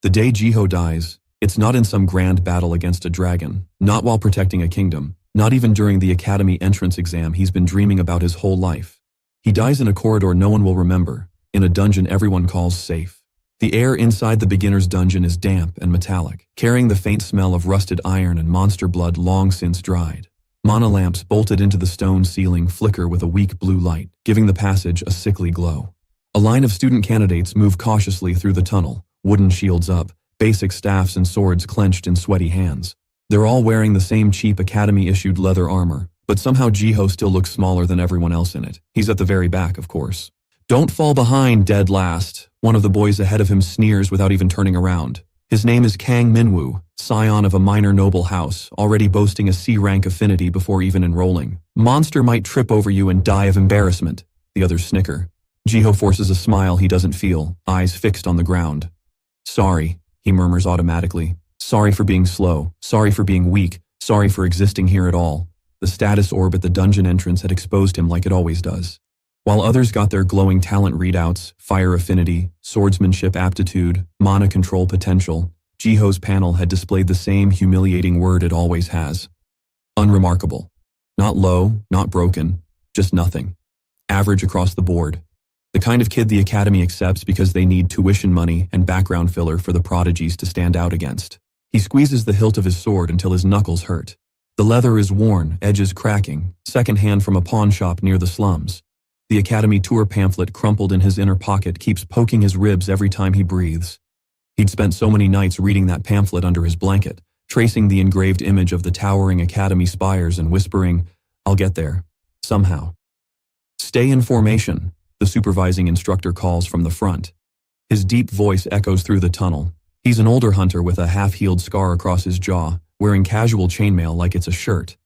The day Jiho dies, it's not in some grand battle against a dragon, not while protecting a kingdom, not even during the academy entrance exam he's been dreaming about his whole life. He dies in a corridor no one will remember, in a dungeon everyone calls safe. The air inside the beginner's dungeon is damp and metallic, carrying the faint smell of rusted iron and monster blood long since dried. Mana lamps bolted into the stone ceiling flicker with a weak blue light, giving the passage a sickly glow. A line of student candidates move cautiously through the tunnel, wooden shields up, basic staffs and swords clenched in sweaty hands. They're all wearing the same cheap academy-issued leather armor, but somehow Jiho still looks smaller than everyone else in it. He's at the very back, of course. "Don't fall behind, dead last," one of the boys ahead of him sneers without even turning around. His name is Kang Minwoo, scion of a minor noble house, already boasting a C-rank affinity before even enrolling. "Monster might trip over you and die of embarrassment," the others snicker. Jiho forces a smile he doesn't feel, eyes fixed on the ground. "Sorry," he murmurs automatically. "Sorry for being slow, sorry for being weak, sorry for existing here at all." The status orb at the dungeon entrance had exposed him like it always does. While others got their glowing talent readouts, fire affinity, swordsmanship aptitude, mana control potential, Jiho's panel had displayed the same humiliating word it always has. Unremarkable. Not low, not broken, just nothing. Average across the board. The kind of kid the academy accepts because they need tuition money and background filler for the prodigies to stand out against. He squeezes the hilt of his sword until his knuckles hurt. The leather is worn, edges cracking, secondhand from a pawn shop near the slums. The academy tour pamphlet crumpled in his inner pocket keeps poking his ribs every time he breathes. He'd spent so many nights reading that pamphlet under his blanket, tracing the engraved image of the towering academy spires and whispering, "I'll get there. Somehow." "Stay in formation," the supervising instructor calls from the front. His deep voice echoes through the tunnel. He's an older hunter with a half-healed scar across his jaw, wearing casual chainmail like it's a shirt.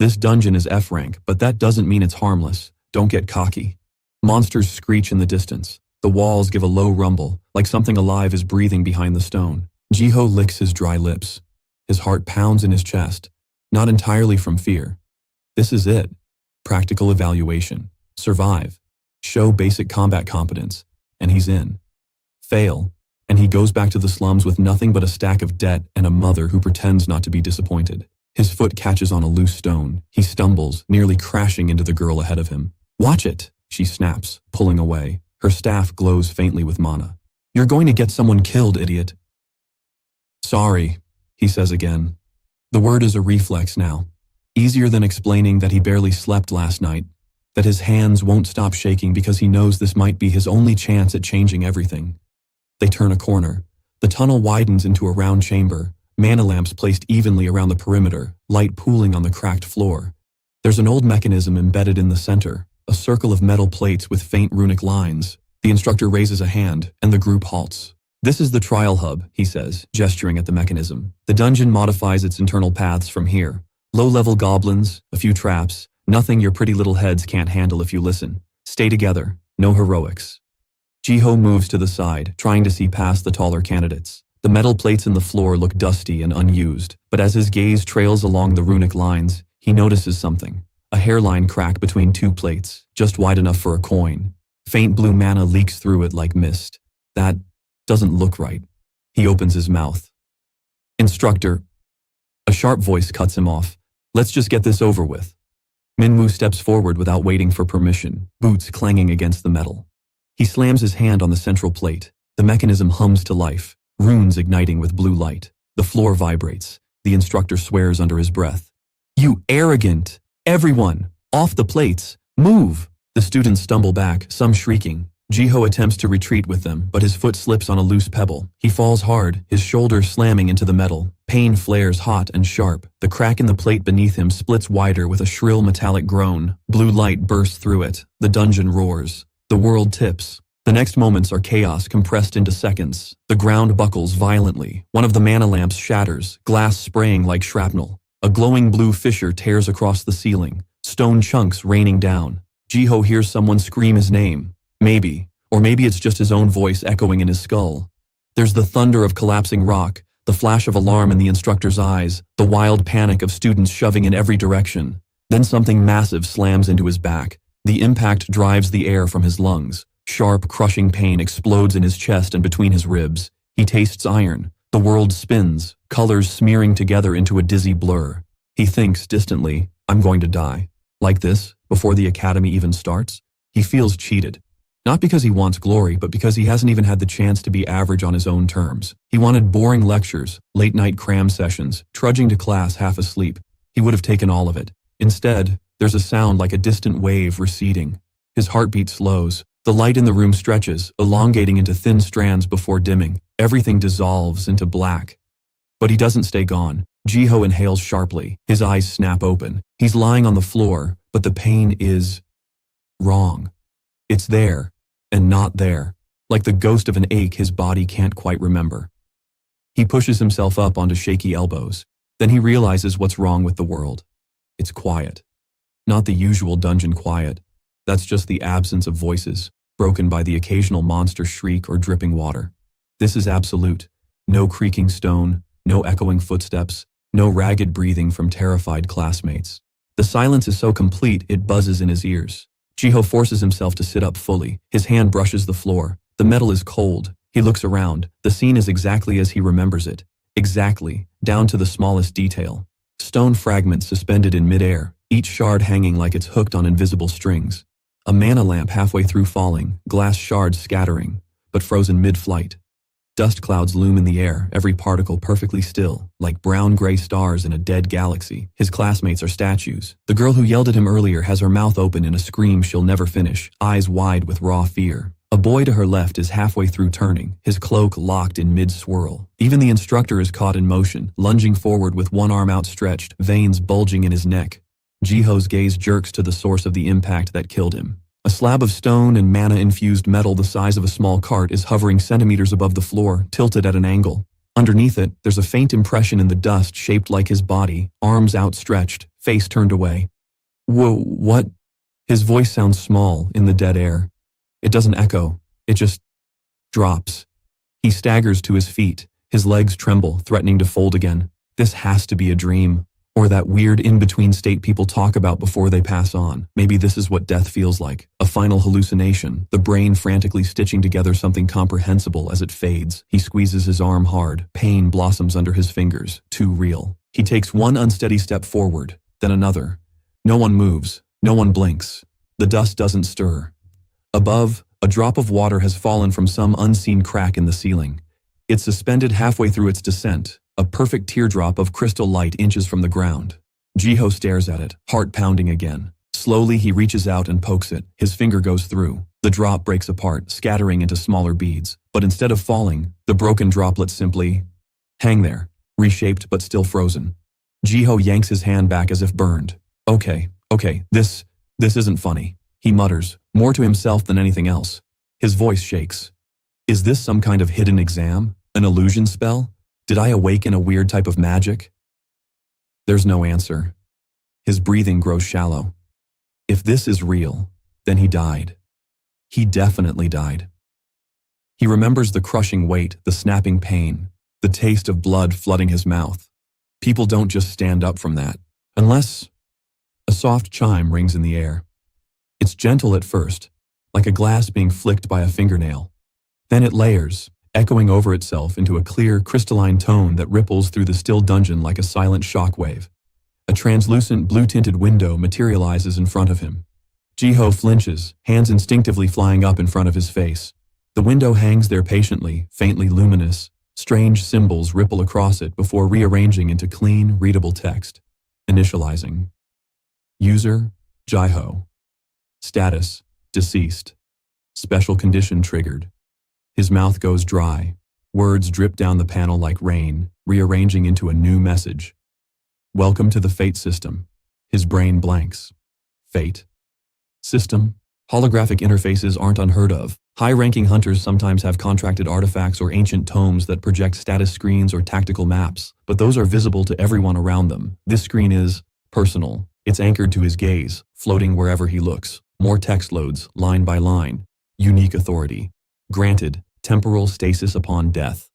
"This dungeon is F rank, but that doesn't mean it's harmless. Don't get cocky." Monsters screech in the distance. The walls give a low rumble, like something alive is breathing behind the stone. Jiho licks his dry lips. His heart pounds in his chest, not entirely from fear. This is it. Practical evaluation. Survive. Show basic combat competence. And he's in. Fail. And he goes back to the slums with nothing but a stack of debt and a mother who pretends not to be disappointed. His foot catches on a loose stone. He stumbles, nearly crashing into the girl ahead of him. "Watch it," she snaps, pulling away. Her staff glows faintly with mana. "You're going to get someone killed, idiot." "Sorry," he says again. The word is a reflex now. Easier than explaining that he barely slept last night, that his hands won't stop shaking because he knows this might be his only chance at changing everything. They turn a corner. The tunnel widens into a round chamber, mana lamps placed evenly around the perimeter, light pooling on the cracked floor. There's an old mechanism embedded in the center, a circle of metal plates with faint runic lines. The instructor raises a hand, and the group halts. "This is the trial hub," he says, gesturing at the mechanism. "The dungeon modifies its internal paths from here. Low-level goblins, a few traps, nothing your pretty little heads can't handle if you listen. Stay together, no heroics." Jiho moves to the side, trying to see past the taller candidates. The metal plates in the floor look dusty and unused, but as his gaze trails along the runic lines, he notices something. A hairline crack between two plates, just wide enough for a coin. Faint blue mana leaks through it like mist. That doesn't look right. He opens his mouth. "Instructor." A sharp voice cuts him off. "Let's just get this over with." Minwoo steps forward without waiting for permission, boots clanging against the metal. He slams his hand on the central plate. The mechanism hums to life, runes igniting with blue light. The floor vibrates. The instructor swears under his breath. "You arrogant! Everyone, off the plates! Move!" The students stumble back, some shrieking. Jiho attempts to retreat with them, but his foot slips on a loose pebble. He falls hard, his shoulder slamming into the metal. Pain flares hot and sharp. The crack in the plate beneath him splits wider with a shrill metallic groan. Blue light bursts through it. The dungeon roars. The world tips. The next moments are chaos compressed into seconds. The ground buckles violently. One of the mana lamps shatters, glass spraying like shrapnel. A glowing blue fissure tears across the ceiling, stone chunks raining down. Jiho hears someone scream his name. Maybe, or maybe it's just his own voice echoing in his skull. There's the thunder of collapsing rock, the flash of alarm in the instructor's eyes, the wild panic of students shoving in every direction. Then something massive slams into his back. The impact drives the air from his lungs. Sharp, crushing pain explodes in his chest and between his ribs. He tastes iron. The world spins, colors smearing together into a dizzy blur. He thinks distantly, I'm going to die. Like this, before the academy even starts? He feels cheated. Not because he wants glory, but because he hasn't even had the chance to be average on his own terms. He wanted boring lectures, late-night cram sessions, trudging to class half asleep. He would have taken all of it. Instead, there's a sound like a distant wave receding. His heartbeat slows. The light in the room stretches, elongating into thin strands before dimming. Everything dissolves into black. But he doesn't stay gone. Jiho inhales sharply. His eyes snap open. He's lying on the floor, but the pain is wrong. It's there, and not there. Like the ghost of an ache his body can't quite remember. He pushes himself up onto shaky elbows. Then he realizes what's wrong with the world. It's quiet. Not the usual dungeon quiet. That's just the absence of voices, broken by the occasional monster shriek or dripping water. This is absolute. No creaking stone, no echoing footsteps, no ragged breathing from terrified classmates. The silence is so complete it buzzes in his ears. Jiho forces himself to sit up fully. His hand brushes the floor. The metal is cold. He looks around. The scene is exactly as he remembers it. Exactly, down to the smallest detail. Stone fragments suspended in midair, each shard hanging like it's hooked on invisible strings. A mana lamp halfway through falling, glass shards scattering, but frozen mid-flight. Dust clouds loom in the air, every particle perfectly still, like brown-gray stars in a dead galaxy. His classmates are statues. The girl who yelled at him earlier has her mouth open in a scream she'll never finish, eyes wide with raw fear. A boy to her left is halfway through turning, his cloak locked in mid-swirl. Even the instructor is caught in motion, lunging forward with one arm outstretched, veins bulging in his neck. Jiho's gaze jerks to the source of the impact that killed him. A slab of stone and mana-infused metal the size of a small cart is hovering centimeters above the floor, tilted at an angle. Underneath it, there's a faint impression in the dust shaped like his body, arms outstretched, face turned away. Whoa, what? His voice sounds small in the dead air. It doesn't echo, it just drops. He staggers to his feet, his legs tremble, threatening to fold again. This has to be a dream. Or that weird in-between state people talk about before they pass on. Maybe this is what death feels like. A final hallucination, the brain frantically stitching together something comprehensible as it fades. He squeezes his arm hard. Pain blossoms under his fingers. Too real. He takes one unsteady step forward, then another. No one moves. No one blinks. The dust doesn't stir. Above, a drop of water has fallen from some unseen crack in the ceiling. It's suspended halfway through its descent. A perfect teardrop of crystal light inches from the ground. Jiho stares at it, heart pounding again. Slowly he reaches out and pokes it. His finger goes through. The drop breaks apart, scattering into smaller beads. But instead of falling, the broken droplets simply hang there, reshaped but still frozen. Jiho yanks his hand back as if burned. Okay, this isn't funny, he mutters, more to himself than anything else. His voice shakes. Is this some kind of hidden exam? An illusion spell? Did I awaken a weird type of magic? There's no answer. His breathing grows shallow. If this is real, then he died. He definitely died. He remembers the crushing weight, the snapping pain, the taste of blood flooding his mouth. People don't just stand up from that, unless a soft chime rings in the air. It's gentle at first, like a glass being flicked by a fingernail. Then it layers, echoing over itself into a clear, crystalline tone that ripples through the still dungeon like a silent shockwave. A translucent, blue-tinted window materializes in front of him. Jiho flinches, hands instinctively flying up in front of his face. The window hangs there patiently, faintly luminous. Strange symbols ripple across it before rearranging into clean, readable text. Initializing. User, Jiho. Status, deceased. Special condition triggered. His mouth goes dry. Words drip down the panel like rain, rearranging into a new message. Welcome to the Fate system. His brain blanks. Fate? System? Holographic interfaces aren't unheard of. High-ranking hunters sometimes have contracted artifacts or ancient tomes that project status screens or tactical maps, but those are visible to everyone around them. This screen is personal. It's anchored to his gaze, floating wherever he looks. More text loads, line by line. Unique authority. Granted, temporal stasis upon death.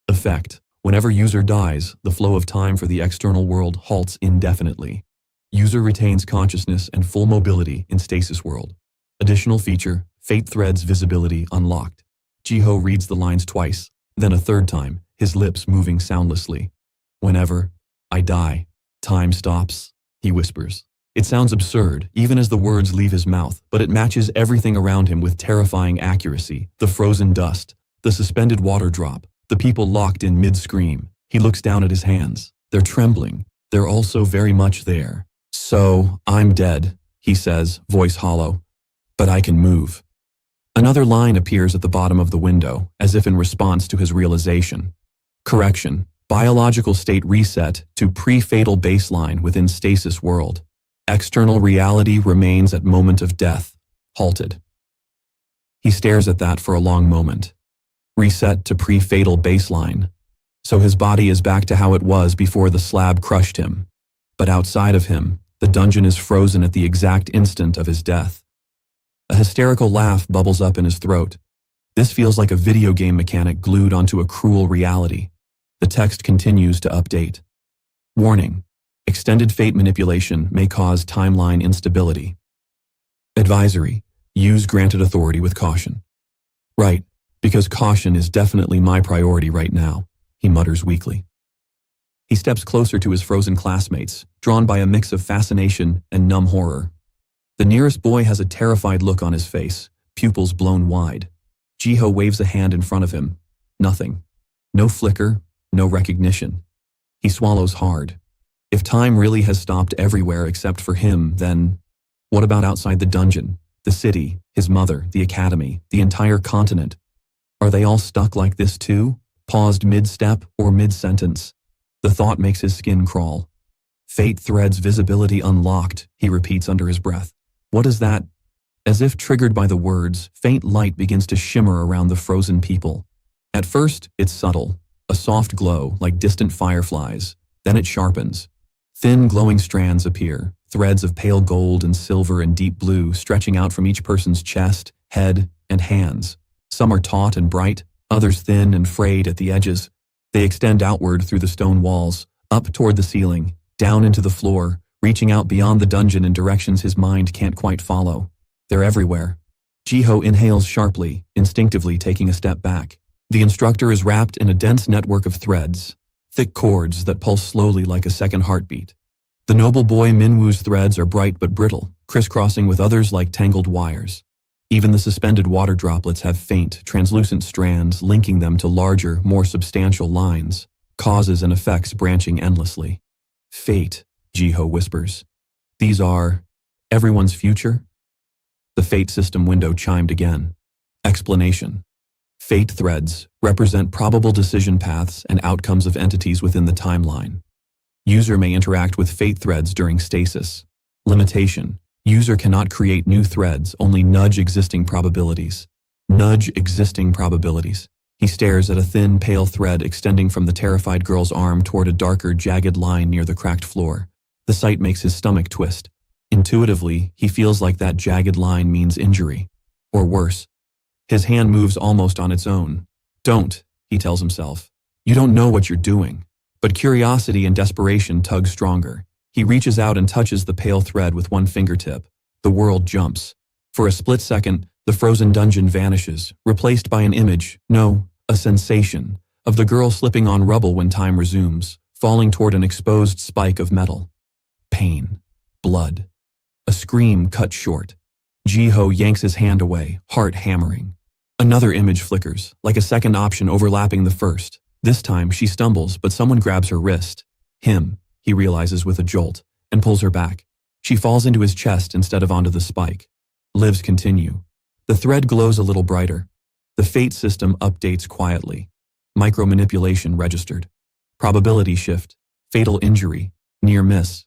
Effect: whenever user dies, the flow of time for the external world halts indefinitely. User retains consciousness and full mobility in stasis world. Additional feature: Fate threads visibility unlocked. Jiho reads the lines twice, Then a third time, his lips moving soundlessly. Whenever I die, time stops, he whispers. It sounds absurd, even as the words leave his mouth, but it matches everything around him with terrifying accuracy. The frozen dust, the suspended water drop, the people locked in mid-scream. He looks down at his hands. They're trembling. They're also very much there. So, I'm dead, he says, voice hollow. But I can move. Another line appears at the bottom of the window, as if in response to his realization. Correction. Biological state reset to pre-fatal baseline within stasis world. External reality remains at moment of death, halted. He stares at that for a long moment. Reset to pre-fatal baseline. So his body is back to how it was before the slab crushed him. But outside of him, the dungeon is frozen at the exact instant of his death. A hysterical laugh bubbles up in his throat. This feels like a video game mechanic glued onto a cruel reality. The text continues to update. Warning. Extended fate manipulation may cause timeline instability. Advisory. Use granted authority with caution. Right, because caution is definitely my priority right now, he mutters weakly. He steps closer to his frozen classmates, drawn by a mix of fascination and numb horror. The nearest boy has a terrified look on his face, pupils blown wide. Jiho waves a hand in front of him. Nothing. No flicker, no recognition. He swallows hard. If time really has stopped everywhere except for him, then what about outside the dungeon, the city, his mother, the academy, the entire continent? Are they all stuck like this too? Paused mid-step or mid-sentence? The thought makes his skin crawl. Fate threads visibility unlocked, he repeats under his breath. What is that? As if triggered by the words, faint light begins to shimmer around the frozen people. At first, it's subtle, a soft glow like distant fireflies. Then it sharpens. Thin glowing strands appear, threads of pale gold and silver and deep blue stretching out from each person's chest, head, and hands. Some are taut and bright, others thin and frayed at the edges. They extend outward through the stone walls, up toward the ceiling, down into the floor, reaching out beyond the dungeon in directions his mind can't quite follow. They're everywhere. Jiho inhales sharply, instinctively taking a step back. The instructor is wrapped in a dense network of threads, thick cords that pulse slowly like a second heartbeat. The noble boy Minwoo's threads are bright but brittle, crisscrossing with others like tangled wires. Even the suspended water droplets have faint, translucent strands linking them to larger, more substantial lines, causes and effects branching endlessly. Fate, Jiho whispers. These are everyone's future? The fate system window chimed again. Explanation. Fate threads represent probable decision paths and outcomes of entities within the timeline. User may interact with fate threads during stasis. Limitation. User cannot create new threads, only nudge existing probabilities. Nudge existing probabilities. He stares at a thin, pale thread extending from the terrified girl's arm toward a darker, jagged line near the cracked floor. The sight makes his stomach twist. Intuitively, he feels like that jagged line means injury. Or worse. His hand moves almost on its own. Don't, he tells himself. You don't know what you're doing. But curiosity and desperation tug stronger. He reaches out and touches the pale thread with one fingertip. The world jumps. For a split second, the frozen dungeon vanishes, replaced by an image, no, a sensation, of the girl slipping on rubble when time resumes, falling toward an exposed spike of metal. Pain. Blood. A scream cut short. Jiho yanks his hand away, heart hammering. Another image flickers, like a second option overlapping the first. This time, she stumbles, but someone grabs her wrist. Him, he realizes with a jolt, and pulls her back. She falls into his chest instead of onto the spike. Lives continue. The thread glows a little brighter. The fate system updates quietly. Micromanipulation registered. Probability shift. Fatal injury. Near miss.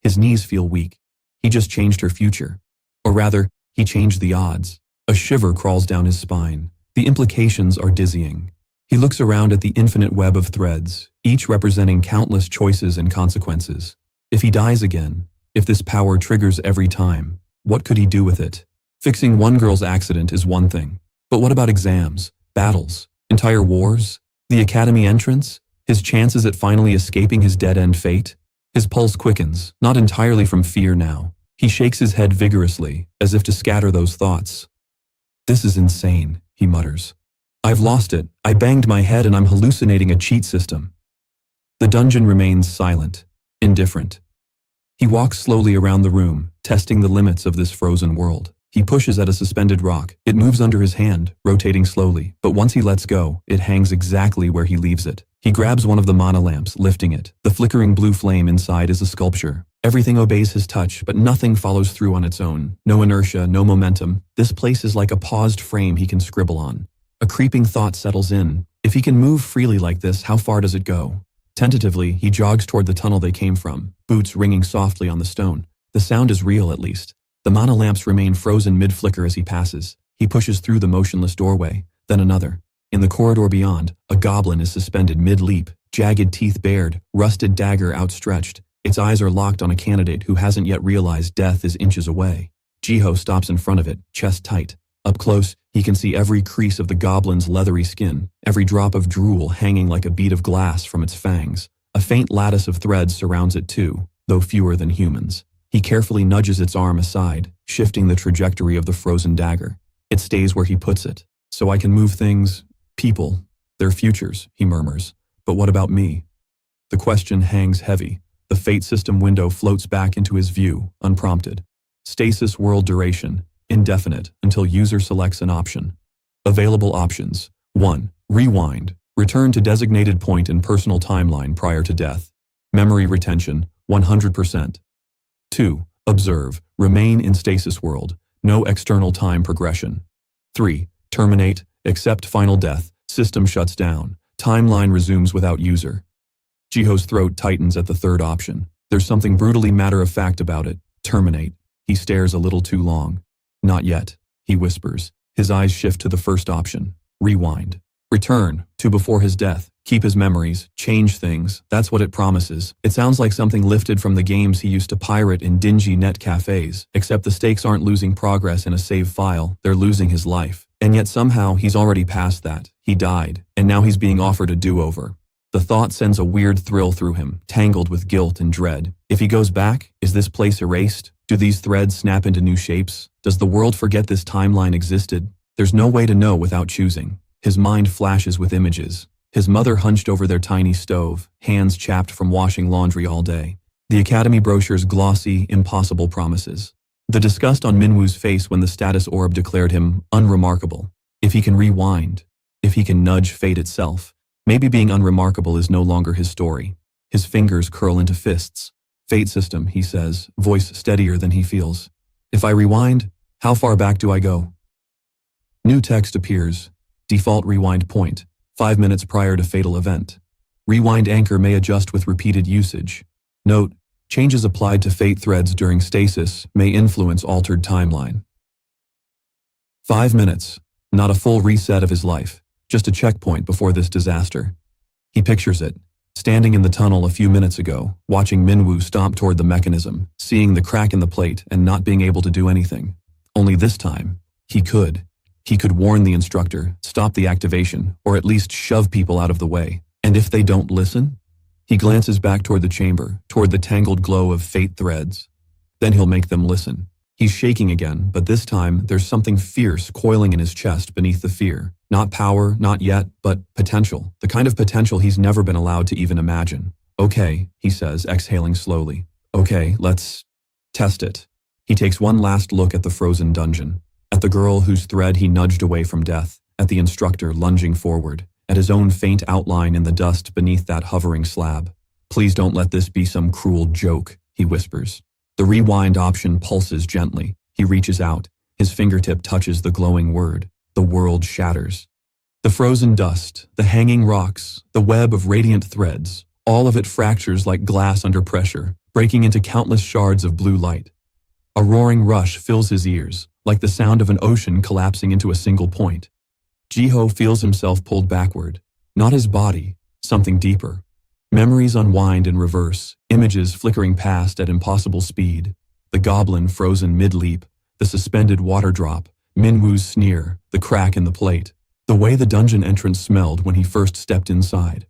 His knees feel weak. He just changed her future. Or rather, he changed the odds. A shiver crawls down his spine. The implications are dizzying. He looks around at the infinite web of threads, each representing countless choices and consequences. If he dies again, if this power triggers every time, what could he do with it? Fixing one girl's accident is one thing. But what about exams, battles, entire wars? The academy entrance? His chances at finally escaping his dead-end fate? His pulse quickens, not entirely from fear now. He shakes his head vigorously, as if to scatter those thoughts. This is insane, he mutters. I've lost it. I banged my head and I'm hallucinating a cheat system. The dungeon remains silent, indifferent. He walks slowly around the room, testing the limits of this frozen world. He pushes at a suspended rock. It moves under his hand, rotating slowly, but once he lets go, it hangs exactly where he leaves it. He grabs one of the mana lamps, lifting it. The flickering blue flame inside is a sculpture. Everything obeys his touch, but nothing follows through on its own. No inertia, no momentum. This place is like a paused frame he can scribble on. A creeping thought settles in. If he can move freely like this, how far does it go? Tentatively, he jogs toward the tunnel they came from, boots ringing softly on the stone. The sound is real, at least. The mana lamps remain frozen mid-flicker as he passes. He pushes through the motionless doorway, then another. In the corridor beyond, a goblin is suspended mid-leap, jagged teeth bared, rusted dagger outstretched. Its eyes are locked on a candidate who hasn't yet realized death is inches away. Jiho stops in front of it, chest tight. Up close, he can see every crease of the goblin's leathery skin, every drop of drool hanging like a bead of glass from its fangs. A faint lattice of threads surrounds it too, though fewer than humans. He carefully nudges its arm aside, shifting the trajectory of the frozen dagger. It stays where he puts it. So I can move things, people, their futures, he murmurs. But what about me? The question hangs heavy. The fate system window floats back into his view, unprompted. Stasis world duration, indefinite until user selects an option. Available options. 1. Rewind. Return to designated point in personal timeline prior to death. Memory retention, 100%. 2. Observe. Remain in stasis world. No external time progression. 3. Terminate. Accept final death. System shuts down. Timeline resumes without user. Jiho's throat tightens at the third option. There's something brutally matter-of-fact about it. Terminate. He stares a little too long. Not yet, he whispers. His eyes shift to the first option. Rewind. Return to before his death. Keep his memories. Change things. That's what it promises. It sounds like something lifted from the games he used to pirate in dingy net cafes, except the stakes aren't losing progress in a save file, they're losing his life. And yet somehow he's already past that. He died, and now he's being offered a do-over. The thought sends a weird thrill through him, tangled with guilt and dread. If he goes back, is this place erased? Do these threads snap into new shapes? Does the world forget this timeline existed? There's no way to know without choosing. His mind flashes with images. His mother hunched over their tiny stove, hands chapped from washing laundry all day. The Academy brochure's glossy, impossible promises. The disgust on Minwoo's face when the status orb declared him unremarkable. If he can rewind, if he can nudge fate itself, maybe being unremarkable is no longer his story. His fingers curl into fists. Fate system, he says, voice steadier than he feels. If I rewind, how far back do I go? New text appears. Default rewind point. 5 minutes prior to fatal event. Rewind anchor may adjust with repeated usage. Note, changes applied to fate threads during stasis may influence altered timeline. 5 minutes. Not a full reset of his life. Just a checkpoint before this disaster. He pictures it. Standing in the tunnel a few minutes ago, watching Minwoo stomp toward the mechanism, seeing the crack in the plate and not being able to do anything. Only this time, he could. He could warn the instructor, stop the activation, or at least shove people out of the way. And if they don't listen? He glances back toward the chamber, toward the tangled glow of fate threads. Then he'll make them listen. He's shaking again, but this time there's something fierce coiling in his chest beneath the fear. Not power, not yet, but potential. The kind of potential he's never been allowed to even imagine. Okay, he says, exhaling slowly. Okay, let's test it. He takes one last look at the frozen dungeon. At the girl whose thread he nudged away from death, at the instructor lunging forward, at his own faint outline in the dust beneath that hovering slab. Please don't let this be some cruel joke, he whispers. The rewind option pulses gently. He reaches out. His fingertip touches the glowing word. The world shatters. The frozen dust, the hanging rocks, the web of radiant threads, all of it fractures like glass under pressure, breaking into countless shards of blue light. A roaring rush fills his ears, like the sound of an ocean collapsing into a single point. Jiho feels himself pulled backward. Not his body, something deeper. Memories unwind in reverse, images flickering past at impossible speed. The goblin frozen mid-leap, the suspended water drop, Minwoo's sneer, the crack in the plate, the way the dungeon entrance smelled when he first stepped inside.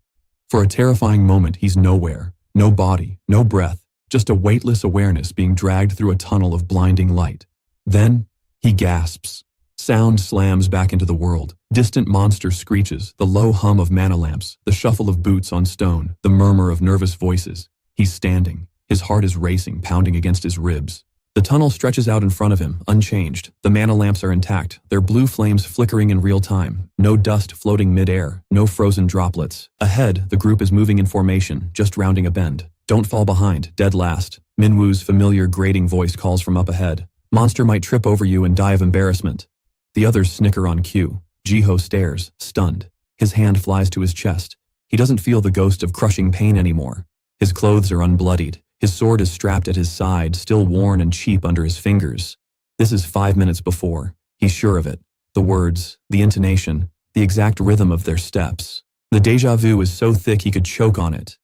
For a terrifying moment, he's nowhere, no body, no breath, just a weightless awareness being dragged through a tunnel of blinding light. Then, he gasps. Sound slams back into the world. Distant monster screeches, the low hum of mana lamps, the shuffle of boots on stone, the murmur of nervous voices. He's standing. His heart is racing, pounding against his ribs. The tunnel stretches out in front of him, unchanged. The mana lamps are intact, their blue flames flickering in real time. No dust floating mid-air, no frozen droplets. Ahead, the group is moving in formation, just rounding a bend. Don't fall behind, dead last. Minwoo's familiar grating voice calls from up ahead. Monster might trip over you and die of embarrassment. The others snicker on cue. Jiho stares, stunned. His hand flies to his chest. He doesn't feel the ghost of crushing pain anymore. His clothes are unbloodied. His sword is strapped at his side, still worn and cheap under his fingers. This is 5 minutes before. He's sure of it. The words, the intonation, the exact rhythm of their steps. The déjà vu is so thick he could choke on it.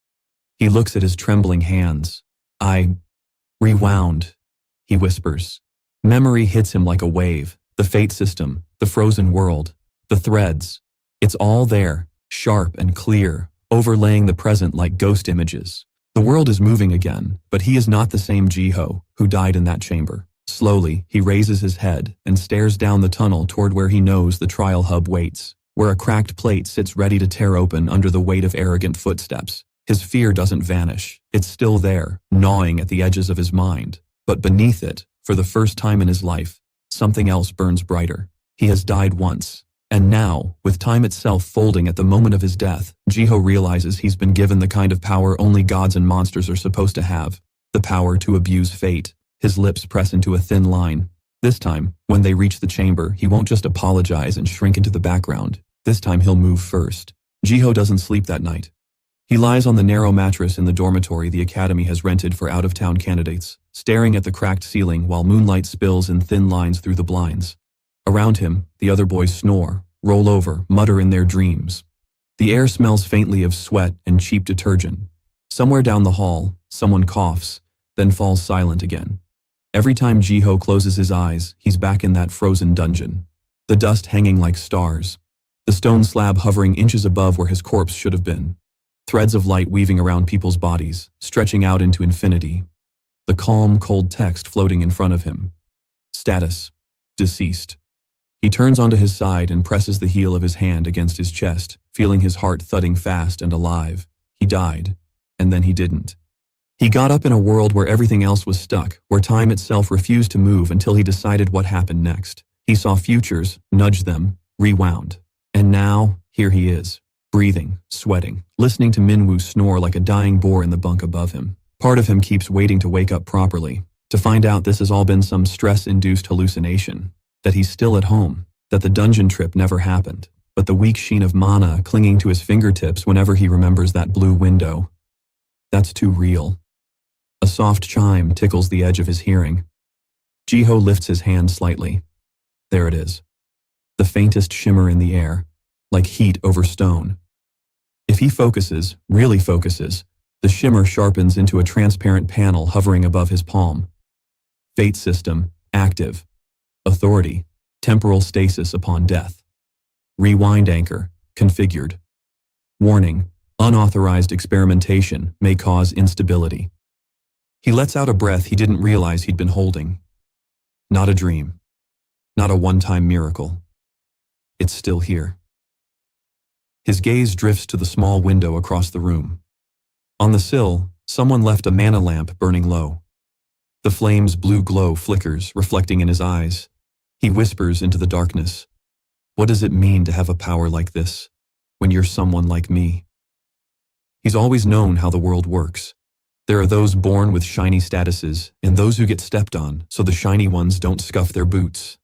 He looks at his trembling hands. I rewound, he whispers. Memory hits him like a wave. The fate system, the frozen world, the threads. It's all there, sharp and clear, overlaying the present like ghost images. The world is moving again, but he is not the same Jiho who died in that chamber. Slowly, he raises his head and stares down the tunnel toward where he knows the trial hub waits, where a cracked plate sits ready to tear open under the weight of arrogant footsteps. His fear doesn't vanish. It's still there, gnawing at the edges of his mind. But beneath it, for the first time in his life, something else burns brighter. He has died once. And now, with time itself folding at the moment of his death, Jiho realizes he's been given the kind of power only gods and monsters are supposed to have. The power to abuse fate. His lips press into a thin line. This time, when they reach the chamber, he won't just apologize and shrink into the background. This time he'll move first. Jiho doesn't sleep that night. He lies on the narrow mattress in the dormitory the academy has rented for out-of-town candidates, staring at the cracked ceiling while moonlight spills in thin lines through the blinds. Around him, the other boys snore, roll over, mutter in their dreams. The air smells faintly of sweat and cheap detergent. Somewhere down the hall, someone coughs, then falls silent again. Every time Jiho closes his eyes, he's back in that frozen dungeon. The dust hanging like stars. The stone slab hovering inches above where his corpse should have been. Threads of light weaving around people's bodies, stretching out into infinity. The calm, cold text floating in front of him. Status: deceased. He turns onto his side and presses the heel of his hand against his chest, feeling his heart thudding fast and alive. He died, and then he didn't. He got up in a world where everything else was stuck, where time itself refused to move until he decided what happened next. He saw futures, nudged them, rewound. And now, here he is, breathing, sweating, listening to Minwoo snore like a dying boar in the bunk above him. Part of him keeps waiting to wake up properly, to find out this has all been some stress-induced hallucination. That he's still at home, that the dungeon trip never happened, but the weak sheen of mana clinging to his fingertips whenever he remembers that blue window. That's too real. A soft chime tickles the edge of his hearing. Jiho lifts his hand slightly. There it is. The faintest shimmer in the air, like heat over stone. If he focuses, really focuses, the shimmer sharpens into a transparent panel hovering above his palm. Fate system, active. Authority, temporal stasis upon death. Rewind anchor, configured. Warning, unauthorized experimentation may cause instability. He lets out a breath he didn't realize he'd been holding. Not a dream. Not a one-time miracle. It's still here. His gaze drifts to the small window across the room. On the sill, someone left a mana lamp burning low. The flame's blue glow flickers, reflecting in his eyes. He whispers into the darkness. What does it mean to have a power like this, when you're someone like me? He's always known how the world works. There are those born with shiny statuses, and those who get stepped on, so the shiny ones don't scuff their boots.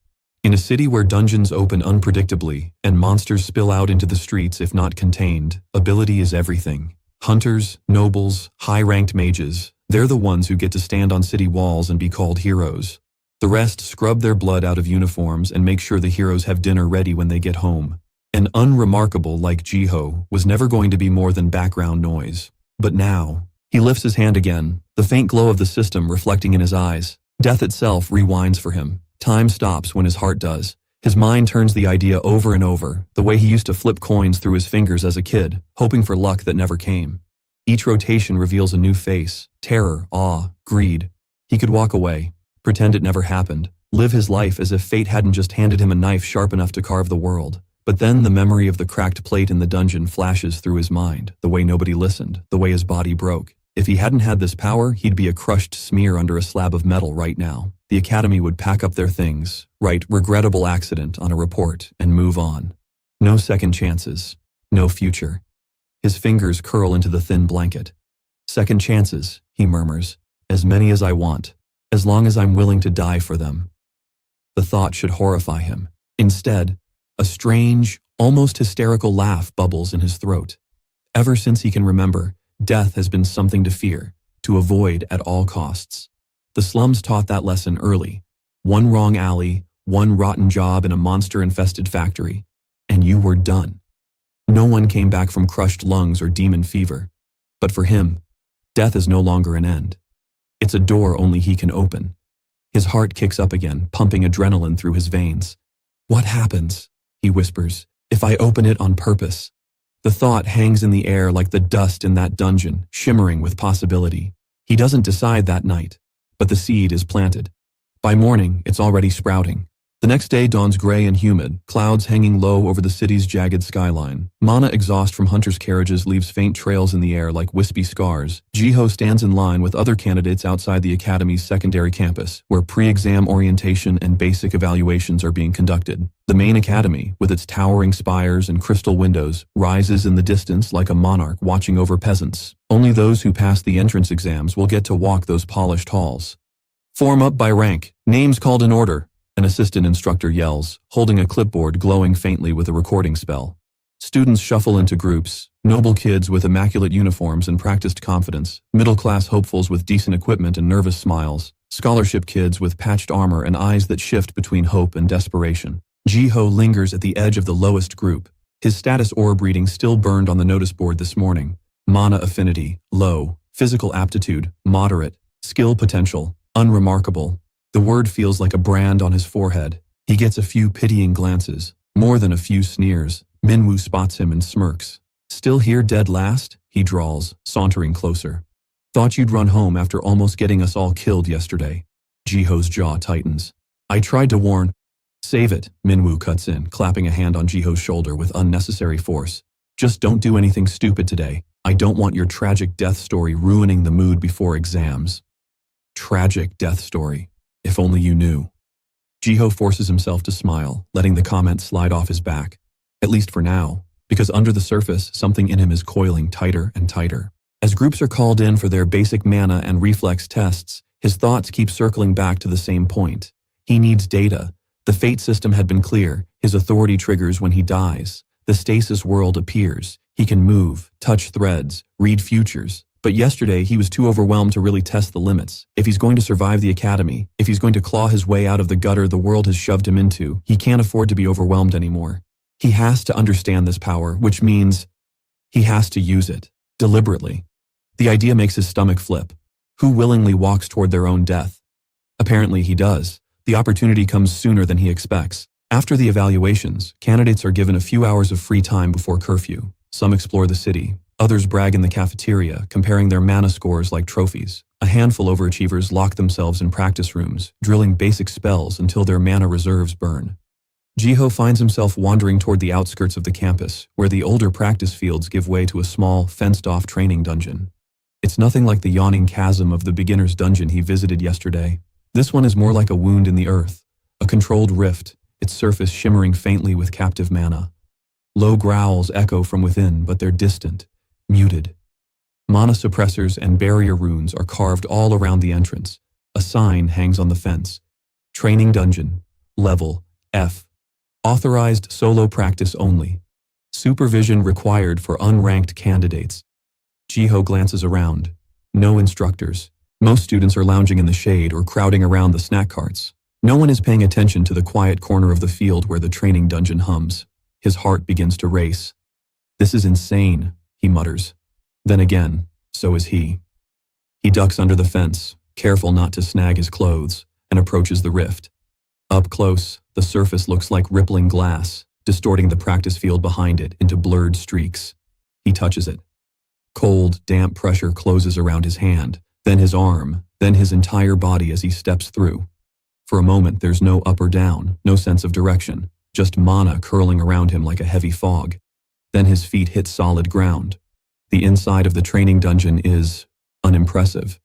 In a city where dungeons open unpredictably, and monsters spill out into the streets if not contained, ability is everything. Hunters, nobles, high-ranked mages, they're the ones who get to stand on city walls and be called heroes. The rest scrub their blood out of uniforms and make sure the heroes have dinner ready when they get home. An unremarkable like Jiho was never going to be more than background noise. But now, he lifts his hand again, the faint glow of the system reflecting in his eyes. Death itself rewinds for him. Time stops when his heart does. His mind turns the idea over and over, the way he used to flip coins through his fingers as a kid, hoping for luck that never came. Each rotation reveals a new face, terror, awe, greed. He could walk away, pretend it never happened, live his life as if fate hadn't just handed him a knife sharp enough to carve the world. But then the memory of the cracked plate in the dungeon flashes through his mind, the way nobody listened, the way his body broke. If he hadn't had this power, he'd be a crushed smear under a slab of metal right now. The Academy would pack up their things, write "regrettable accident" on a report, and move on. No second chances. No future. His fingers curl into the thin blanket. "Second chances," he murmurs. "As many as I want. As long as I'm willing to die for them." The thought should horrify him. Instead, a strange, almost hysterical laugh bubbles in his throat. Ever since he can remember, death has been something to fear, to avoid at all costs. The slums taught that lesson early. One wrong alley, one rotten job in a monster-infested factory, and you were done. No one came back from crushed lungs or demon fever. But for him, death is no longer an end. It's a door only he can open. His heart kicks up again, pumping adrenaline through his veins. "What happens," he whispers, "if I open it on purpose?" The thought hangs in the air like the dust in that dungeon, shimmering with possibility. He doesn't decide that night, but the seed is planted. By morning, it's already sprouting. The next day dawns gray and humid, clouds hanging low over the city's jagged skyline. Mana exhaust from hunters' carriages leaves faint trails in the air like wispy scars. Jiho stands in line with other candidates outside the Academy's secondary campus, where pre-exam orientation and basic evaluations are being conducted. The main academy, with its towering spires and crystal windows, rises in the distance like a monarch watching over peasants. Only those who pass the entrance exams will get to walk those polished halls. "Form up by rank. Names called in order," an assistant instructor yells, holding a clipboard glowing faintly with a recording spell. Students shuffle into groups, noble kids with immaculate uniforms and practiced confidence, middle-class hopefuls with decent equipment and nervous smiles, scholarship kids with patched armor and eyes that shift between hope and desperation. Jiho lingers at the edge of the lowest group. His status orb reading still burned on the notice board this morning. Mana affinity, low. Physical aptitude, moderate. Skill potential, unremarkable. The word feels like a brand on his forehead. He gets a few pitying glances, more than a few sneers. Minwoo spots him and smirks. "Still here dead last?" he drawls, sauntering closer. "Thought you'd run home after almost getting us all killed yesterday." Jiho's jaw tightens. "I tried to warn—" "Save it," Minwoo cuts in, clapping a hand on Jiho's shoulder with unnecessary force. "Just don't do anything stupid today. I don't want your tragic death story ruining the mood before exams." Tragic death story. If only you knew. Jiho forces himself to smile, letting the comment slide off his back. At least for now, because under the surface, something in him is coiling tighter and tighter. As groups are called in for their basic mana and reflex tests, his thoughts keep circling back to the same point. He needs data. The fate system had been clear. His authority triggers when he dies. The stasis world appears. He can move, touch threads, read futures. But yesterday, he was too overwhelmed to really test the limits. If he's going to survive the academy, if he's going to claw his way out of the gutter the world has shoved him into, he can't afford to be overwhelmed anymore. He has to understand this power, which means he has to use it, deliberately. The idea makes his stomach flip. Who willingly walks toward their own death? Apparently he does. The opportunity comes sooner than he expects. After the evaluations, candidates are given a few hours of free time before curfew. Some explore the city. Others brag in the cafeteria, comparing their mana scores like trophies. A handful of overachievers lock themselves in practice rooms, drilling basic spells until their mana reserves burn. Jiho finds himself wandering toward the outskirts of the campus, where the older practice fields give way to a small, fenced-off training dungeon. It's nothing like the yawning chasm of the beginner's dungeon he visited yesterday. This one is more like a wound in the earth, a controlled rift, its surface shimmering faintly with captive mana. Low growls echo from within, but they're distant. Muted. Mana suppressors and barrier runes are carved all around the entrance. A sign hangs on the fence. Training Dungeon. Level F. Authorized solo practice only. Supervision required for unranked candidates. Jiho glances around. No instructors. Most students are lounging in the shade or crowding around the snack carts. No one is paying attention to the quiet corner of the field where the training dungeon hums. His heart begins to race. "This is insane," he mutters. Then again, so is he. He ducks under the fence, careful not to snag his clothes, and approaches the rift. Up close, the surface looks like rippling glass, distorting the practice field behind it into blurred streaks. He touches it. Cold, damp pressure closes around his hand, then his arm, then his entire body as he steps through. For a moment, there's no up or down, no sense of direction, just mana curling around him like a heavy fog. Then his feet hit solid ground. The inside of the training dungeon is unimpressive.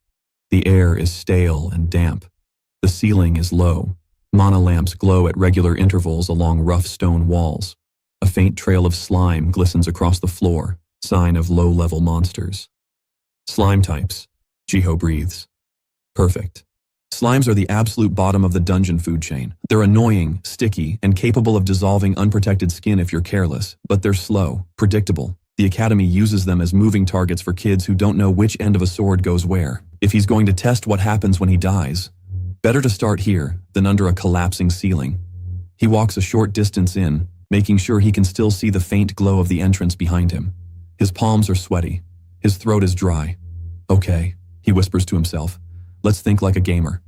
The air is stale and damp. The ceiling is low. Mana lamps glow at regular intervals along rough stone walls. A faint trail of slime glistens across the floor, sign of low-level monsters. Slime types. Jiho breathes. Perfect. Slimes are the absolute bottom of the dungeon food chain. They're annoying, sticky, and capable of dissolving unprotected skin if you're careless, but they're slow, predictable. The Academy uses them as moving targets for kids who don't know which end of a sword goes where. If he's going to test what happens when he dies, better to start here than under a collapsing ceiling. He walks a short distance in, making sure he can still see the faint glow of the entrance behind him. His palms are sweaty. His throat is dry. Okay, he whispers to himself. Let's think like a gamer.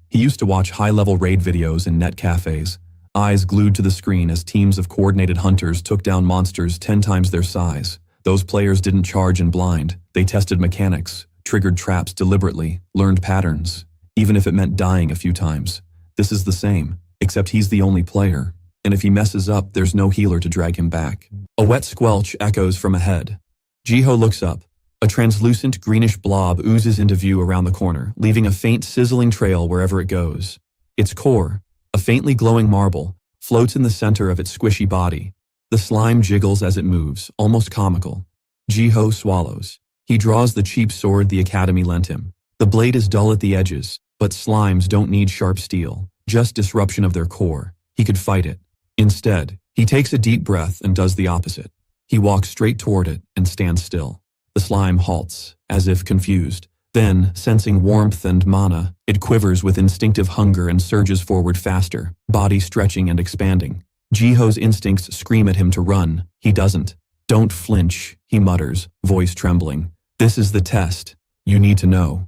He used to watch high-level raid videos in net cafes, eyes glued to the screen as teams of coordinated hunters took down monsters 10 times their size. Those players didn't charge in blind. They tested mechanics, triggered traps deliberately, learned patterns, even if it meant dying a few times. This is the same, except he's the only player, and if he messes up, there's no healer to drag him back. A wet squelch echoes from ahead. Jiho looks up. A translucent greenish blob oozes into view around the corner, leaving a faint sizzling trail wherever it goes. Its core, a faintly glowing marble, floats in the center of its squishy body. The slime jiggles as it moves, almost comical. Jiho swallows. He draws the cheap sword the Academy lent him. The blade is dull at the edges, but slimes don't need sharp steel, just disruption of their core. He could fight it. Instead, he takes a deep breath and does the opposite. He walks straight toward it and stands still. The slime halts, as if confused. Then, sensing warmth and mana, it quivers with instinctive hunger and surges forward faster, body stretching and expanding. Jiho's instincts scream at him to run. He doesn't. Don't flinch, he mutters, voice trembling. This is the test. You need to know.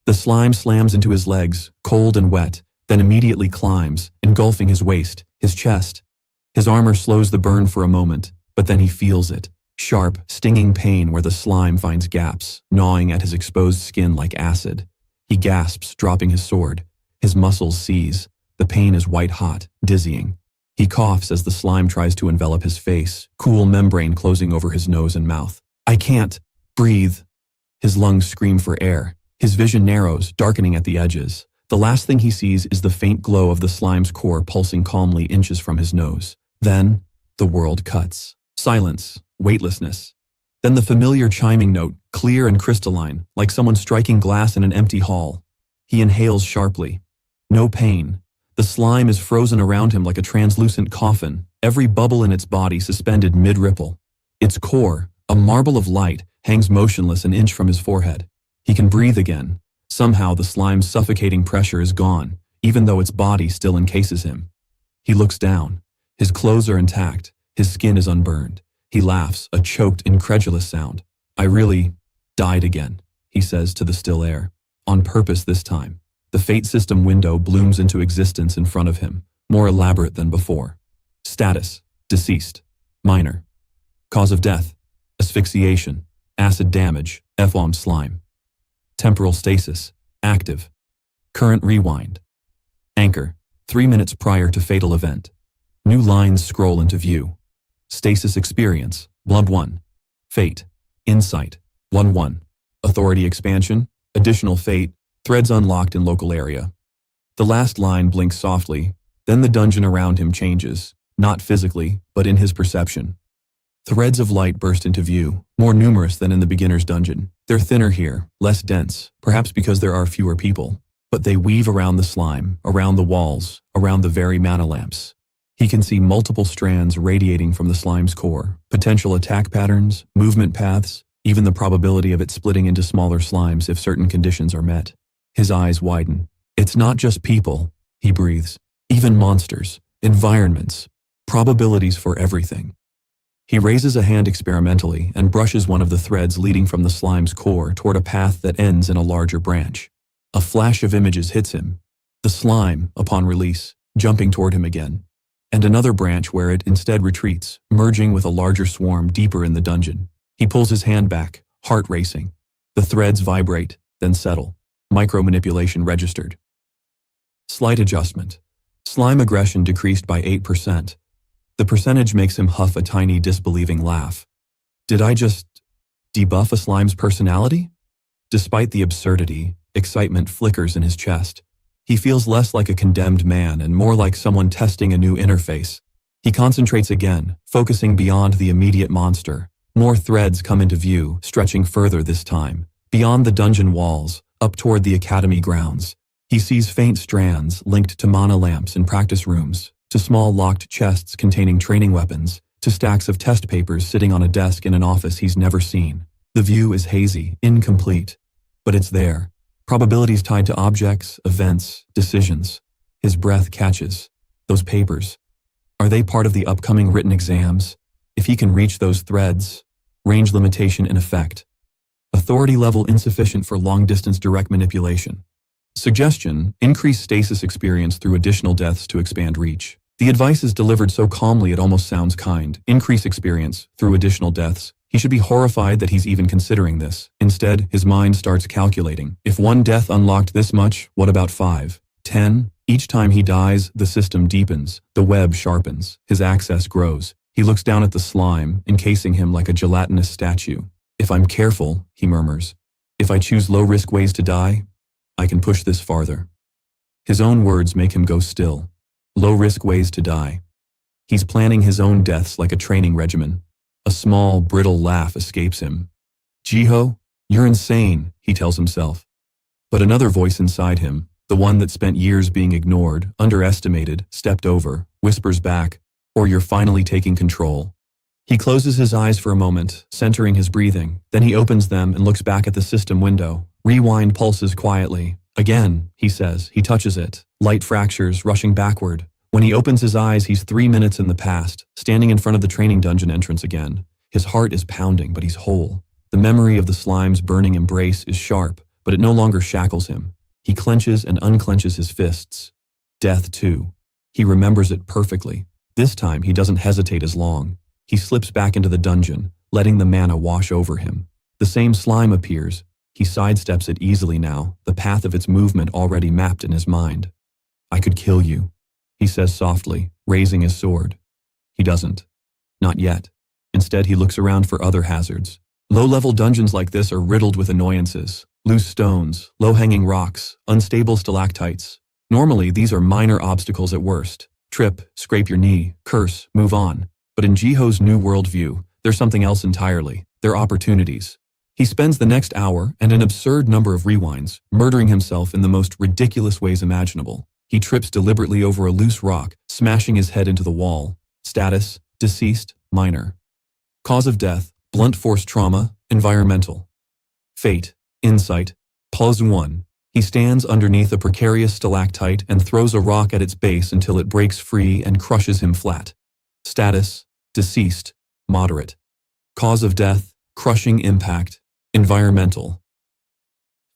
The slime slams into his legs, cold and wet, then immediately climbs, engulfing his waist, his chest. His armor slows the burn for a moment, but then he feels it. Sharp, stinging pain where the slime finds gaps, gnawing at his exposed skin like acid. He gasps, dropping his sword. His muscles seize. The pain is white-hot, dizzying. He coughs as the slime tries to envelop his face, cool membrane closing over his nose and mouth. I can't breathe. His lungs scream for air. His vision narrows, darkening at the edges. The last thing he sees is the faint glow of the slime's core pulsing calmly inches from his nose. Then, the world cuts. Silence. Weightlessness. Then the familiar chiming note, clear and crystalline, like someone striking glass in an empty hall. He inhales sharply. No pain. The slime is frozen around him like a translucent coffin, every bubble in its body suspended mid-ripple. Its core, a marble of light, hangs motionless an inch from his forehead. He can breathe again. Somehow the slime's suffocating pressure is gone, even though its body still encases him. He looks down. His clothes are intact. His skin is unburned. He laughs, a choked, incredulous sound. I really died again, he says to the still air. On purpose this time. The fate system window blooms into existence in front of him, more elaborate than before. Status: deceased. Minor. Cause of death: asphyxiation, acid damage, F-bomb slime. Temporal stasis: active. Current rewind. Anchor: 3 minutes prior to fatal event. New lines scroll into view. Stasis experience, Blub 1. Fate, insight, 1-1. Authority expansion, additional fate, threads unlocked in local area. The last line blinks softly, then the dungeon around him changes, not physically, but in his perception. Threads of light burst into view, more numerous than in the beginner's dungeon. They're thinner here, less dense, perhaps because there are fewer people, but they weave around the slime, around the walls, around the very mana lamps. He can see multiple strands radiating from the slime's core, potential attack patterns, movement paths, even the probability of it splitting into smaller slimes if certain conditions are met. His eyes widen. It's not just people, he breathes. Even monsters, environments, probabilities for everything. He raises a hand experimentally and brushes one of the threads leading from the slime's core toward a path that ends in a larger branch. A flash of images hits him. The slime, upon release, jumping toward him again. And another branch where it instead retreats, merging with a larger swarm deeper in the dungeon. He pulls his hand back, heart racing. The threads vibrate, then settle. Micro-manipulation registered. Slight adjustment. Slime aggression decreased by 8%. The percentage makes him huff a tiny disbelieving laugh. Did I just debuff a slime's personality? Despite the absurdity, excitement flickers in his chest. He feels less like a condemned man and more like someone testing a new interface. He concentrates again, focusing beyond the immediate monster. More threads come into view, stretching further this time. Beyond the dungeon walls, up toward the academy grounds. He sees faint strands linked to mana lamps in practice rooms, to small locked chests containing training weapons, to stacks of test papers sitting on a desk in an office he's never seen. The view is hazy, incomplete, but it's there. Probabilities tied to objects, events, decisions. His breath catches. Those papers. Are they part of the upcoming written exams? If he can reach those threads, range limitation in effect. Authority level insufficient for long-distance direct manipulation. Suggestion, increase stasis experience through additional deaths to expand reach. The advice is delivered so calmly it almost sounds kind. Increase experience through additional deaths. He should be horrified that he's even considering this. Instead, his mind starts calculating. If one death unlocked this much, what about 5? 10? Each time he dies, the system deepens. The web sharpens. His access grows. He looks down at the slime, encasing him like a gelatinous statue. If I'm careful, he murmurs. If I choose low-risk ways to die, I can push this farther. His own words make him go still. Low-risk ways to die. He's planning his own deaths like a training regimen. A small, brittle laugh escapes him. Jiho, you're insane, he tells himself. But another voice inside him, the one that spent years being ignored, underestimated, stepped over, whispers back, or you're finally taking control. He closes his eyes for a moment, centering his breathing. Then he opens them and looks back at the system window. Rewind pulses quietly. Again, he says. He touches it. Light fractures, rushing backward. When he opens his eyes, he's 3 minutes in the past, standing in front of the training dungeon entrance again. His heart is pounding, but he's whole. The memory of the slime's burning embrace is sharp, but it no longer shackles him. He clenches and unclenches his fists. Death, too. He remembers it perfectly. This time, he doesn't hesitate as long. He slips back into the dungeon, letting the mana wash over him. The same slime appears. He sidesteps it easily now, the path of its movement already mapped in his mind. I could kill you, he says softly, raising his sword. He doesn't. Not yet. Instead, he looks around for other hazards. Low-level dungeons like this are riddled with annoyances. Loose stones, low-hanging rocks, unstable stalactites. Normally, these are minor obstacles at worst. Trip, scrape your knee, curse, move on. But in Jiho's new worldview, there's something else entirely. They're opportunities. He spends the next hour and an absurd number of rewinds, murdering himself in the most ridiculous ways imaginable. He trips deliberately over a loose rock, smashing his head into the wall. Status, deceased, minor. Cause of death, blunt force trauma, environmental. Fate, insight, +1. He stands underneath a precarious stalactite and throws a rock at its base until it breaks free and crushes him flat. Status, deceased, moderate. Cause of death, crushing impact, environmental.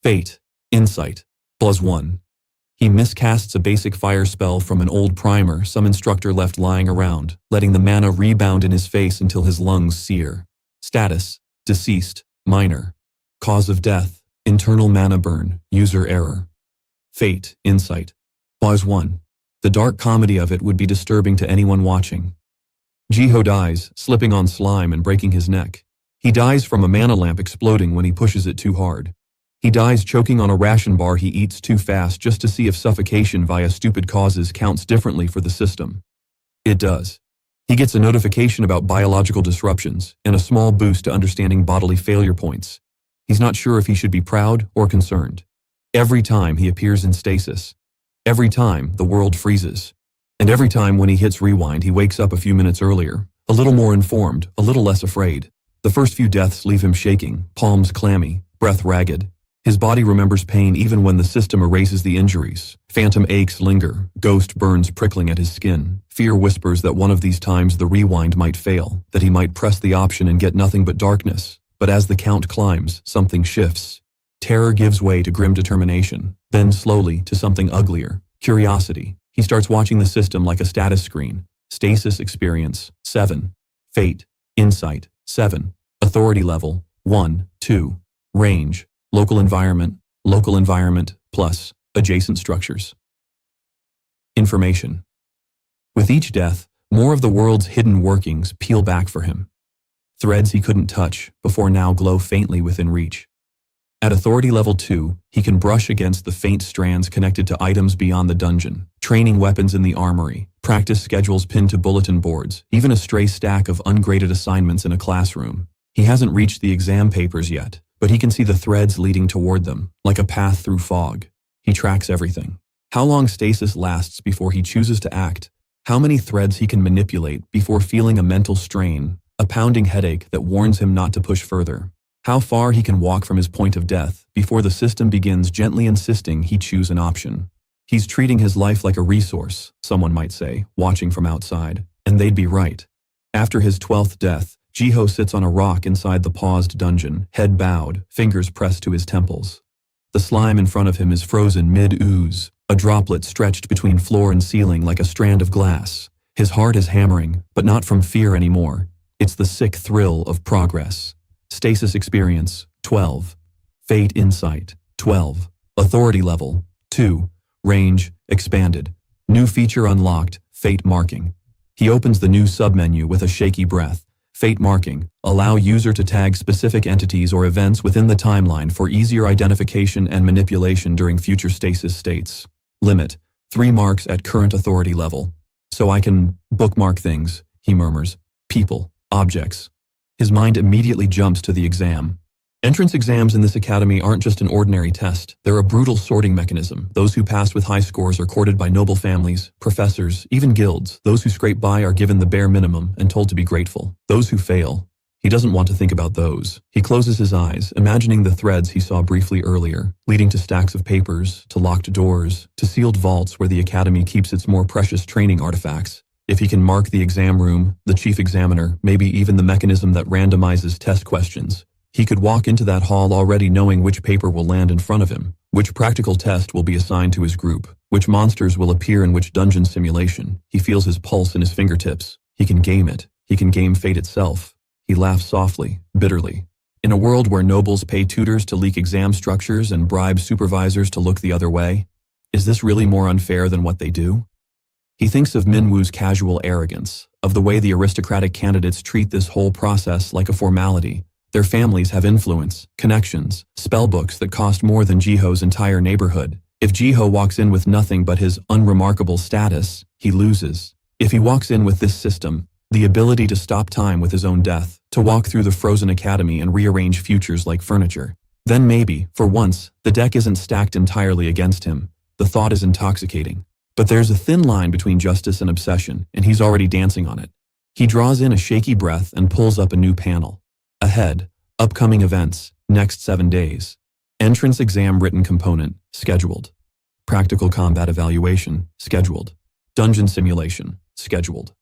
Fate, insight, +1. He miscasts a basic fire spell from an old primer some instructor left lying around, letting the mana rebound in his face until his lungs sear. Status, deceased, minor. Cause of death, internal mana burn, user error. Fate, insight, +1. The dark comedy of it would be disturbing to anyone watching. Jiho dies, slipping on slime and breaking his neck. He dies from a mana lamp exploding when he pushes it too hard. He dies choking on a ration bar he eats too fast just to see if suffocation via stupid causes counts differently for the system. It does. He gets a notification about biological disruptions and a small boost to understanding bodily failure points. He's not sure if he should be proud or concerned. Every time he appears in stasis. Every time the world freezes. And every time when he hits rewind, he wakes up a few minutes earlier, a little more informed, a little less afraid. The first few deaths leave him shaking, palms clammy, breath ragged. His body remembers pain even when the system erases the injuries. Phantom aches linger, ghost burns prickling at his skin. Fear whispers that one of these times the rewind might fail, that he might press the option and get nothing but darkness. But as the count climbs, something shifts. Terror gives way to grim determination, then slowly to something uglier, curiosity. He starts watching the system like a status screen. Stasis experience, 7. Fate, insight, 7. Authority level, 1, 2. Range, local environment, plus adjacent structures. Information. With each death, more of the world's hidden workings peel back for him. Threads he couldn't touch before now glow faintly within reach. At authority level 2, he can brush against the faint strands connected to items beyond the dungeon, training weapons in the armory, practice schedules pinned to bulletin boards, even a stray stack of ungraded assignments in a classroom. He hasn't reached the exam papers yet, but he can see the threads leading toward them, like a path through fog. He tracks everything. How long stasis lasts before he chooses to act, how many threads he can manipulate before feeling a mental strain, a pounding headache that warns him not to push further. How far he can walk from his point of death before the system begins gently insisting he choose an option. He's treating his life like a resource, someone might say, watching from outside, and they'd be right. After his 12th death, Jiho sits on a rock inside the paused dungeon, head bowed, fingers pressed to his temples. The slime in front of him is frozen mid-ooze, a droplet stretched between floor and ceiling like a strand of glass. His heart is hammering, but not from fear anymore. It's the sick thrill of progress. Stasis experience, 12. Fate insight, 12. Authority level, 2. Range, expanded. New feature unlocked, fate marking. He opens the new submenu with a shaky breath. Fate marking, allow user to tag specific entities or events within the timeline for easier identification and manipulation during future stasis states. Limit, 3 marks at current authority level. So I can bookmark things, he murmurs. People, objects. His mind immediately jumps to the exam. Entrance exams in this academy aren't just an ordinary test. They're a brutal sorting mechanism. Those who pass with high scores are courted by noble families, professors, even guilds. Those who scrape by are given the bare minimum and told to be grateful. Those who fail, he doesn't want to think about those. He closes his eyes, imagining the threads he saw briefly earlier, leading to stacks of papers, to locked doors, to sealed vaults where the academy keeps its more precious training artifacts. If he can mark the exam room, the chief examiner, maybe even the mechanism that randomizes test questions, he could walk into that hall already knowing which paper will land in front of him, which practical test will be assigned to his group, which monsters will appear in which dungeon simulation. He feels his pulse in his fingertips. He can game it. He can game fate itself. He laughs softly, bitterly. In a world where nobles pay tutors to leak exam structures and bribe supervisors to look the other way, is this really more unfair than what they do? He thinks of Minwoo's casual arrogance, of the way the aristocratic candidates treat this whole process like a formality. Their families have influence, connections, spellbooks that cost more than Jiho's entire neighborhood. If Jiho walks in with nothing but his unremarkable status, he loses. If he walks in with this system, the ability to stop time with his own death, to walk through the frozen academy and rearrange futures like furniture, then maybe, for once, the deck isn't stacked entirely against him. The thought is intoxicating. But there's a thin line between justice and obsession, and he's already dancing on it. He draws in a shaky breath and pulls up a new panel. Ahead, upcoming events, next 7 days. Entrance exam written component, scheduled. Practical combat evaluation, scheduled. Dungeon simulation, scheduled.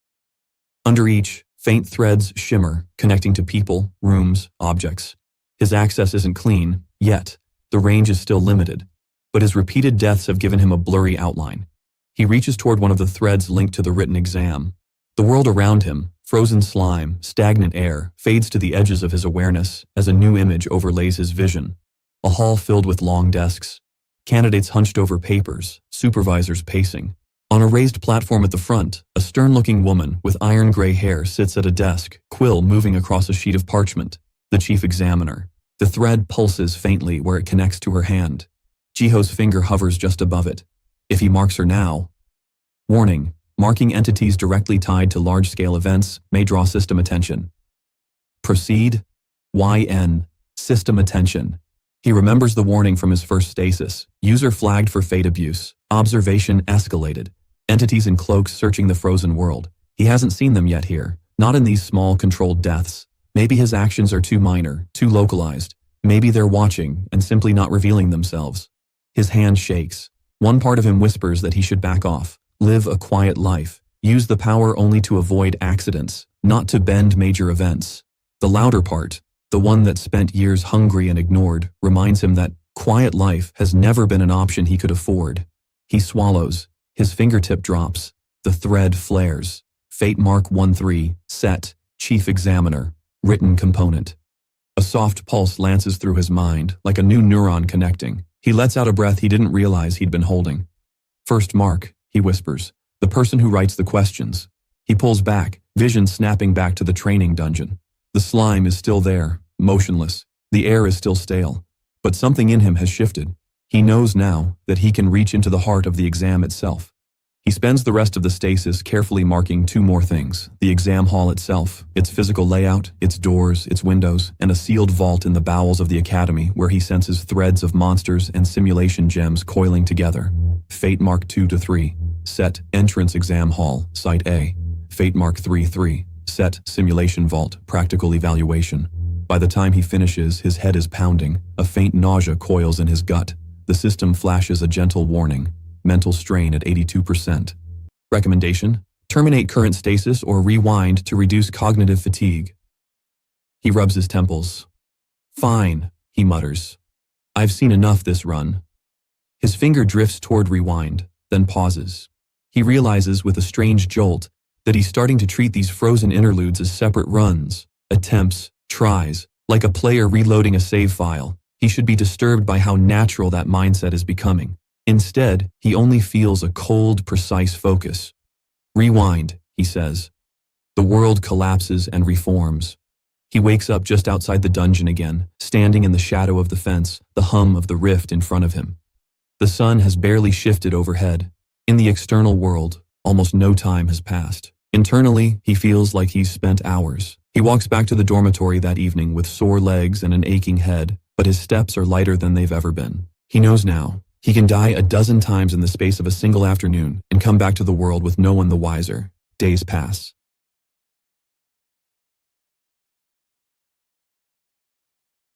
Under each, faint threads shimmer, connecting to people, rooms, objects. His access isn't clean, yet. The range is still limited. But his repeated deaths have given him a blurry outline. He reaches toward one of the threads linked to the written exam. The world around him, frozen slime, stagnant air, fades to the edges of his awareness as a new image overlays his vision. A hall filled with long desks. Candidates hunched over papers, supervisors pacing. On a raised platform at the front, a stern-looking woman with iron gray hair sits at a desk, quill moving across a sheet of parchment. The chief examiner. The thread pulses faintly where it connects to her hand. Jiho's finger hovers just above it. If he marks her now. Warning, marking entities directly tied to large-scale events may draw system attention. Proceed. YN. System attention. He remembers the warning from his first stasis. User flagged for fate abuse. Observation escalated. Entities in cloaks searching the frozen world. He hasn't seen them yet here. Not in these small, controlled deaths. Maybe his actions are too minor, too localized. Maybe they're watching and simply not revealing themselves. His hand shakes. One part of him whispers that he should back off, live a quiet life, use the power only to avoid accidents, not to bend major events. The louder part, the one that spent years hungry and ignored, reminds him that quiet life has never been an option he could afford. He swallows, his fingertip drops, the thread flares. Fate mark 13, set, chief examiner, written component. A soft pulse lances through his mind, like a new neuron connecting. He lets out a breath he didn't realize he'd been holding. First mark, he whispers. The person who writes the questions. He pulls back, vision snapping back to the training dungeon. The slime is still there, motionless. The air is still stale. But something in him has shifted. He knows now that he can reach into the heart of the exam itself. He spends the rest of the stasis carefully marking two more things: the exam hall itself, its physical layout, its doors, its windows, and a sealed vault in the bowels of the academy where he senses threads of monsters and simulation gems coiling together. Fate Mark 2 to 3. Set, entrance exam hall, Site A. Fate Mark 3-3. Set, simulation vault, practical evaluation. By the time he finishes, his head is pounding. A faint nausea coils in his gut. The system flashes a gentle warning. Mental strain at 82%. Recommendation: terminate current stasis or rewind to reduce cognitive fatigue. He rubs his temples. Fine, he mutters. I've seen enough this run. His finger drifts toward rewind, then pauses. He realizes with a strange jolt that he's starting to treat these frozen interludes as separate runs, attempts, tries, like a player reloading a save file. He should be disturbed by how natural that mindset is becoming. Instead, he only feels a cold, precise focus. Rewind, he says. The world collapses and reforms. He wakes up just outside the dungeon again, standing in the shadow of the fence, the hum of the rift in front of him. The sun has barely shifted overhead. In the external world, almost no time has passed. Internally, he feels like he's spent hours. He walks back to the dormitory that evening with sore legs and an aching head, but his steps are lighter than they've ever been. He knows now. He can die a dozen times in the space of a single afternoon and come back to the world with no one the wiser. Days pass.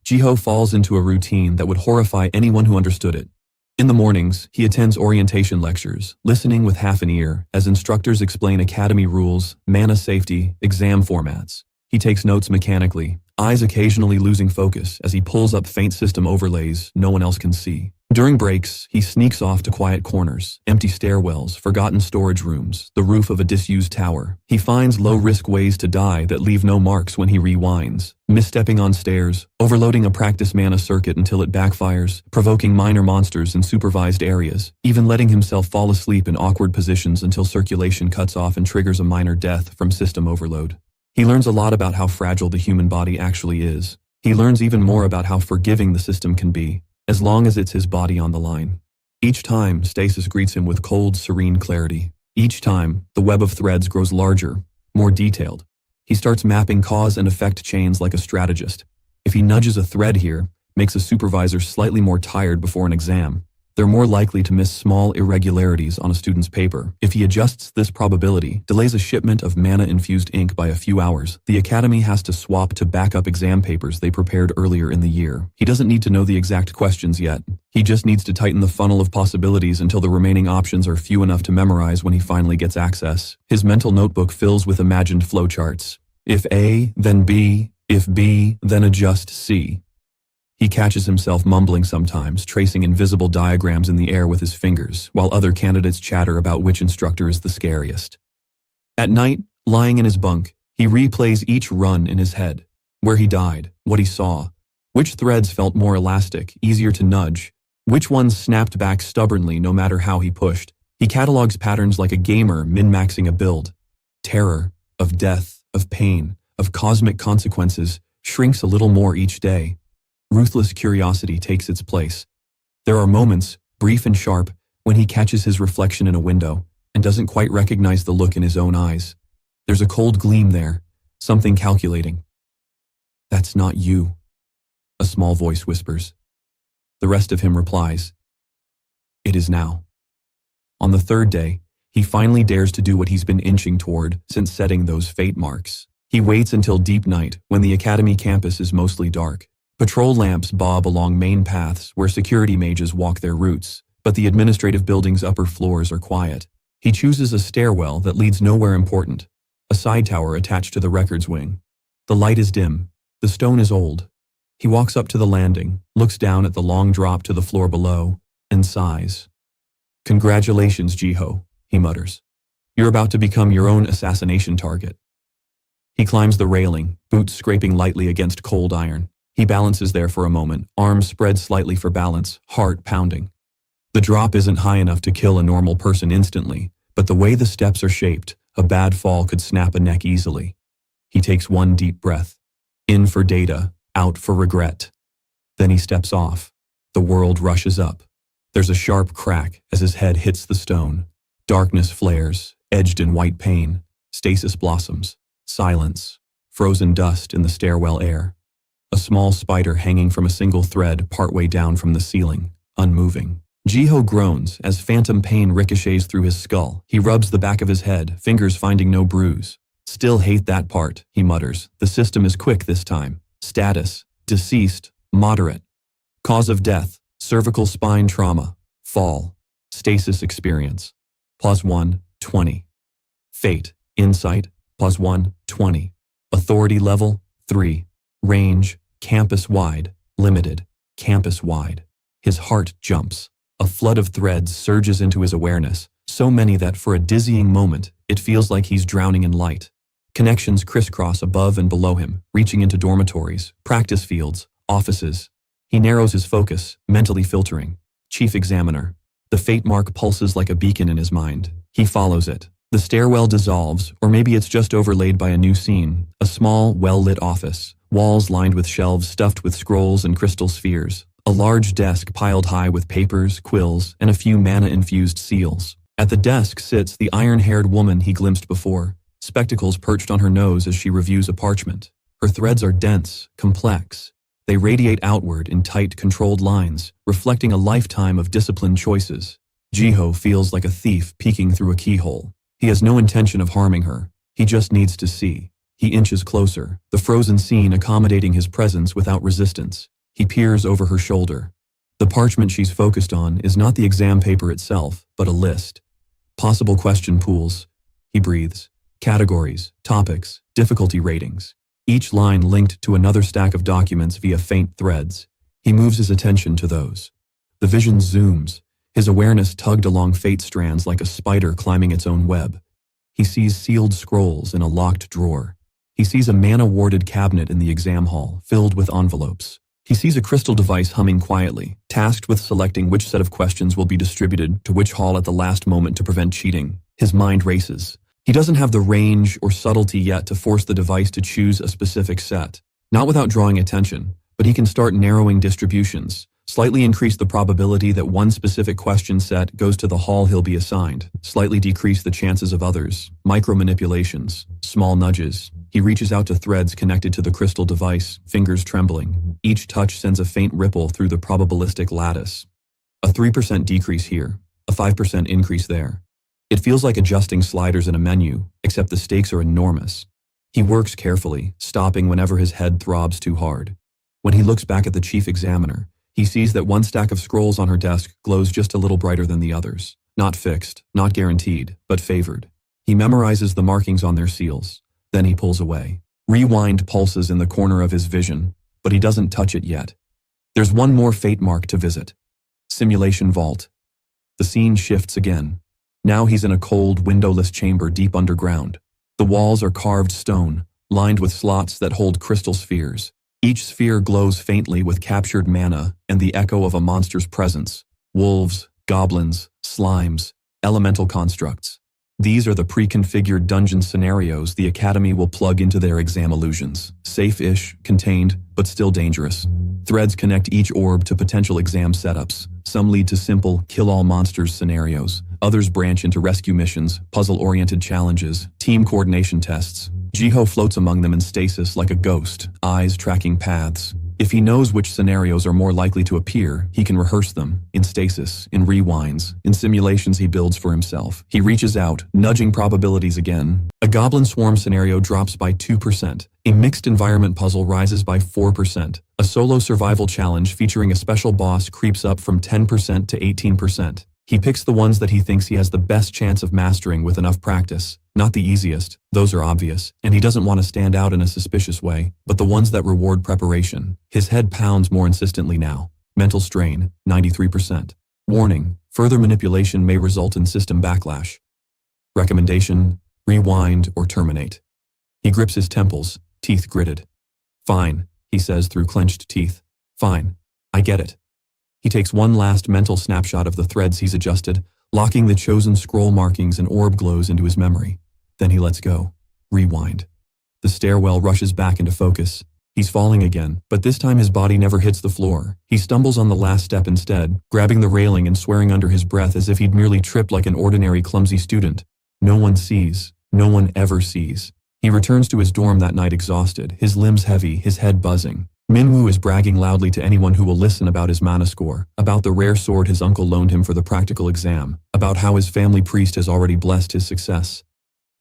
Jiho falls into a routine that would horrify anyone who understood it. In the mornings, he attends orientation lectures, listening with half an ear as instructors explain academy rules, mana safety, exam formats. He takes notes mechanically, eyes occasionally losing focus as he pulls up faint system overlays no one else can see. During breaks, he sneaks off to quiet corners, empty stairwells, forgotten storage rooms, the roof of a disused tower. He finds low-risk ways to die that leave no marks when he rewinds, misstepping on stairs, overloading a practice mana circuit until it backfires, provoking minor monsters in supervised areas, even letting himself fall asleep in awkward positions until circulation cuts off and triggers a minor death from system overload. He learns a lot about how fragile the human body actually is. He learns even more about how forgiving the system can be, as long as it's his body on the line. Each time, stasis greets him with cold, serene clarity. Each time, the web of threads grows larger, more detailed. He starts mapping cause and effect chains like a strategist. If he nudges a thread here, makes a supervisor slightly more tired before an exam, they're more likely to miss small irregularities on a student's paper. If he adjusts this probability, delays a shipment of mana-infused ink by a few hours, the academy has to swap to backup exam papers they prepared earlier in the year. He doesn't need to know the exact questions yet. He just needs to tighten the funnel of possibilities until the remaining options are few enough to memorize when he finally gets access. His mental notebook fills with imagined flowcharts. If A, then B. If B, then adjust C. He catches himself mumbling sometimes, tracing invisible diagrams in the air with his fingers, while other candidates chatter about which instructor is the scariest. At night, lying in his bunk, he replays each run in his head. Where he died, what he saw, which threads felt more elastic, easier to nudge, which ones snapped back stubbornly no matter how he pushed. He catalogs patterns like a gamer min-maxing a build. Terror, of death, of pain, of cosmic consequences, shrinks a little more each day. Ruthless curiosity takes its place. There are moments, brief and sharp, when he catches his reflection in a window and doesn't quite recognize the look in his own eyes. There's a cold gleam there, something calculating. "That's not you," a small voice whispers. The rest of him replies, "It is now." On the third day, he finally dares to do what he's been inching toward since setting those fate marks. He waits until deep night, when the academy campus is mostly dark. Patrol lamps bob along main paths where security mages walk their routes, but the administrative building's upper floors are quiet. He chooses a stairwell that leads nowhere important, a side tower attached to the records wing. The light is dim. The stone is old. He walks up to the landing, looks down at the long drop to the floor below, and sighs. "Congratulations, Jiho," he mutters. "You're about to become your own assassination target." He climbs the railing, boots scraping lightly against cold iron. He balances there for a moment, arms spread slightly for balance, heart pounding. The drop isn't high enough to kill a normal person instantly, but the way the steps are shaped, a bad fall could snap a neck easily. He takes one deep breath. In for data, out for regret. Then he steps off. The world rushes up. There's a sharp crack as his head hits the stone. Darkness flares, edged in white pain. Stasis blossoms. Silence. Frozen dust in the stairwell air. A small spider hanging from a single thread partway down from the ceiling, unmoving. Jiho groans as phantom pain ricochets through his skull. He rubs the back of his head, fingers finding no bruise. Still hate that part, he mutters. The system is quick this time. Status, deceased, moderate. Cause of death, cervical spine trauma. Fall, stasis experience. +1, 20. Fate, insight, +1, 20. Authority level, 3. Range, campus-wide, limited, campus-wide. His heart jumps. A flood of threads surges into his awareness, so many that for a dizzying moment, it feels like he's drowning in light. Connections crisscross above and below him, reaching into dormitories, practice fields, offices. He narrows his focus, mentally filtering. Chief Examiner. The fate mark pulses like a beacon in his mind. He follows it. The stairwell dissolves, or maybe it's just overlaid by a new scene. A small, well-lit office. Walls lined with shelves stuffed with scrolls and crystal spheres. A large desk piled high with papers, quills, and a few mana-infused seals. At the desk sits the iron-haired woman he glimpsed before, spectacles perched on her nose as she reviews a parchment. Her threads are dense, complex. They radiate outward in tight, controlled lines, reflecting a lifetime of disciplined choices. Jiho feels like a thief peeking through a keyhole. He has no intention of harming her. He just needs to see. He inches closer, the frozen scene accommodating his presence without resistance. He peers over her shoulder. The parchment she's focused on is not the exam paper itself, but a list. Possible question pools. He breathes. Categories, topics, difficulty ratings. Each line linked to another stack of documents via faint threads. He moves his attention to those. The vision zooms, his awareness tugged along fate strands like a spider climbing its own web. He sees sealed scrolls in a locked drawer. He sees a mana-warded cabinet in the exam hall, filled with envelopes. He sees a crystal device humming quietly, tasked with selecting which set of questions will be distributed to which hall at the last moment to prevent cheating. His mind races. He doesn't have the range or subtlety yet to force the device to choose a specific set. Not without drawing attention, but he can start narrowing distributions, slightly increase the probability that one specific question set goes to the hall he'll be assigned, slightly decrease the chances of others, micro-manipulations, small nudges. He reaches out to threads connected to the crystal device, fingers trembling. Each touch sends a faint ripple through the probabilistic lattice. A 3% decrease here, a 5% increase there. It feels like adjusting sliders in a menu, except the stakes are enormous. He works carefully, stopping whenever his head throbs too hard. When he looks back at the chief examiner, he sees that one stack of scrolls on her desk glows just a little brighter than the others. Not fixed, not guaranteed, but favored. He memorizes the markings on their seals. Then he pulls away. Rewind pulses in the corner of his vision, but he doesn't touch it yet. There's one more fate mark to visit. Simulation vault. The scene shifts again. Now he's in a cold, windowless chamber deep underground. The walls are carved stone, lined with slots that hold crystal spheres. Each sphere glows faintly with captured mana and the echo of a monster's presence. Wolves, goblins, slimes, elemental constructs. These are the pre-configured dungeon scenarios the Academy will plug into their exam illusions. Safe-ish, contained, but still dangerous. Threads connect each orb to potential exam setups. Some lead to simple, kill-all monsters scenarios. Others branch into rescue missions, puzzle-oriented challenges, team coordination tests. Jiho floats among them in stasis like a ghost, eyes tracking paths. If he knows which scenarios are more likely to appear, he can rehearse them, in stasis, in rewinds, in simulations he builds for himself. He reaches out, nudging probabilities again. A goblin swarm scenario drops by 2%. A mixed environment puzzle rises by 4%. A solo survival challenge featuring a special boss creeps up from 10% to 18%. He picks the ones that he thinks he has the best chance of mastering with enough practice. Not the easiest, those are obvious, and he doesn't want to stand out in a suspicious way, but the ones that reward preparation. His head pounds more insistently now. Mental strain, 93%. Warning, further manipulation may result in system backlash. Recommendation, rewind or terminate. He grips his temples, teeth gritted. Fine, he says through clenched teeth. Fine, I get it. He takes one last mental snapshot of the threads he's adjusted, locking the chosen scroll markings and orb glows into his memory. Then he lets go. Rewind. The stairwell rushes back into focus. He's falling again, but this time his body never hits the floor. He stumbles on the last step instead, grabbing the railing and swearing under his breath as if he'd merely tripped like an ordinary clumsy student. No one sees. No one ever sees. He returns to his dorm that night exhausted, his limbs heavy, his head buzzing. Minwoo is bragging loudly to anyone who will listen about his mana score, about the rare sword his uncle loaned him for the practical exam, about how his family priest has already blessed his success.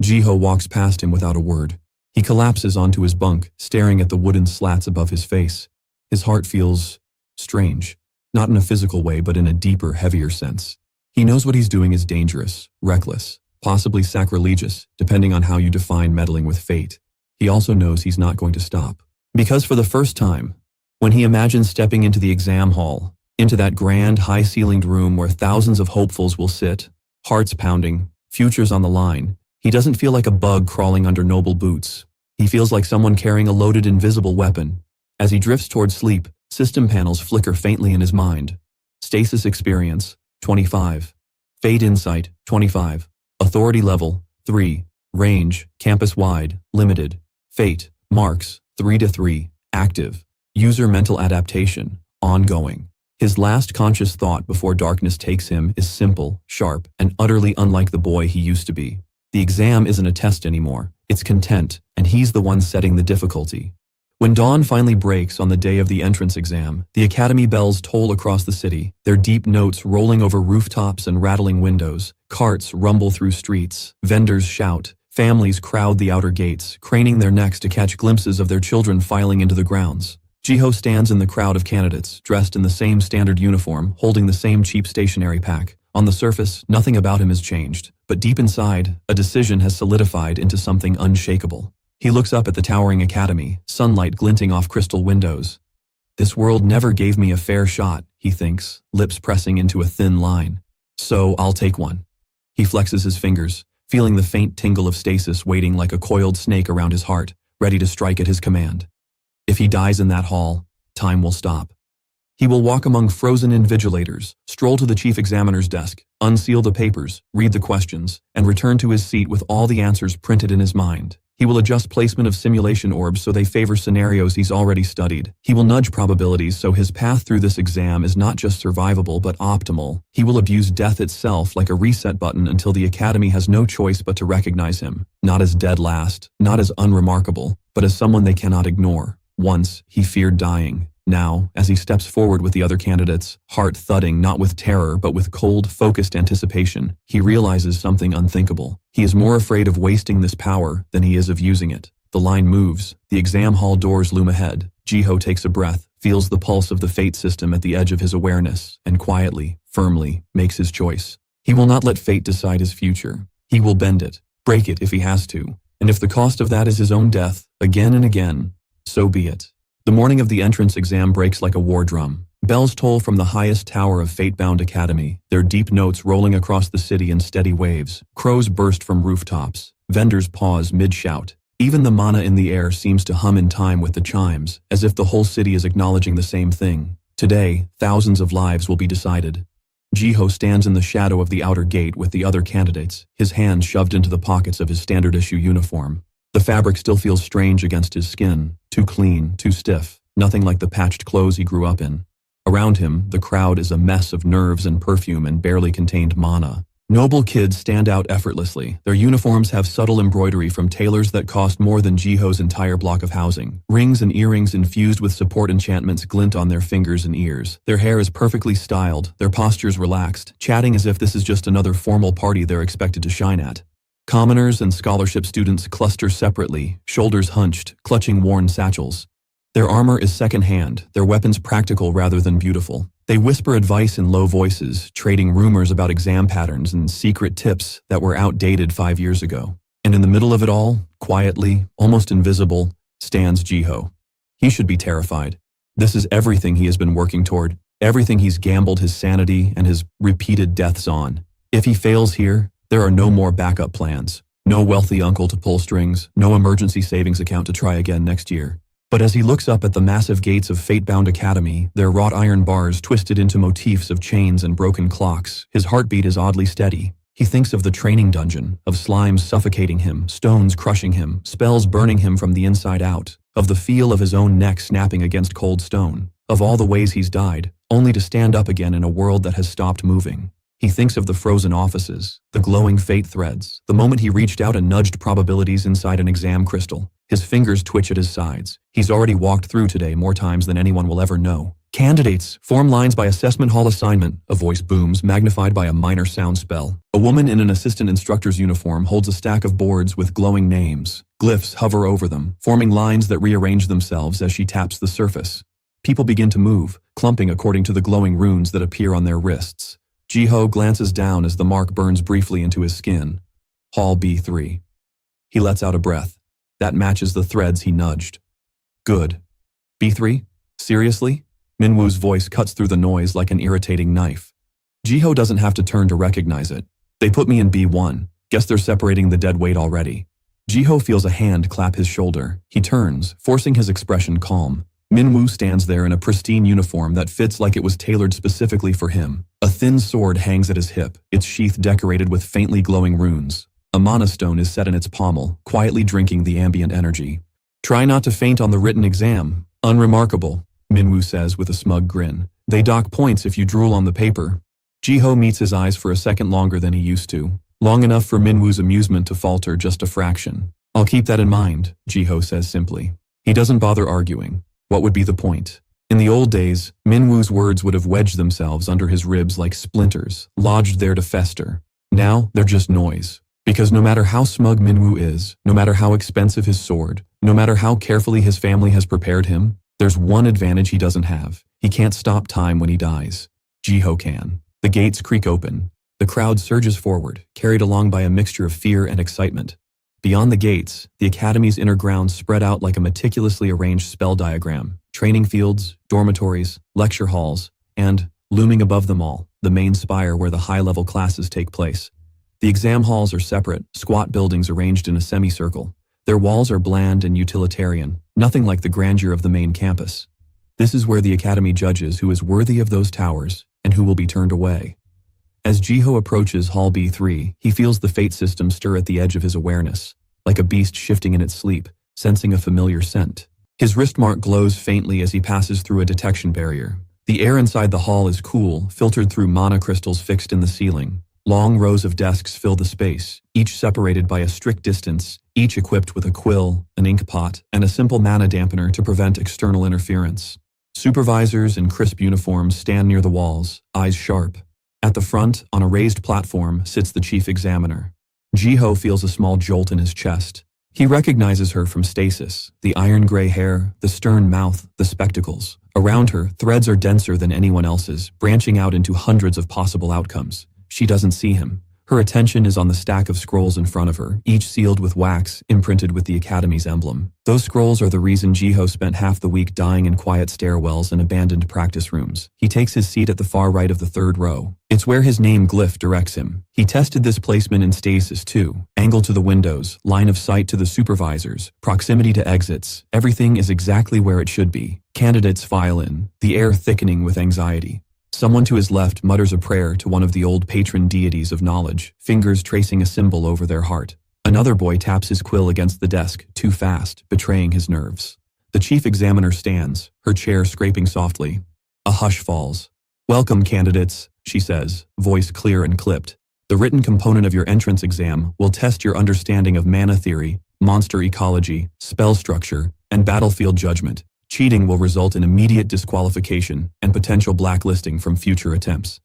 Jiho walks past him without a word. He collapses onto his bunk, staring at the wooden slats above his face. His heart feels strange, not in a physical way but in a deeper, heavier sense. He knows what he's doing is dangerous, reckless, possibly sacrilegious, depending on how you define meddling with fate. He also knows he's not going to stop. Because for the first time, when he imagines stepping into the exam hall, into that grand, high-ceilinged room where thousands of hopefuls will sit, hearts pounding, futures on the line, he doesn't feel like a bug crawling under noble boots. He feels like someone carrying a loaded invisible weapon. As he drifts toward sleep, system panels flicker faintly in his mind. Stasis experience, 25. Fate insight, 25. Authority level, 3. Range, campus-wide, limited. Fate, marks, 3-3, active. User mental adaptation, ongoing. His last conscious thought before darkness takes him is simple, sharp, and utterly unlike the boy he used to be. The exam isn't a test anymore, it's content, and he's the one setting the difficulty. When dawn finally breaks on the day of the entrance exam, the academy bells toll across the city, their deep notes rolling over rooftops and rattling windows. Carts rumble through streets, vendors shout, families crowd the outer gates, craning their necks to catch glimpses of their children filing into the grounds. Jiho stands in the crowd of candidates, dressed in the same standard uniform, holding the same cheap stationery pack. On the surface, nothing about him has changed, but deep inside, a decision has solidified into something unshakable. He looks up at the towering academy, sunlight glinting off crystal windows. This world never gave me a fair shot, he thinks, lips pressing into a thin line. So I'll take one. He flexes his fingers, feeling the faint tingle of stasis waiting like a coiled snake around his heart, ready to strike at his command. If he dies in that hall, time will stop. He will walk among frozen invigilators, stroll to the chief examiner's desk, unseal the papers, read the questions, and return to his seat with all the answers printed in his mind. He will adjust placement of simulation orbs so they favor scenarios he's already studied. He will nudge probabilities so his path through this exam is not just survivable but optimal. He will abuse death itself like a reset button until the academy has no choice but to recognize him, not as dead last, not as unremarkable, but as someone they cannot ignore. Once, he feared dying. Now, as he steps forward with the other candidates, heart thudding not with terror but with cold, focused anticipation, he realizes something unthinkable. He is more afraid of wasting this power than he is of using it. The line moves, the exam hall doors loom ahead. Jiho takes a breath, feels the pulse of the fate system at the edge of his awareness, and quietly, firmly, makes his choice. He will not let fate decide his future. He will bend it, break it if he has to, and if the cost of that is his own death, again and again, so be it. The morning of the entrance exam breaks like a war drum. Bells toll from the highest tower of fate-bound academy, their deep notes rolling across the city in steady waves. Crows burst from rooftops. Vendors pause mid-shout. Even the mana in the air seems to hum in time with the chimes, as if the whole city is acknowledging the same thing. Today, thousands of lives will be decided. Jiho stands in the shadow of the outer gate with the other candidates, his hands shoved into the pockets of his standard-issue uniform. The fabric still feels strange against his skin, too clean, too stiff, nothing like the patched clothes he grew up in. Around him, the crowd is a mess of nerves and perfume and barely contained mana. Noble kids stand out effortlessly. Their uniforms have subtle embroidery from tailors that cost more than Jiho's entire block of housing. Rings and earrings infused with support enchantments glint on their fingers and ears. Their hair is perfectly styled, their postures relaxed, chatting as if this is just another formal party they're expected to shine at. Commoners and scholarship students cluster separately, shoulders hunched, clutching worn satchels. Their armor is second-hand, their weapons practical rather than beautiful. They whisper advice in low voices, trading rumors about exam patterns and secret tips that were outdated 5 years ago. And in the middle of it all, quietly, almost invisible, stands Jiho. He should be terrified. This is everything he has been working toward, everything he's gambled his sanity and his repeated deaths on. If he fails here, there are no more backup plans. No wealthy uncle to pull strings, no emergency savings account to try again next year. But as he looks up at the massive gates of fate-bound academy, their wrought iron bars twisted into motifs of chains and broken clocks, his heartbeat is oddly steady. He thinks of the training dungeon, of slimes suffocating him, stones crushing him, spells burning him from the inside out, of the feel of his own neck snapping against cold stone, of all the ways he's died, only to stand up again in a world that has stopped moving. He thinks of the frozen offices, the glowing fate threads, the moment he reached out and nudged probabilities inside an exam crystal. His fingers twitch at his sides. He's already walked through today more times than anyone will ever know. Candidates, form lines by assessment hall assignment, a voice booms, magnified by a minor sound spell. A woman in an assistant instructor's uniform holds a stack of boards with glowing names. Glyphs hover over them, forming lines that rearrange themselves as she taps the surface. People begin to move, clumping according to the glowing runes that appear on their wrists. Jiho glances down as the mark burns briefly into his skin. Hall B3. He lets out a breath. That matches the threads he nudged. Good. B3? Seriously? Minwoo's voice cuts through the noise like an irritating knife. Jiho doesn't have to turn to recognize it. They put me in B1. Guess they're separating the dead weight already. Jiho feels a hand clap his shoulder. He turns, forcing his expression calm. Minwoo stands there in a pristine uniform that fits like it was tailored specifically for him. A thin sword hangs at his hip, its sheath decorated with faintly glowing runes. A mana stone is set in its pommel, quietly drinking the ambient energy. Try not to faint on the written exam. Unremarkable, Minwoo says with a smug grin. They dock points if you drool on the paper. Jiho meets his eyes for a second longer than he used to. Long enough for Minwoo's amusement to falter just a fraction. I'll keep that in mind, Jiho says simply. He doesn't bother arguing. What would be the point? In the old days, Minwoo's words would have wedged themselves under his ribs like splinters, lodged there to fester. Now, they're just noise. Because no matter how smug Minwoo is, no matter how expensive his sword, no matter how carefully his family has prepared him, there's one advantage he doesn't have. He can't stop time when he dies. Jiho can. The gates creak open. The crowd surges forward, carried along by a mixture of fear and excitement. Beyond the gates, the academy's inner grounds spread out like a meticulously arranged spell diagram. Training fields, dormitories, lecture halls, and, looming above them all, the main spire where the high-level classes take place. The exam halls are separate, squat buildings arranged in a semicircle. Their walls are bland and utilitarian, nothing like the grandeur of the main campus. This is where the academy judges who is worthy of those towers and who will be turned away. As Jiho approaches Hall B3, he feels the fate system stir at the edge of his awareness, like a beast shifting in its sleep, sensing a familiar scent. His wrist mark glows faintly as he passes through a detection barrier. The air inside the hall is cool, filtered through mana crystals fixed in the ceiling. Long rows of desks fill the space, each separated by a strict distance, each equipped with a quill, an ink pot, and a simple mana dampener to prevent external interference. Supervisors in crisp uniforms stand near the walls, eyes sharp. At the front, on a raised platform, sits the chief examiner. Jiho feels a small jolt in his chest. He recognizes her from stasis, the iron-gray hair, the stern mouth, the spectacles. Around her, threads are denser than anyone else's, branching out into hundreds of possible outcomes. She doesn't see him. Her attention is on the stack of scrolls in front of her, each sealed with wax, imprinted with the Academy's emblem. Those scrolls are the reason Jiho spent half the week dying in quiet stairwells and abandoned practice rooms. He takes his seat at the far right of the third row. It's where his name glyph directs him. He tested this placement in stasis too. Angle to the windows, line of sight to the supervisors, proximity to exits. Everything is exactly where it should be. Candidates file in, the air thickening with anxiety. Someone to his left mutters a prayer to one of the old patron deities of knowledge, fingers tracing a symbol over their heart. Another boy taps his quill against the desk, too fast, betraying his nerves. The chief examiner stands, her chair scraping softly. A hush falls. "Welcome, candidates," she says, voice clear and clipped. "The written component of your entrance exam will test your understanding of mana theory, monster ecology, spell structure, and battlefield judgment. Cheating will result in immediate disqualification and potential blacklisting from future attempts."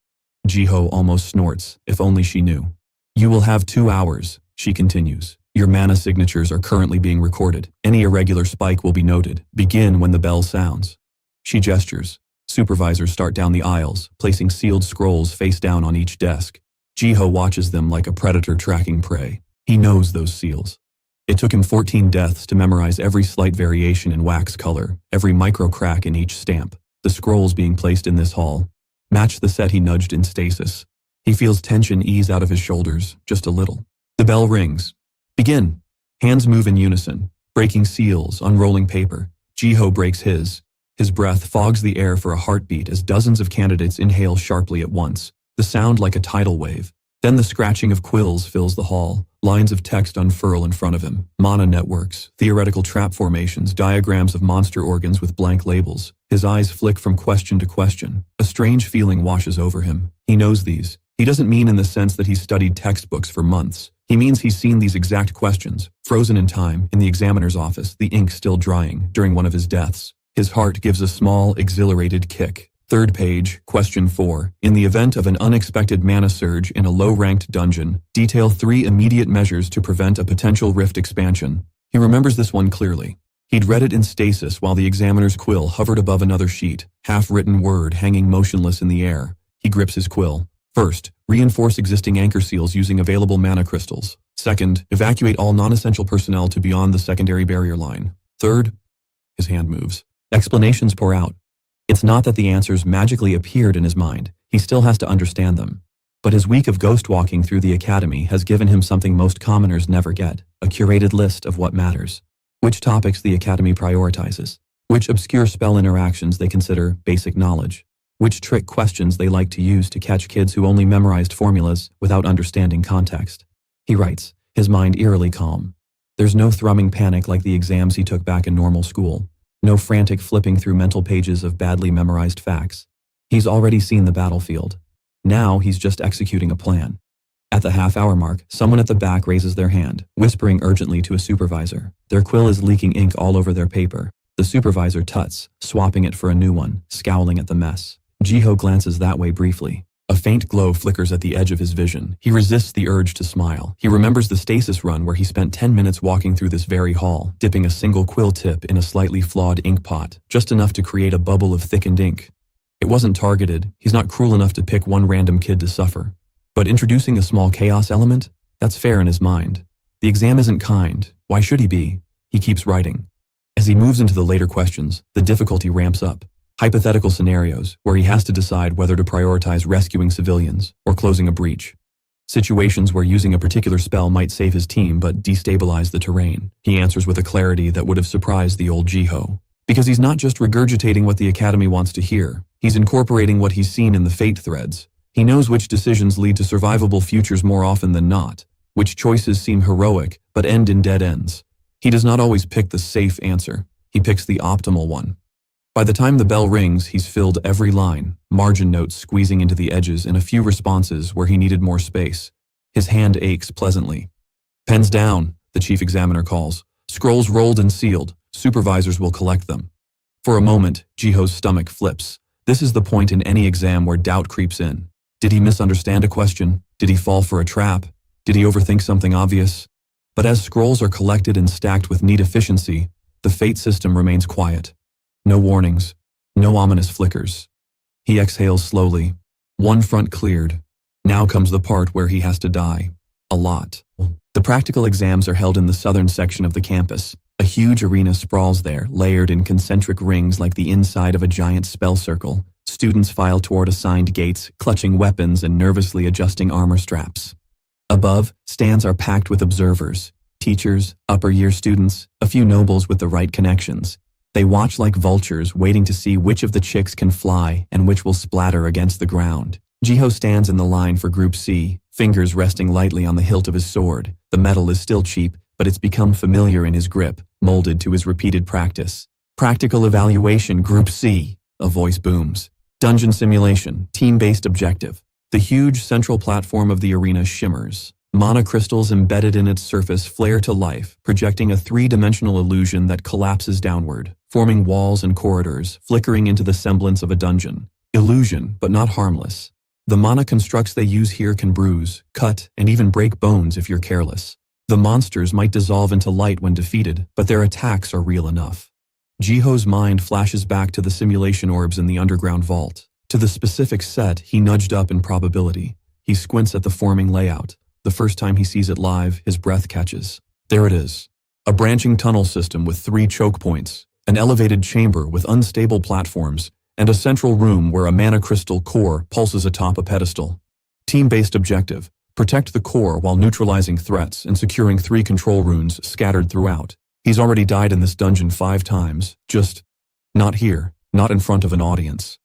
Jiho almost snorts, if only she knew. "You will have 2 hours, she continues. "Your mana signatures are currently being recorded. Any irregular spike will be noted. Begin when the bell sounds." She gestures. Supervisors start down the aisles, placing sealed scrolls face down on each desk. Jiho watches them like a predator tracking prey. He knows those seals. It took him 14 deaths to memorize every slight variation in wax color, every micro crack in each stamp. The scrolls being placed in this hall match the set he nudged in stasis. He feels tension ease out of his shoulders, just a little. The bell rings. "Begin." Hands move in unison, breaking seals, unrolling paper. Jiho breaks his. His breath fogs the air for a heartbeat as dozens of candidates inhale sharply at once, the sound like a tidal wave. Then the scratching of quills fills the hall. Lines of text unfurl in front of him. Mana networks, theoretical trap formations, diagrams of monster organs with blank labels. His eyes flick from question to question. A strange feeling washes over him. He knows these. He doesn't mean in the sense that he's studied textbooks for months. He means he's seen these exact questions, frozen in time, in the examiner's office, the ink still drying, during one of his deaths. His heart gives a small, exhilarated kick. Third page, question 4. In the event of an unexpected mana surge in a low-ranked dungeon, detail 3 immediate measures to prevent a potential rift expansion. He remembers this one clearly. He'd read it in stasis while the examiner's quill hovered above another sheet, half-written word hanging motionless in the air. He grips his quill. First, reinforce existing anchor seals using available mana crystals. Second, evacuate all non-essential personnel to beyond the secondary barrier line. Third, his hand moves. Explanations pour out. It's not that the answers magically appeared in his mind. He still has to understand them. But his week of ghost walking through the academy has given him something most commoners never get, a curated list of what matters. Which topics the academy prioritizes. Which obscure spell interactions they consider basic knowledge. Which trick questions they like to use to catch kids who only memorized formulas without understanding context. He writes, his mind eerily calm. There's no thrumming panic like the exams he took back in normal school. No frantic flipping through mental pages of badly memorized facts. He's already seen the battlefield. Now he's just executing a plan. At the half-hour mark, someone at the back raises their hand, whispering urgently to a supervisor. Their quill is leaking ink all over their paper. The supervisor tuts, swapping it for a new one, scowling at the mess. Jiho glances that way briefly. A faint glow flickers at the edge of his vision. He resists the urge to smile. He remembers the stasis run where he spent 10 minutes walking through this very hall, dipping a single quill tip in a slightly flawed ink pot, just enough to create a bubble of thickened ink. It wasn't targeted. He's not cruel enough to pick one random kid to suffer. But introducing a small chaos element? That's fair in his mind. The exam isn't kind. Why should he be? He keeps writing. As he moves into the later questions, the difficulty ramps up. Hypothetical scenarios where he has to decide whether to prioritize rescuing civilians or closing a breach. Situations where using a particular spell might save his team but destabilize the terrain. He answers with a clarity that would have surprised the old Jiho. Because he's not just regurgitating what the academy wants to hear. He's incorporating what he's seen in the fate threads. He knows which decisions lead to survivable futures more often than not. Which choices seem heroic but end in dead ends. He does not always pick the safe answer. He picks the optimal one. By the time the bell rings, he's filled every line, margin notes squeezing into the edges and a few responses where he needed more space. His hand aches pleasantly. Pens down, the chief examiner calls. Scrolls rolled and sealed. Supervisors will collect them. For a moment, Jiho's stomach flips. This is the point in any exam where doubt creeps in. Did he misunderstand a question? Did he fall for a trap? Did he overthink something obvious? But as scrolls are collected and stacked with neat efficiency, the fate system remains quiet. No warnings. No ominous flickers. He exhales slowly. One front cleared. Now comes the part where he has to die. A lot. The practical exams are held in the southern section of the campus. A huge arena sprawls there, layered in concentric rings like the inside of a giant spell circle. Students file toward assigned gates, clutching weapons and nervously adjusting armor straps. Above, stands are packed with observers. Teachers, upper-year students, a few nobles with the right connections. They watch like vultures, waiting to see which of the chicks can fly and which will splatter against the ground. Jiho stands in the line for Group C, fingers resting lightly on the hilt of his sword. The metal is still cheap, but it's become familiar in his grip, molded to his repeated practice. Practical evaluation, Group C, a voice booms. Dungeon simulation, team-based objective. The huge central platform of the arena shimmers. Mana crystals embedded in its surface flare to life, projecting a three-dimensional illusion that collapses downward, forming walls and corridors, flickering into the semblance of a dungeon. Illusion, but not harmless. The mana constructs they use here can bruise, cut, and even break bones if you're careless. The monsters might dissolve into light when defeated, but their attacks are real enough. Jiho's mind flashes back to the simulation orbs in the underground vault. To the specific set he nudged up in probability. He squints at the forming layout. The first time he sees it live, his breath catches. There it is. A branching tunnel system with 3 choke points, an elevated chamber with unstable platforms, and a central room where a mana crystal core pulses atop a pedestal. Team-based objective. Protect the core while neutralizing threats and securing 3 control runes scattered throughout. He's already died in this dungeon 5 times, just not here, not in front of an audience.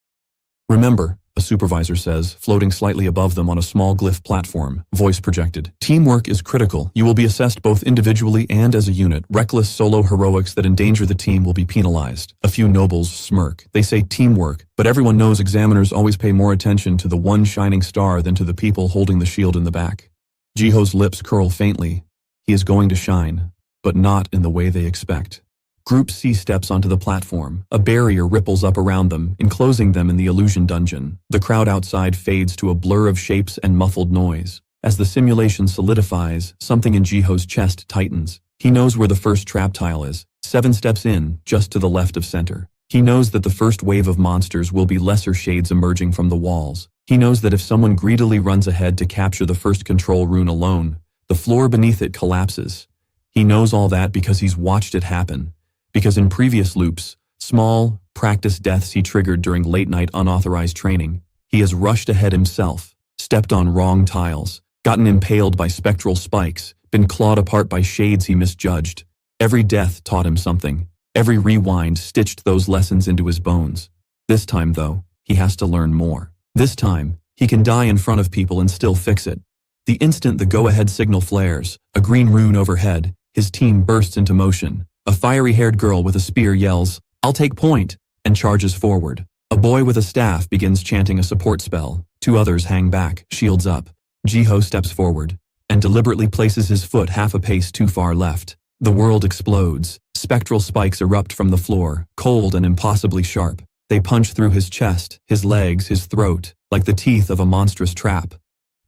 Remember, a supervisor says, floating slightly above them on a small glyph platform, voice projected. Teamwork is critical. You will be assessed both individually and as a unit. Reckless solo heroics that endanger the team will be penalized. A few nobles smirk. They say teamwork, but everyone knows examiners always pay more attention to the one shining star than to the people holding the shield in the back. Jiho's lips curl faintly. He is going to shine, but not in the way they expect. Group C steps onto the platform. A barrier ripples up around them, enclosing them in the illusion dungeon. The crowd outside fades to a blur of shapes and muffled noise. As the simulation solidifies, something in Jiho's chest tightens. He knows where the first trap tile is. 7 steps in, just to the left of center. He knows that the first wave of monsters will be lesser shades emerging from the walls. He knows that if someone greedily runs ahead to capture the first control rune alone, the floor beneath it collapses. He knows all that because he's watched it happen. Because in previous loops, small, practice deaths he triggered during late-night unauthorized training, he has rushed ahead himself, stepped on wrong tiles, gotten impaled by spectral spikes, been clawed apart by shades he misjudged. Every death taught him something. Every rewind stitched those lessons into his bones. This time, though, he has to learn more. This time, he can die in front of people and still fix it. The instant the go-ahead signal flares, a green rune overhead, his team bursts into motion. A fiery-haired girl with a spear yells, "I'll take point," and charges forward. A boy with a staff begins chanting a support spell. 2 others hang back, shields up. Jiho steps forward and deliberately places his foot half a pace too far left. The world explodes. Spectral spikes erupt from the floor, cold and impossibly sharp. They punch through his chest, his legs, his throat, like the teeth of a monstrous trap.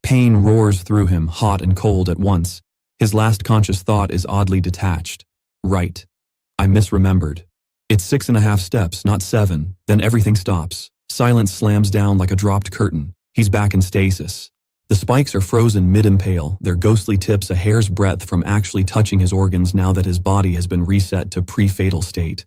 Pain roars through him, hot and cold at once. His last conscious thought is oddly detached. Right. I misremembered. It's 6.5 steps, not 7. Then everything stops. Silence slams down like a dropped curtain. He's back in stasis. The spikes are frozen mid-impale, their ghostly tips a hair's breadth from actually touching his organs now that his body has been reset to pre-fatal state.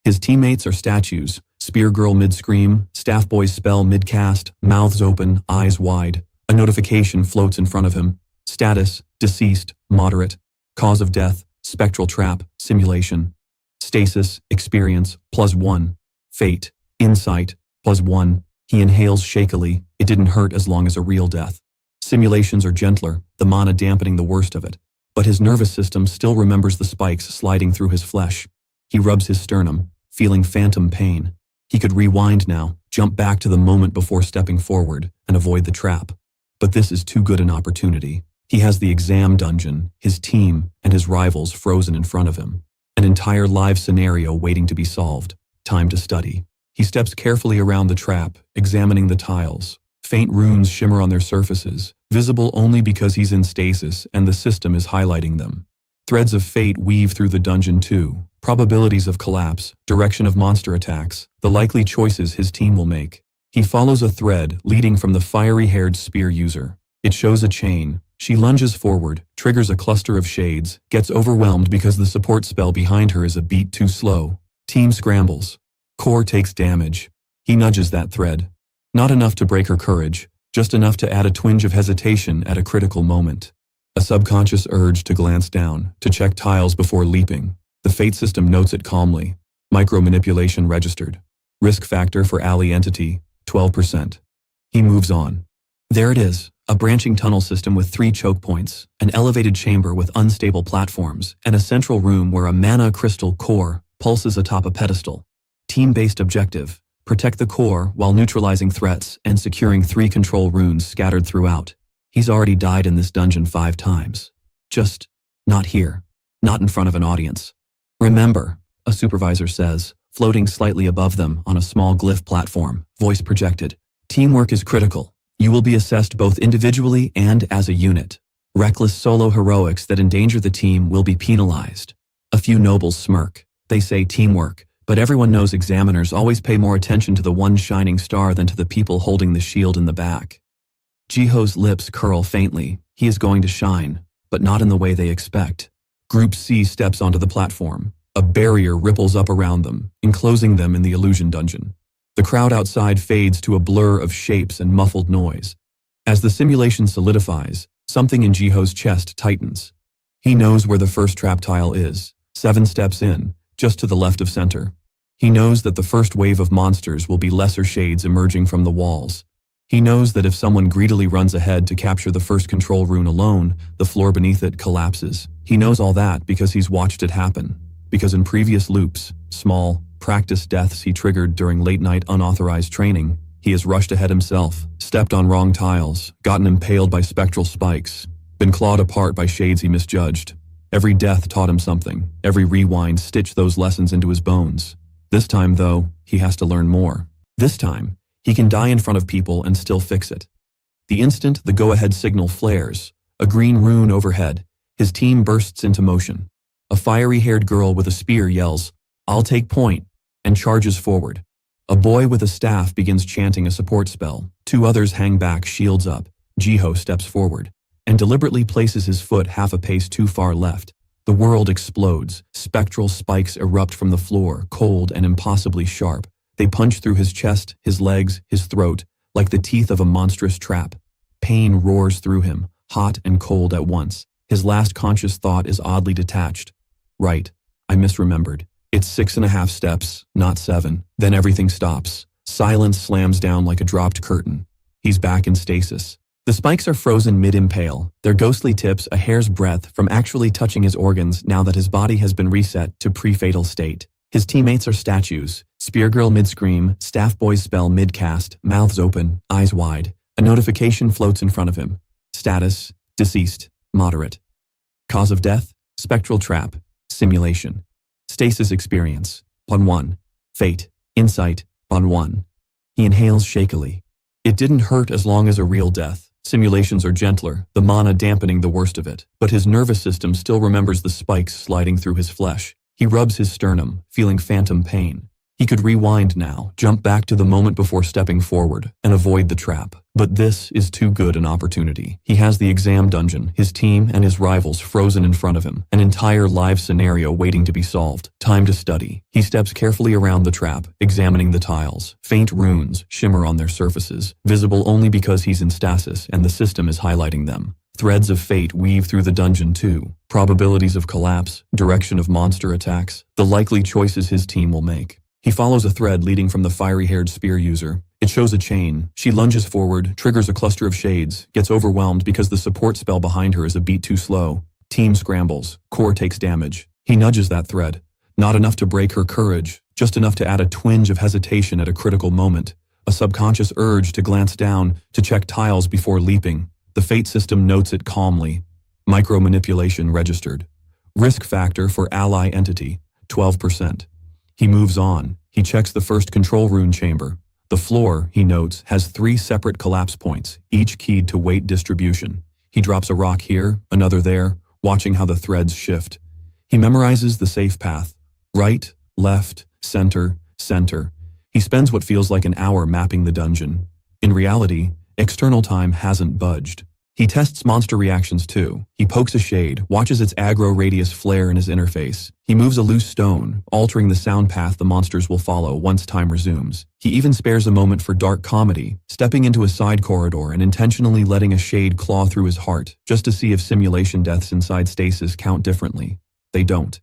His teammates are statues. Spear girl mid-scream, staff boy's spell mid-cast, mouths open, eyes wide. A notification floats in front of him. Status, deceased, moderate. Cause of death, spectral trap, simulation. Stasis, experience, +1. Fate, insight, +1. He inhales shakily. It didn't hurt as long as a real death. Simulations are gentler, the mana dampening the worst of it. But his nervous system still remembers the spikes sliding through his flesh. He rubs his sternum, feeling phantom pain. He could rewind now, jump back to the moment before stepping forward, and avoid the trap. But this is too good an opportunity. He has the exam dungeon, his team, and his rivals frozen in front of him. An entire live scenario waiting to be solved. Time to study. He steps carefully around the trap, examining the tiles. Faint runes shimmer on their surfaces, visible only because he's in stasis and the system is highlighting them. Threads of fate weave through the dungeon too. Probabilities of collapse, direction of monster attacks, the likely choices his team will make. He follows a thread leading from the fiery-haired spear user. It shows a chain. She lunges forward, triggers a cluster of shades, gets overwhelmed because the support spell behind her is a beat too slow. Team scrambles. Core takes damage. He nudges that thread. Not enough to break her courage, just enough to add a twinge of hesitation at a critical moment. A subconscious urge to glance down, to check tiles before leaping. The fate system notes it calmly. Micro-manipulation registered. Risk factor for ally entity, 12%. He moves on. There it is. A branching tunnel system with 3 choke points, an elevated chamber with unstable platforms, and a central room where a mana crystal core pulses atop a pedestal. Team-based objective: protect the core while neutralizing threats and securing 3 control runes scattered throughout. He's already died in this dungeon 5 times. Just not here. Not in front of an audience. Remember, a supervisor says, floating slightly above them on a small glyph platform, voice projected. Teamwork is critical. You will be assessed both individually and as a unit. Reckless solo heroics that endanger the team will be penalized. A few nobles smirk. They say teamwork, but everyone knows examiners always pay more attention to the one shining star than to the people holding the shield in the back. Jiho's lips curl faintly. He is going to shine, but not in the way they expect. Group C steps onto the platform. A barrier ripples up around them, enclosing them in the illusion dungeon. The crowd outside fades to a blur of shapes and muffled noise. As the simulation solidifies, something in Jiho's chest tightens. He knows where the first trap tile is. 7 steps in, just to the left of center. He knows that the first wave of monsters will be lesser shades emerging from the walls. He knows that if someone greedily runs ahead to capture the first control rune alone, the floor beneath it collapses. He knows all that because he's watched it happen. Because in previous loops, small, practice deaths he triggered during late-night unauthorized training, he has rushed ahead himself, stepped on wrong tiles, gotten impaled by spectral spikes, been clawed apart by shades he misjudged. Every death taught him something. Every rewind stitched those lessons into his bones. This time, though, he has to learn more. This time, he can die in front of people and still fix it. The instant the go-ahead signal flares, a green rune overhead, his team bursts into motion. A fiery-haired girl with a spear yells, "I'll take point," and charges forward. A boy with a staff begins chanting a support spell. 2 others hang back, shields up. Jiho steps forward and deliberately places his foot half a pace too far left. The world explodes. Spectral spikes erupt from the floor, cold and impossibly sharp. They punch through his chest, his legs, his throat, like the teeth of a monstrous trap. Pain roars through him, hot and cold at once. His last conscious thought is oddly detached. Right, I misremembered. It's 6.5 steps, not 7. Then everything stops. Silence slams down like a dropped curtain. He's back in stasis. The spikes are frozen mid-impale, their ghostly tips a hair's breadth from actually touching his organs now that his body has been reset to pre-fatal state. His teammates are statues. Speargirl mid-scream, Staff Boy's spell mid-cast, mouths open, eyes wide. A notification floats in front of him. Status, deceased, moderate. Cause of death, spectral trap, simulation. Stasis experience, on 1. Fate, insight, on 1. He inhales shakily. It didn't hurt as long as a real death. Simulations are gentler, the mana dampening the worst of it. But his nervous system still remembers the spikes sliding through his flesh. He rubs his sternum, feeling phantom pain. He could rewind now, jump back to the moment before stepping forward, and avoid the trap. But this is too good an opportunity. He has the exam dungeon, his team and his rivals frozen in front of him, an entire live scenario waiting to be solved. Time to study. He steps carefully around the trap, examining the tiles. Faint runes shimmer on their surfaces, visible only because he's in stasis and the system is highlighting them. Threads of fate weave through the dungeon too. Probabilities of collapse, direction of monster attacks, the likely choices his team will make. He follows a thread leading from the fiery-haired spear user. It shows a chain. She lunges forward, triggers a cluster of shades, gets overwhelmed because the support spell behind her is a beat too slow. Team scrambles. Core takes damage. He nudges that thread. Not enough to break her courage, just enough to add a twinge of hesitation at a critical moment. A subconscious urge to glance down, to check tiles before leaping. The fate system notes it calmly. Micro-manipulation registered. Risk factor for ally entity, 12%. He moves on. He checks the first control rune chamber. The floor, he notes, has 3 separate collapse points, each keyed to weight distribution. He drops a rock here, another there, watching how the threads shift. He memorizes the safe path. Right, left, center, center. He spends what feels like an hour mapping the dungeon. In reality, external time hasn't budged. He tests monster reactions too. He pokes a shade, watches its aggro radius flare in his interface. He moves a loose stone, altering the sound path the monsters will follow once time resumes. He even spares a moment for dark comedy, stepping into a side corridor and intentionally letting a shade claw through his heart, just to see if simulation deaths inside stasis count differently. They don't.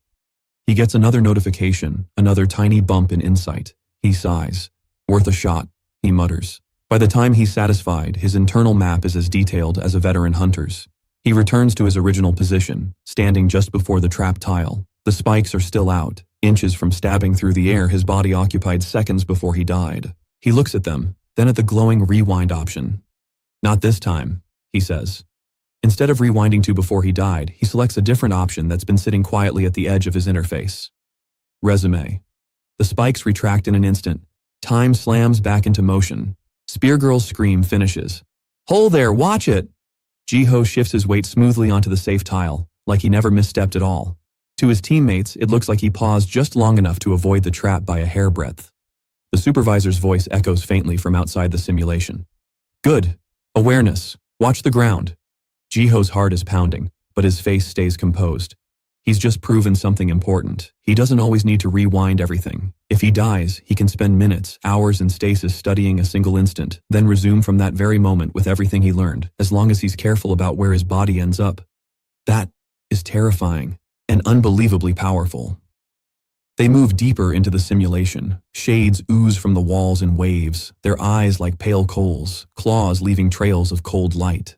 He gets another notification, another tiny bump in insight. He sighs. Worth a shot, he mutters. By the time he's satisfied, his internal map is as detailed as a veteran hunter's. He returns to his original position, standing just before the trap tile. The spikes are still out, inches from stabbing through the air his body occupied seconds before he died. He looks at them, then at the glowing rewind option. Not this time, he says. Instead of rewinding to before he died, he selects a different option that's been sitting quietly at the edge of his interface. Resume. The spikes retract in an instant. Time slams back into motion. Speargirl's scream finishes. "Hole there, watch it!" Jiho shifts his weight smoothly onto the safe tile, like he never misstepped at all. To his teammates, it looks like he paused just long enough to avoid the trap by a hairbreadth. The supervisor's voice echoes faintly from outside the simulation. "Good. Awareness. Watch the ground." Jiho's heart is pounding, but his face stays composed. He's just proven something important. He doesn't always need to rewind everything. If he dies, he can spend minutes, hours in stasis studying a single instant, then resume from that very moment with everything he learned, as long as he's careful about where his body ends up. That is terrifying. and unbelievably powerful. They move deeper into the simulation. Shades ooze from the walls in waves, their eyes like pale coals, claws leaving trails of cold light.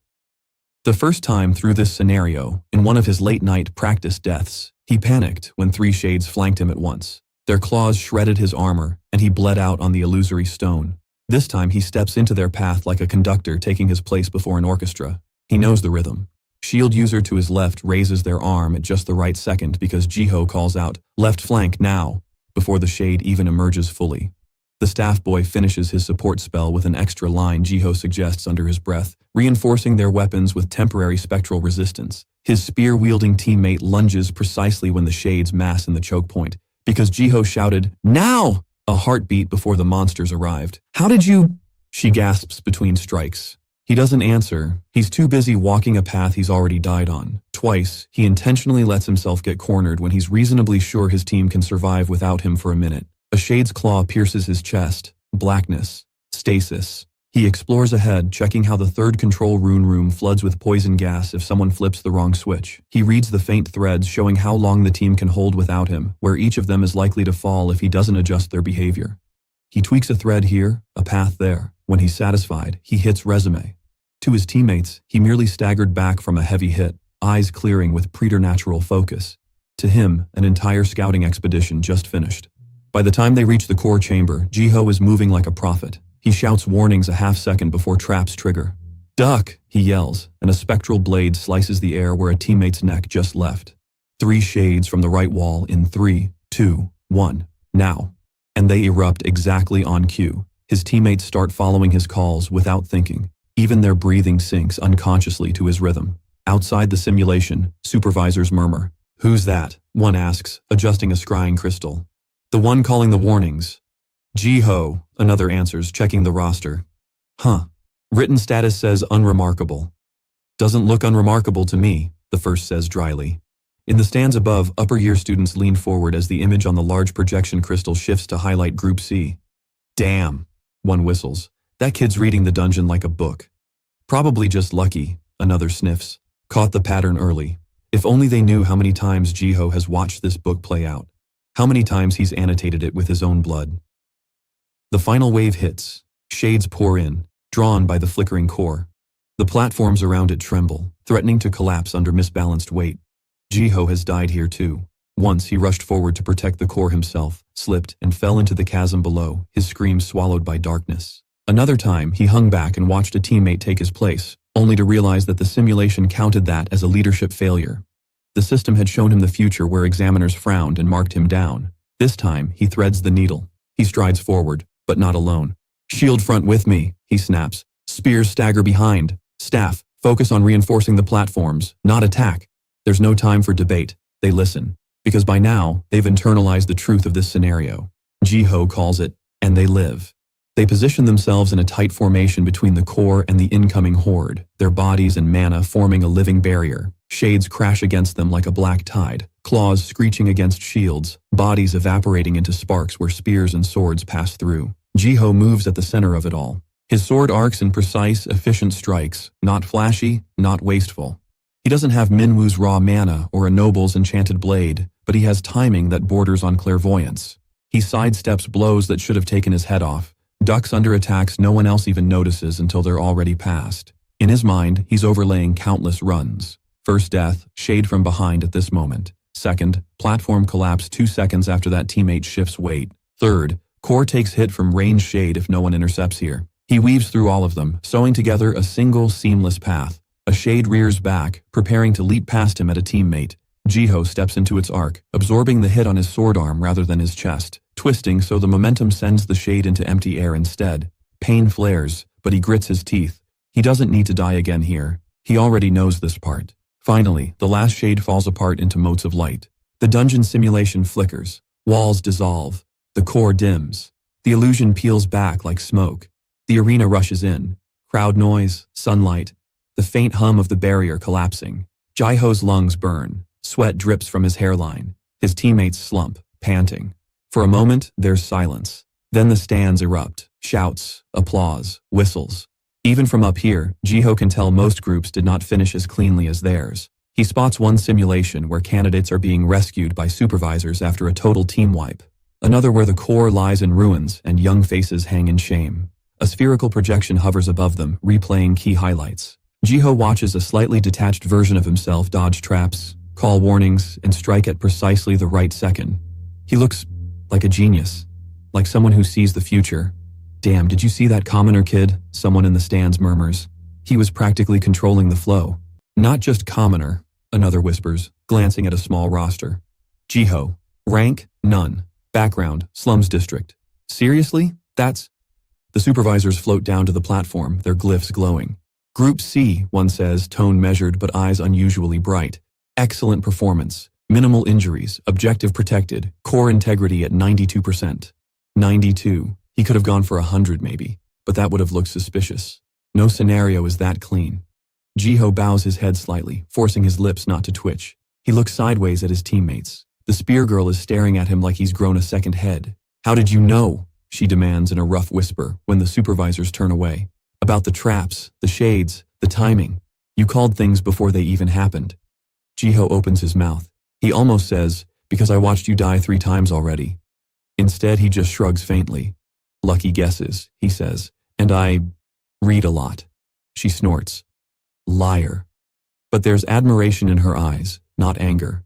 The first time through this scenario, in one of his late-night practice deaths, he panicked when 3 shades flanked him at once. Their claws shredded his armor, and he bled out on the illusory stone. This time he steps into their path like a conductor taking his place before an orchestra. He knows the rhythm. Shield user to his left raises their arm at just the right second because Jiho calls out, "Left flank now," before the shade even emerges fully. The staff boy finishes his support spell with an extra line Jiho suggests under his breath, reinforcing their weapons with temporary spectral resistance. His spear-wielding teammate lunges precisely when the shades mass in the choke point, because Jiho shouted, "Now!" a heartbeat before the monsters arrived. "How did you—" she gasps between strikes. He doesn't answer. He's too busy walking a path he's already died on. Twice, he intentionally lets himself get cornered when he's reasonably sure his team can survive without him for a minute. A shade's claw pierces his chest. Blackness. Stasis. He explores ahead, checking how the third control room floods with poison gas if someone flips the wrong switch. He reads the faint threads showing how long the team can hold without him, where each of them is likely to fall if he doesn't adjust their behavior. He tweaks a thread here, a path there. When he's satisfied, he hits resume. To his teammates, he merely staggered back from a heavy hit, eyes clearing with preternatural focus. To him, an entire scouting expedition just finished. By the time they reach the core chamber, Jiho is moving like a prophet. He shouts warnings a half-second before traps trigger. "Duck!" he yells, and a spectral blade slices the air where a teammate's neck just left. 3 shades from the right wall in 3, 2, 1, now. And they erupt exactly on cue. His teammates start following his calls without thinking. Even their breathing syncs unconsciously to his rhythm. Outside the simulation, supervisors murmur. "Who's that?" one asks, adjusting a scrying crystal. "The one calling the warnings." "Jiho," another answers, checking the roster. "Huh. Written status says unremarkable." "Doesn't look unremarkable to me," the first says dryly. In the stands above, upper year students lean forward as the image on the large projection crystal shifts to highlight Group C. "Damn," one whistles. "That kid's reading the dungeon like a book." "Probably just lucky," another sniffs. "Caught the pattern early. If only they knew how many times Jiho has watched this book play out. How many times he's annotated it with his own blood." The final wave hits. Shades pour in, drawn by the flickering core. The platforms around it tremble, threatening to collapse under misbalanced weight. Jiho has died here too. Once he rushed forward to protect the core himself, slipped, and fell into the chasm below, his scream swallowed by darkness. Another time, he hung back and watched a teammate take his place, only to realize that the simulation counted that as a leadership failure. The system had shown him the future where examiners frowned and marked him down. This time, he threads the needle. He strides forward, but not alone. "Shield front with me," he snaps. "Spears stagger behind. Staff, focus on reinforcing the platforms, not attack." There's no time for debate. They listen. Because by now, they've internalized the truth of this scenario. Jiho calls it, and they live. They position themselves in a tight formation between the core and the incoming horde, their bodies and mana forming a living barrier. Shades crash against them like a black tide, claws screeching against shields, bodies evaporating into sparks where spears and swords pass through. Jiho moves at the center of it all. His sword arcs in precise, efficient strikes, not flashy, not wasteful. He doesn't have Minwu's raw mana or a noble's enchanted blade, but he has timing that borders on clairvoyance. He sidesteps blows that should have taken his head off, ducks under attacks no one else even notices until they're already past. In his mind, he's overlaying countless runs. First death, shade from behind at this moment. Second, platform collapse 2 seconds after that teammate shifts weight. Third, core takes hit from range shade if no one intercepts here. He weaves through all of them, sewing together a single seamless path. A shade rears back, preparing to leap past him at a teammate. Jiho steps into its arc, absorbing the hit on his sword arm rather than his chest, twisting so the momentum sends the shade into empty air instead. Pain flares, but he grits his teeth. He doesn't need to die again here. He already knows this part. Finally, the last shade falls apart into motes of light. The dungeon simulation flickers. Walls dissolve. The core dims. The illusion peels back like smoke. The arena rushes in. Crowd noise, sunlight, the faint hum of the barrier collapsing. Jiho's lungs burn. Sweat drips from his hairline. His teammates slump, panting. For a moment, there's silence. Then the stands erupt. Shouts, applause, whistles. Even from up here, Jiho can tell most groups did not finish as cleanly as theirs. He spots one simulation where candidates are being rescued by supervisors after a total team wipe. Another where the core lies in ruins and young faces hang in shame. A spherical projection hovers above them, replaying key highlights. Jiho watches a slightly detached version of himself dodge traps, call warnings, and strike at precisely the right second. He looks like a genius, like someone who sees the future. "Damn, did you see that commoner kid?" someone in the stands murmurs. "He was practically controlling the flow." "Not just commoner," another whispers, glancing at a small roster. "Jiho. Rank, none. Background, slums district." "Seriously? That's—" The supervisors float down to the platform, their glyphs glowing. "Group C," one says, tone measured but eyes unusually bright. "Excellent performance. Minimal injuries, objective protected, core integrity at 92%. 92. He could have gone for 100 maybe, but that would have looked suspicious. No scenario is that clean. Jiho bows his head slightly, forcing his lips not to twitch. He looks sideways at his teammates. The spear girl is staring at him like he's grown a second head. "How did you know?" she demands in a rough whisper when the supervisors turn away. "About the traps, the shades, the timing. You called things before they even happened." Jiho opens his mouth. He almost says, "Because I watched you die 3 times already." Instead, he just shrugs faintly. "Lucky guesses," he says, "and I read a lot." She snorts. "Liar." But there's admiration in her eyes, not anger.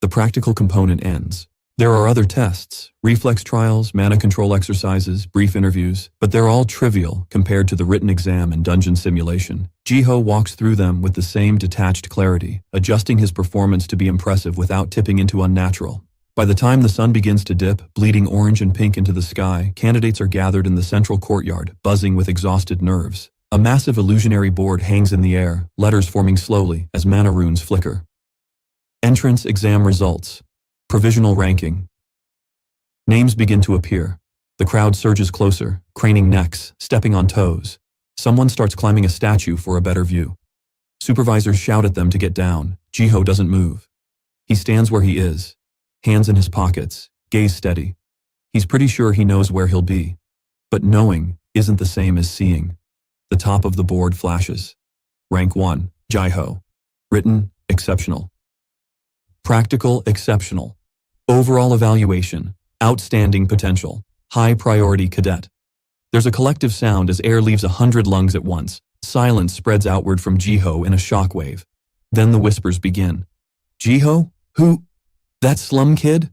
The practical component ends. There are other tests, reflex trials, mana control exercises, brief interviews, but they're all trivial compared to the written exam and dungeon simulation. Jiho walks through them with the same detached clarity, adjusting his performance to be impressive without tipping into unnatural. By the time the sun begins to dip, bleeding orange and pink into the sky, candidates are gathered in the central courtyard, buzzing with exhausted nerves. A massive illusionary board hangs in the air, letters forming slowly as mana runes flicker. Entrance exam results. Provisional ranking. Names begin to appear. The crowd surges closer, craning necks, stepping on toes. Someone starts climbing a statue for a better view. Supervisors shout at them to get down. Jiho doesn't move. He stands where he is, hands in his pockets, gaze steady. He's pretty sure he knows where he'll be. But knowing isn't the same as seeing. The top of the board flashes. Rank 1, Jiho. Written, exceptional. Practical, exceptional. Overall evaluation, outstanding potential. High priority cadet. There's a collective sound as air leaves 100 lungs at once. Silence spreads outward from Jiho in a shockwave. Then the whispers begin. "Jiho? Who? That slum kid?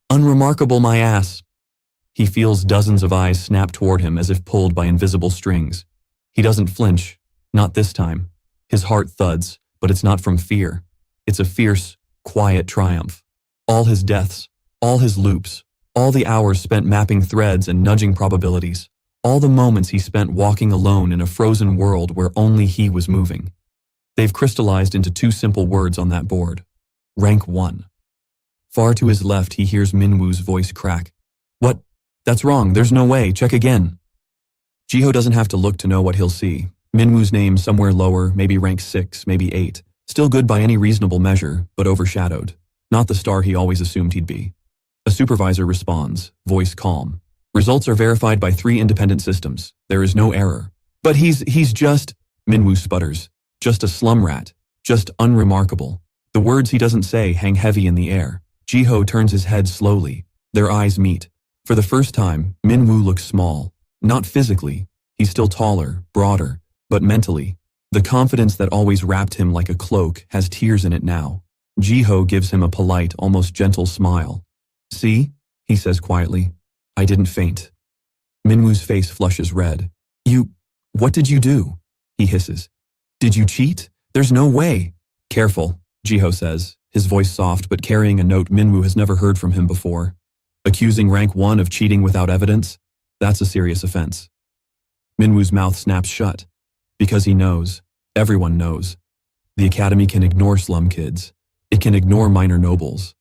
Unremarkable my ass." He feels dozens of eyes snap toward him as if pulled by invisible strings. He doesn't flinch. Not this time. His heart thuds, but it's not from fear. It's a fierce, quiet triumph. All his deaths, all his loops, all the hours spent mapping threads and nudging probabilities, all the moments he spent walking alone in a frozen world where only he was moving. They've crystallized into 2 simple words on that board. Rank 1. Far to his left, he hears Minwoo's voice crack. "What? That's wrong. There's no way. Check again." Jiho doesn't have to look to know what he'll see. Minwoo's name somewhere lower, maybe rank 6, maybe 8. Still good by any reasonable measure, but overshadowed. Not the star he always assumed he'd be. A supervisor responds, voice calm. "Results are verified by 3 independent systems. There is no error." "But he's just," Minwoo sputters. "Just a slum rat. Just unremarkable." The words he doesn't say hang heavy in the air. Jiho turns his head slowly. Their eyes meet. For the first time, Minwoo looks small. Not physically. He's still taller, broader, but mentally. The confidence that always wrapped him like a cloak has tears in it now. Jiho gives him a polite, almost gentle smile. "See?" he says quietly. "I didn't faint." Minwoo's face flushes red. What did you do?" he hisses. "Did you cheat? There's no way." "Careful," Jiho says, his voice soft but carrying a note Minwoo has never heard from him before. "Accusing rank 1 of cheating without evidence? That's a serious offense." Minwoo's mouth snaps shut. Because he knows. Everyone knows. The Academy can ignore slum kids. It can ignore minor nobles.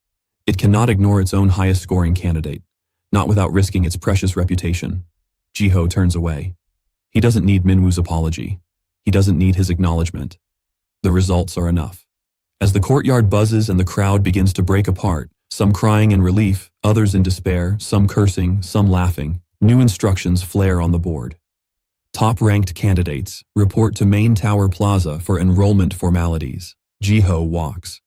It cannot ignore its own highest scoring candidate, not without risking its precious reputation. Jiho turns away. He doesn't need Minwoo's apology. He doesn't need his acknowledgement. The results are enough. As the courtyard buzzes and the crowd begins to break apart, some crying in relief, others in despair, some cursing, some laughing, new instructions flare on the board. Top-ranked candidates report to Main Tower Plaza for enrollment formalities. Jiho walks.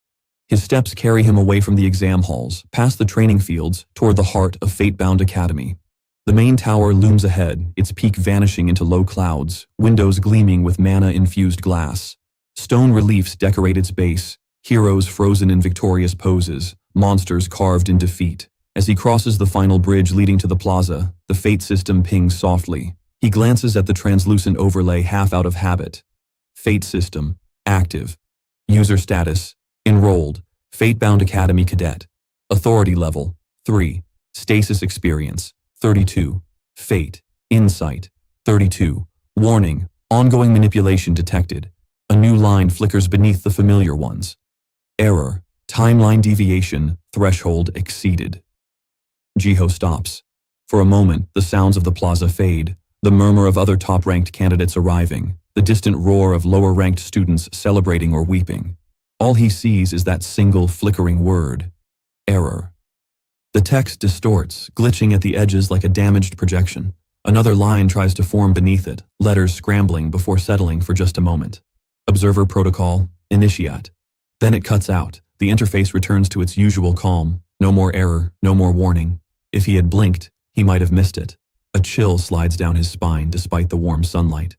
His steps carry him away from the exam halls, past the training fields, toward the heart of Fate-bound Academy. The main tower looms ahead, its peak vanishing into low clouds, windows gleaming with mana-infused glass. Stone reliefs decorate its base, heroes frozen in victorious poses, monsters carved in defeat. As he crosses the final bridge leading to the plaza, the Fate system pings softly. He glances at the translucent overlay half out of habit. Fate system, active. User status, enrolled, Fate-bound Academy cadet. Authority level, 3. Stasis experience, 32. Fate, insight, 32. Warning, ongoing manipulation detected. A new line flickers beneath the familiar ones. Error, timeline deviation, threshold exceeded. Jiho stops. For a moment, the sounds of the plaza fade, the murmur of other top-ranked candidates arriving, the distant roar of lower-ranked students celebrating or weeping. All he sees is that single flickering word, error. The text distorts, glitching at the edges like a damaged projection. Another line tries to form beneath it, letters scrambling before settling for just a moment. Observer protocol, initiate. Then it cuts out. The interface returns to its usual calm. No more error, no more warning. If he had blinked, he might have missed it. A chill slides down his spine despite the warm sunlight.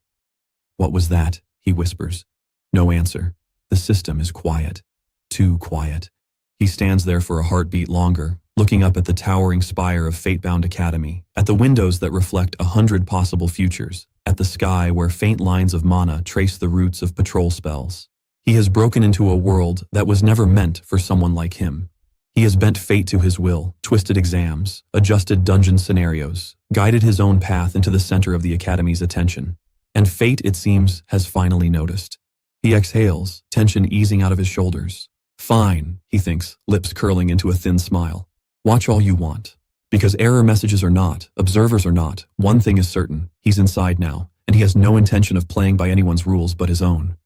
What was that? He whispers. No answer. The system is quiet. Too quiet. He stands there for a heartbeat longer, looking up at the towering spire of Fate-bound Academy, at the windows that reflect 100 possible futures, at the sky where faint lines of mana trace the roots of patrol spells. He has broken into a world that was never meant for someone like him. He has bent fate to his will, twisted exams, adjusted dungeon scenarios, guided his own path into the center of the Academy's attention. And fate, it seems, has finally noticed. He exhales, tension easing out of his shoulders. Fine, he thinks, lips curling into a thin smile. Watch all you want. Because error messages or not, observers or not, one thing is certain, he's inside now, and he has no intention of playing by anyone's rules but his own.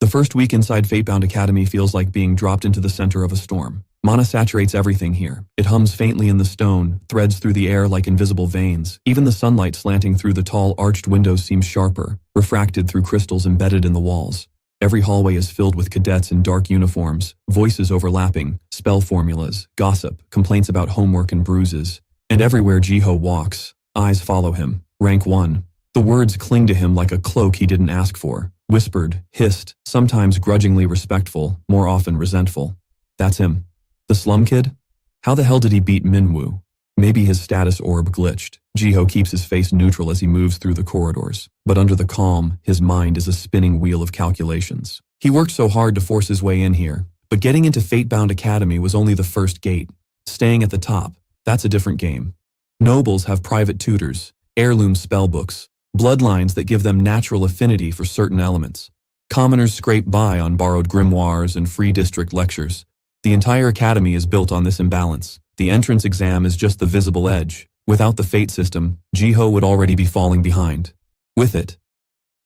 The first week inside Fate-bound Academy feels like being dropped into the center of a storm. Mana saturates everything here. It hums faintly in the stone, threads through the air like invisible veins. Even the sunlight slanting through the tall arched windows seems sharper, refracted through crystals embedded in the walls. Every hallway is filled with cadets in dark uniforms, voices overlapping, spell formulas, gossip, complaints about homework and bruises. And everywhere Jiho walks, eyes follow him. Rank 1. The words cling to him like a cloak he didn't ask for. Whispered, hissed, sometimes grudgingly respectful, more often resentful. That's him. The slum kid? How the hell did he beat Minwoo? Maybe his status orb glitched. Jiho keeps his face neutral as he moves through the corridors. But under the calm, his mind is a spinning wheel of calculations. He worked so hard to force his way in here, but getting into Fate-bound Academy was only the first gate. Staying at the top, that's a different game. Nobles have private tutors, heirloom spellbooks, bloodlines that give them natural affinity for certain elements. Commoners scrape by on borrowed grimoires and free district lectures. The entire academy is built on this imbalance. The entrance exam is just the visible edge. Without the fate system, Jiho would already be falling behind. With it,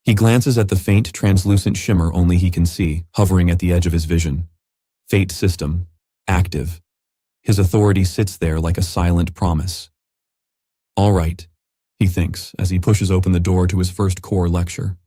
he glances at the faint, translucent shimmer only he can see, hovering at the edge of his vision. Fate system, active. His authority sits there like a silent promise. All right, he thinks as he pushes open the door to his first core lecture.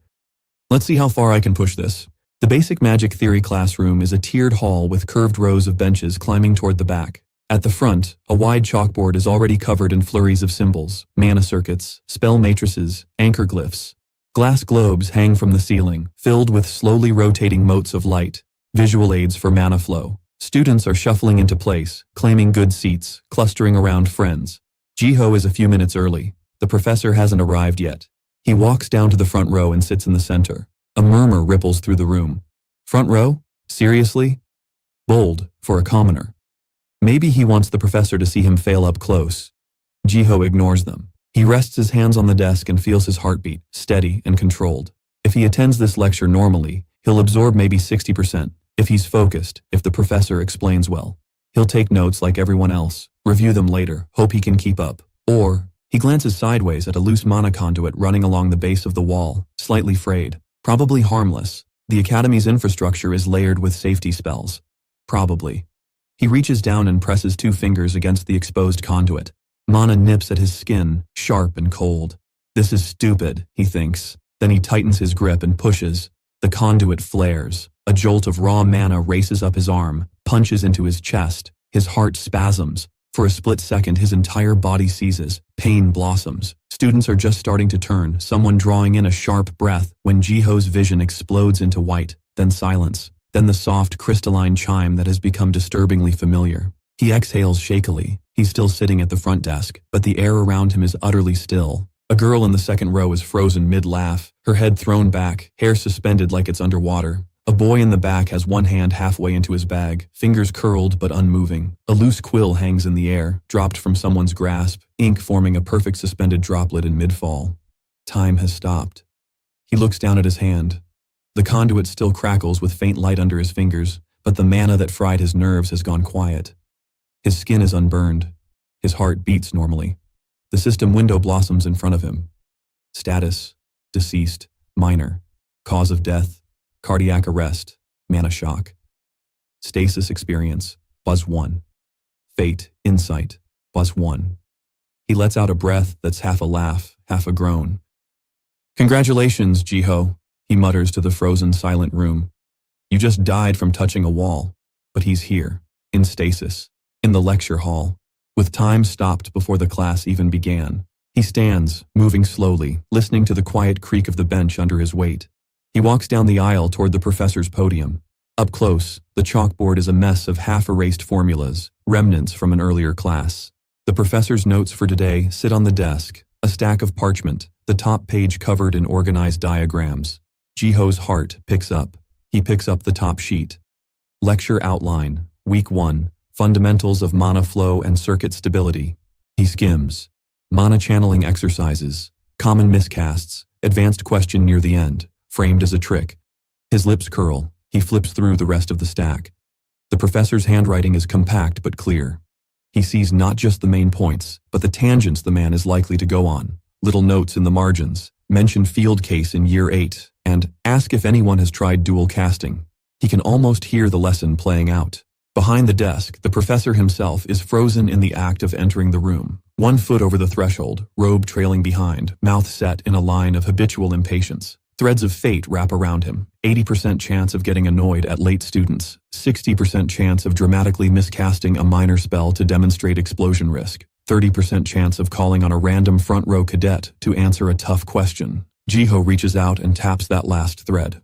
Let's see how far I can push this. The basic magic theory classroom is a tiered hall with curved rows of benches climbing toward the back. At the front, a wide chalkboard is already covered in flurries of symbols, mana circuits, spell matrices, anchor glyphs. Glass globes hang from the ceiling, filled with slowly rotating motes of light, visual aids for mana flow. Students are shuffling into place, claiming good seats, clustering around friends. Jiho is a few minutes early. The professor hasn't arrived yet. He walks down to the front row and sits in the center. A murmur ripples through the room. Front row? Seriously? Bold, for a commoner. Maybe he wants the professor to see him fail up close. Jiho ignores them. He rests his hands on the desk and feels his heartbeat, steady and controlled. If he attends this lecture normally, he'll absorb maybe 60%. If he's focused, if the professor explains well, he'll take notes like everyone else, review them later, hope he can keep up. Or, he glances sideways at a loose mana conduit running along the base of the wall, slightly frayed. Probably harmless. The academy's infrastructure is layered with safety spells. Probably. He reaches down and presses 2 fingers against the exposed conduit. Mana nips at his skin, sharp and cold. This is stupid, he thinks. Then he tightens his grip and pushes. The conduit flares. A jolt of raw mana races up his arm, punches into his chest. His heart spasms. For a split second, his entire body seizes. Pain blossoms. Students are just starting to turn, someone drawing in a sharp breath, when Jiho's vision explodes into white, then silence, then the soft crystalline chime that has become disturbingly familiar. He exhales shakily. He's still sitting at the front desk, but the air around him is utterly still. A girl in the second row is frozen mid-laugh, her head thrown back, hair suspended like it's underwater. A boy in the back has one hand halfway into his bag, fingers curled but unmoving. A loose quill hangs in the air, dropped from someone's grasp, ink forming a perfect suspended droplet in mid-fall. Time has stopped. He looks down at his hand. The conduit still crackles with faint light under his fingers, but the mana that fried his nerves has gone quiet. His skin is unburned. His heart beats normally. The system window blossoms in front of him. Status: deceased, minor. Cause of death: cardiac arrest, mana shock. Stasis experience, +1. Fate, insight, +1. He lets out a breath that's half a laugh, half a groan. Congratulations, Jiho, he mutters to the frozen, silent room. You just died from touching a wall. But he's here, in stasis, in the lecture hall, with time stopped before the class even began. He stands, moving slowly, listening to the quiet creak of the bench under his weight. He walks down the aisle toward the professor's podium. Up close, the chalkboard is a mess of half-erased formulas, remnants from an earlier class. The professor's notes for today sit on the desk, a stack of parchment, the top page covered in organized diagrams. Jiho's heart picks up. He picks up the top sheet. Lecture outline, Week 1, Fundamentals of Mana Flow and Circuit Stability. He skims. Mana channeling exercises, common miscasts, advanced question near the end, framed as a trick. His lips curl. He flips through the rest of the stack. The professor's handwriting is compact but clear. He sees not just the main points, but the tangents the man is likely to go on. Little notes in the margins, mention field case in year 8, and ask if anyone has tried dual casting. He can almost hear the lesson playing out. Behind the desk, the professor himself is frozen in the act of entering the room. 1 foot over the threshold, robe trailing behind, mouth set in a line of habitual impatience. Threads of fate wrap around him. 80% chance of getting annoyed at late students. 60% chance of dramatically miscasting a minor spell to demonstrate explosion risk. 30% chance of calling on a random front row cadet to answer a tough question. Jiho reaches out and taps that last thread.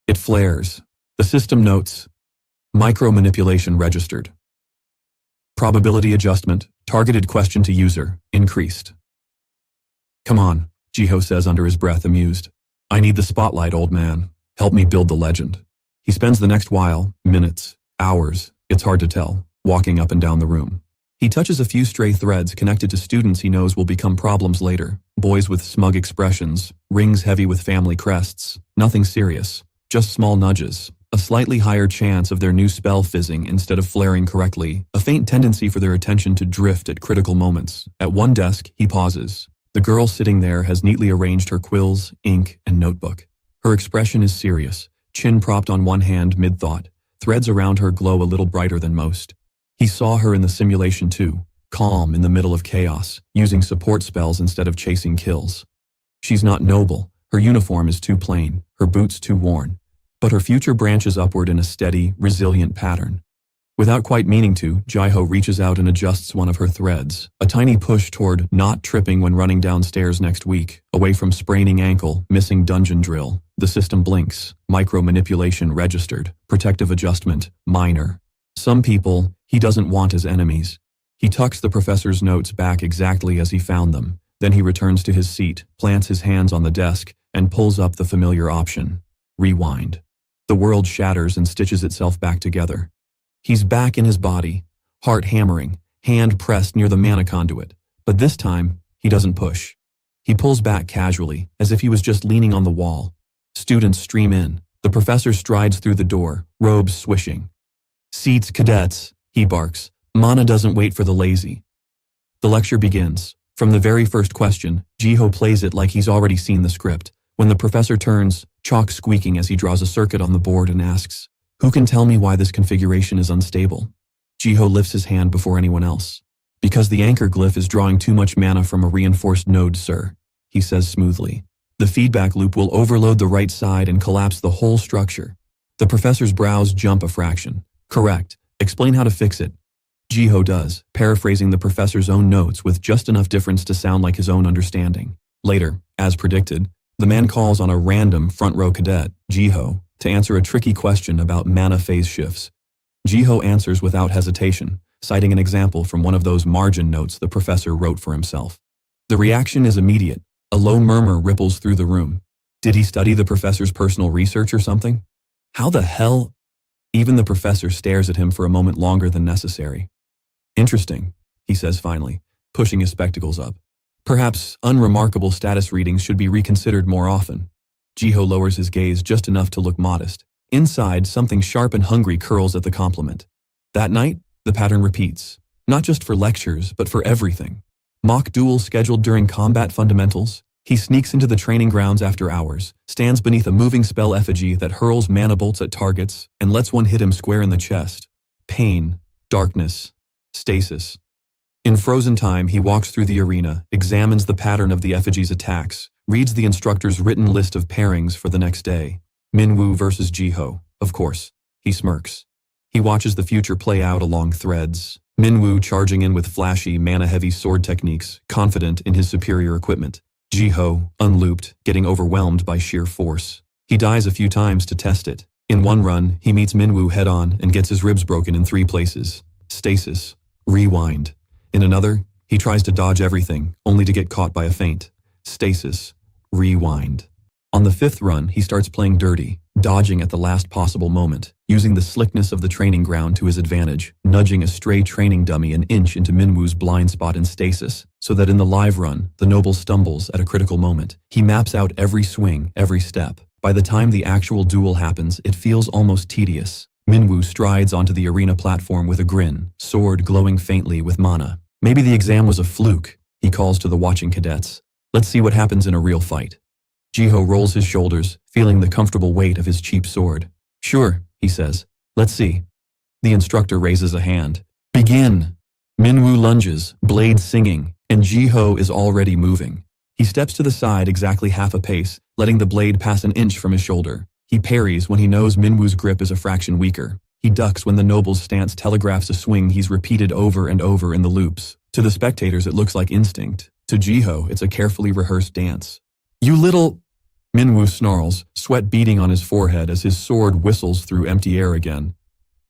It flares. The system notes, micro-manipulation registered. Probability adjustment, targeted question to user, increased. Come on, Jiho says under his breath, amused. I need the spotlight, old man. Help me build the legend. He spends the next while, minutes, hours, it's hard to tell, walking up and down the room. He touches a few stray threads connected to students he knows will become problems later. Boys with smug expressions, rings heavy with family crests. Nothing serious, just small nudges. A slightly higher chance of their new spell fizzing instead of flaring correctly. A faint tendency for their attention to drift at critical moments. At one desk, he pauses. The girl sitting there has neatly arranged her quills, ink, and notebook. Her expression is serious, chin propped on one hand mid-thought. Threads around her glow a little brighter than most. He saw her in the simulation too, calm in the middle of chaos, using support spells instead of chasing kills. She's not noble, her uniform is too plain, her boots too worn. But her future branches upward in a steady, resilient pattern. Without quite meaning to, Jiho reaches out and adjusts one of her threads, a tiny push toward not tripping when running downstairs next week, away from spraining ankle, missing dungeon drill. The system blinks, micro-manipulation registered, protective adjustment, minor. Some people, he doesn't want as enemies. He tucks the professor's notes back exactly as he found them. Then he returns to his seat, plants his hands on the desk, and pulls up the familiar option. Rewind. The world shatters and stitches itself back together. He's back in his body, heart hammering, hand pressed near the mana conduit. But this time, he doesn't push. He pulls back casually, as if he was just leaning on the wall. Students stream in. The professor strides through the door, robes swishing. Seats, cadets, he barks. Mana doesn't wait for the lazy. The lecture begins. From the very first question, Jiho plays it like he's already seen the script. When the professor turns, chalk squeaking as he draws a circuit on the board and asks, "Who can tell me why this configuration is unstable?" Jiho lifts his hand before anyone else. "Because the anchor glyph is drawing too much mana from a reinforced node, sir," he says smoothly. "The feedback loop will overload the right side and collapse the whole structure. The professor's brows jump a fraction. Correct. Explain how to fix it. Jiho does, paraphrasing the professor's own notes with just enough difference to sound like his own understanding. Later, as predicted, the man calls on a random front-row cadet, Jiho, to answer a tricky question about mana phase shifts. Jiho answers without hesitation, citing an example from one of those margin notes the professor wrote for himself. The reaction is immediate. A low murmur ripples through the room. Did he study the professor's personal research or something? How the hell? Even the professor stares at him for a moment longer than necessary. Interesting, he says finally, pushing his spectacles up. Perhaps unremarkable status readings should be reconsidered more often. Jiho lowers his gaze just enough to look modest. Inside, something sharp and hungry curls at the compliment. That night, the pattern repeats. Not just for lectures, but for everything. Mock duels scheduled during combat fundamentals. He sneaks into the training grounds after hours, stands beneath a moving spell effigy that hurls mana bolts at targets, and lets one hit him square in the chest. Pain, darkness, stasis. In frozen time, he walks through the arena, examines the pattern of the effigy's attacks, reads the instructor's written list of pairings for the next day. Manhwa versus Jiho, of course. He smirks. He watches the future play out along threads. Manhwa charging in with flashy, mana-heavy sword techniques, confident in his superior equipment. Jiho, unlooped, getting overwhelmed by sheer force. He dies a few times to test it. In one run, he meets Manhwa head-on and gets his ribs broken in 3 places. Stasis. Rewind. In another, he tries to dodge everything, only to get caught by a feint. Stasis. Rewind. On the 5th run, he starts playing dirty, dodging at the last possible moment, using the slickness of the training ground to his advantage, nudging a stray training dummy an inch into Manhwa's blind spot in stasis, so that in the live run, the noble stumbles at a critical moment. He maps out every swing, every step. By the time the actual duel happens, it feels almost tedious. Manhwa strides onto the arena platform with a grin, sword glowing faintly with mana. Maybe the exam was a fluke, he calls to the watching cadets. Let's see what happens in a real fight. Jiho rolls his shoulders, feeling the comfortable weight of his cheap sword. Sure, he says. Let's see. The instructor raises a hand. Begin! Manhwa lunges, blade singing, and Jiho is already moving. He steps to the side exactly half a pace, letting the blade pass an inch from his shoulder. He parries when he knows Manhwa's grip is a fraction weaker. He ducks when the noble's stance telegraphs a swing he's repeated over and over in the loops. To the spectators, it looks like instinct. To Jiho, it's a carefully rehearsed dance. You little... Manhwa snarls, sweat beading on his forehead as his sword whistles through empty air again.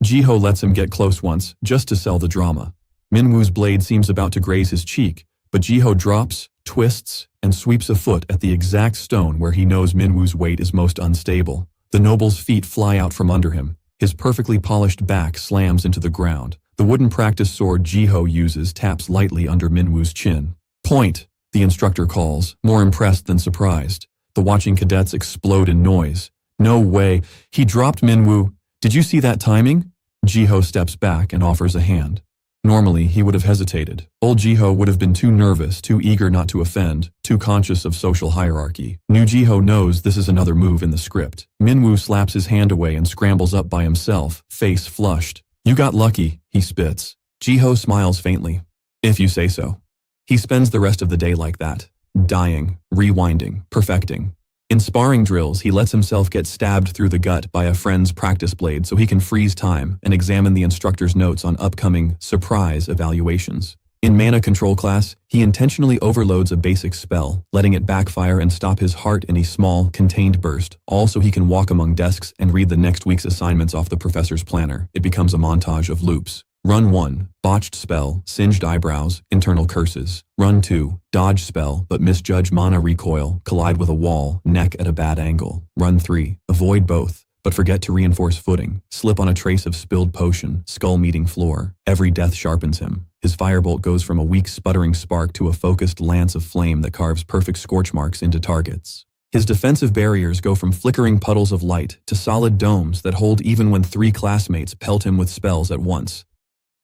Jiho lets him get close once, just to sell the drama. Manhwa's blade seems about to graze his cheek, but Jiho drops, twists, and sweeps a foot at the exact stone where he knows Manhwa's weight is most unstable. The noble's feet fly out from under him. His perfectly polished back slams into the ground. The wooden practice sword Jiho uses taps lightly under Manhwa's chin. Point, the instructor calls, more impressed than surprised. The watching cadets explode in noise. No way. He dropped Manhwa. Did you see that timing? Jiho steps back and offers a hand. Normally, he would have hesitated. Old Jiho would have been too nervous, too eager not to offend, too conscious of social hierarchy. New Jiho knows this is another move in the script. Manhwa slaps his hand away and scrambles up by himself, face flushed. You got lucky, he spits. Jiho smiles faintly. If you say so. He spends the rest of the day like that. Dying, rewinding, perfecting. In sparring drills, he lets himself get stabbed through the gut by a friend's practice blade so he can freeze time and examine the instructor's notes on upcoming surprise evaluations. In mana control class, he intentionally overloads a basic spell, letting it backfire and stop his heart in a small, contained burst, all so he can walk among desks and read the next week's assignments off the professor's planner. It becomes a montage of loops. Run 1, botched spell, singed eyebrows, internal curses. Run 2, dodge spell, but misjudge mana recoil, collide with a wall, neck at a bad angle. Run 3, avoid both, but forget to reinforce footing, slip on a trace of spilled potion, skull meeting floor. Every death sharpens him. His firebolt goes from a weak sputtering spark to a focused lance of flame that carves perfect scorch marks into targets. His defensive barriers go from flickering puddles of light to solid domes that hold even when 3 classmates pelt him with spells at once.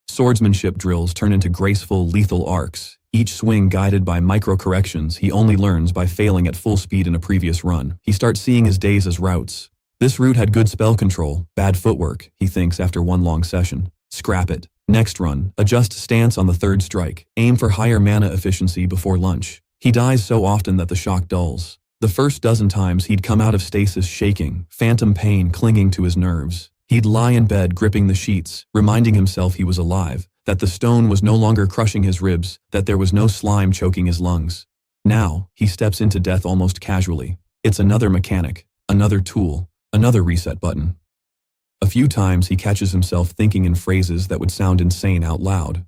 Swordsmanship drills turn into graceful, lethal arcs, each swing guided by micro-corrections he only learns by failing at full speed in a previous run. He starts seeing his days as routes. This route had good spell control, bad footwork, he thinks after one long session. Scrap it. Next run, adjust stance on the 3rd strike, aim for higher mana efficiency before lunch. He dies so often that the shock dulls. The first dozen times he'd come out of stasis shaking, phantom pain clinging to his nerves. He'd lie in bed gripping the sheets, reminding himself he was alive, that the stone was no longer crushing his ribs, that there was no slime choking his lungs. Now, he steps into death almost casually. It's another mechanic, another tool, another reset button. A few times he catches himself thinking in phrases that would sound insane out loud.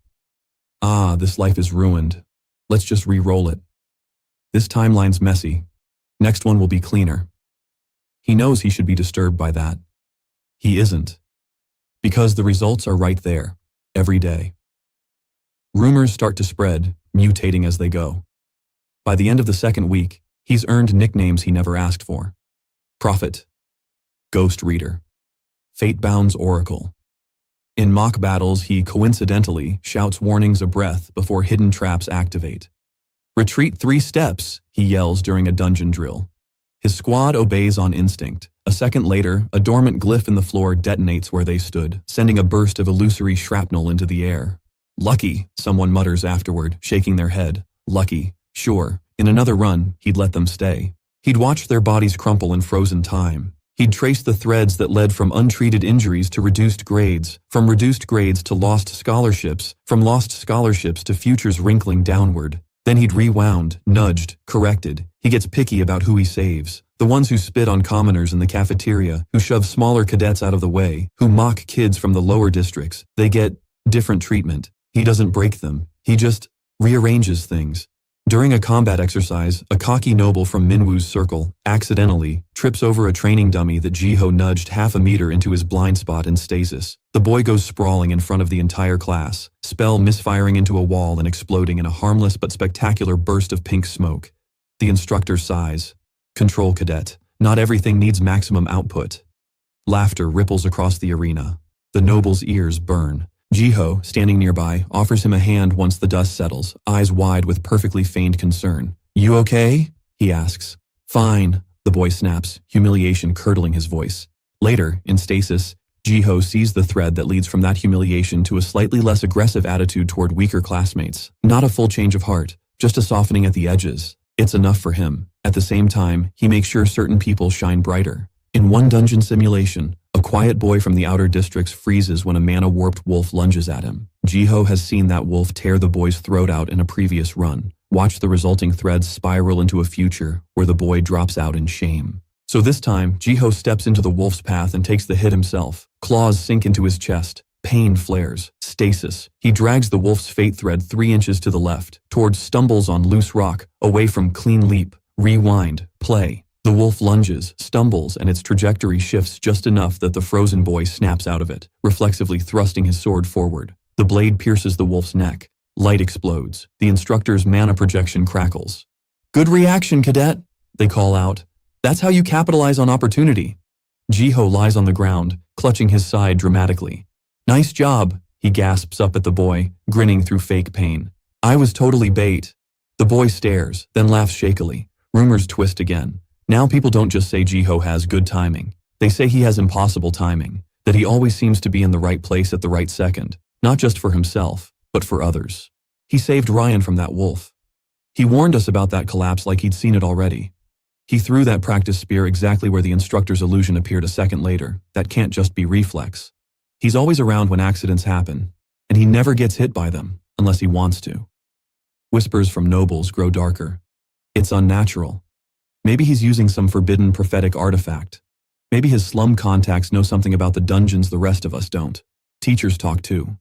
Ah, this life is ruined. Let's just re-roll it. This timeline's messy. Next one will be cleaner. He knows he should be disturbed by that. He isn't. Because the results are right there, every day. Rumors start to spread, mutating as they go. By the end of the second week, he's earned nicknames he never asked for. Prophet. Ghost Reader. Fate-Bound's Oracle. In mock battles, he coincidentally shouts warnings a breath before hidden traps activate. Retreat 3 steps, he yells during a dungeon drill. His squad obeys on instinct. A second later, a dormant glyph in the floor detonates where they stood, sending a burst of illusory shrapnel into the air. Lucky, someone mutters afterward, shaking their head. Lucky, sure. In another run, he'd let them stay. He'd watched their bodies crumple in frozen time. He'd traced the threads that led from untreated injuries to reduced grades, from reduced grades to lost scholarships, from lost scholarships to futures wrinkling downward. Then he'd rewound, nudged, corrected. He gets picky about who he saves. The ones who spit on commoners in the cafeteria, who shove smaller cadets out of the way, who mock kids from the lower districts. They get different treatment. He doesn't break them. He just rearranges things. During a combat exercise, a cocky noble from Minwoo's circle accidentally trips over a training dummy that Jiho nudged half a meter into his blind spot in stasis. The boy goes sprawling in front of the entire class, spell misfiring into a wall and exploding in a harmless but spectacular burst of pink smoke. The instructor sighs. Control cadet. Not everything needs maximum output. Laughter ripples across the arena. The noble's ears burn. Jiho, standing nearby, offers him a hand once the dust settles, eyes wide with perfectly feigned concern. You okay? He asks. Fine, the boy snaps, humiliation curdling his voice. Later, in stasis, Jiho sees the thread that leads from that humiliation to a slightly less aggressive attitude toward weaker classmates. Not a full change of heart, just a softening at the edges. It's enough for him. At the same time, he makes sure certain people shine brighter. In one dungeon simulation, a quiet boy from the outer districts freezes when a mana-warped wolf lunges at him. Jiho has seen that wolf tear the boy's throat out in a previous run. Watch the resulting threads spiral into a future where the boy drops out in shame. So this time, Jiho steps into the wolf's path and takes the hit himself. Claws sink into his chest. Pain flares. Stasis. He drags the wolf's fate thread 3 inches to the left, towards stumbles on loose rock, away from clean leap. Rewind. Play. The wolf lunges, stumbles, and its trajectory shifts just enough that the frozen boy snaps out of it, reflexively thrusting his sword forward. The blade pierces the wolf's neck. Light explodes. The instructor's mana projection crackles. Good reaction, cadet, they call out. That's how you capitalize on opportunity. Jiho lies on the ground, clutching his side dramatically. Nice job, he gasps up at the boy, grinning through fake pain. I was totally bait. The boy stares, then laughs shakily. Rumors twist again. Now people don't just say Jiho has good timing. They say he has impossible timing, that he always seems to be in the right place at the right second, not just for himself, but for others. He saved Ryan from that wolf. He warned us about that collapse like he'd seen it already. He threw that practice spear exactly where the instructor's illusion appeared a second later. That can't just be reflex. He's always around when accidents happen, and he never gets hit by them, unless he wants to. Whispers from nobles grow darker. It's unnatural. Maybe he's using some forbidden prophetic artifact. Maybe his slum contacts know something about the dungeons the rest of us don't. Teachers talk too.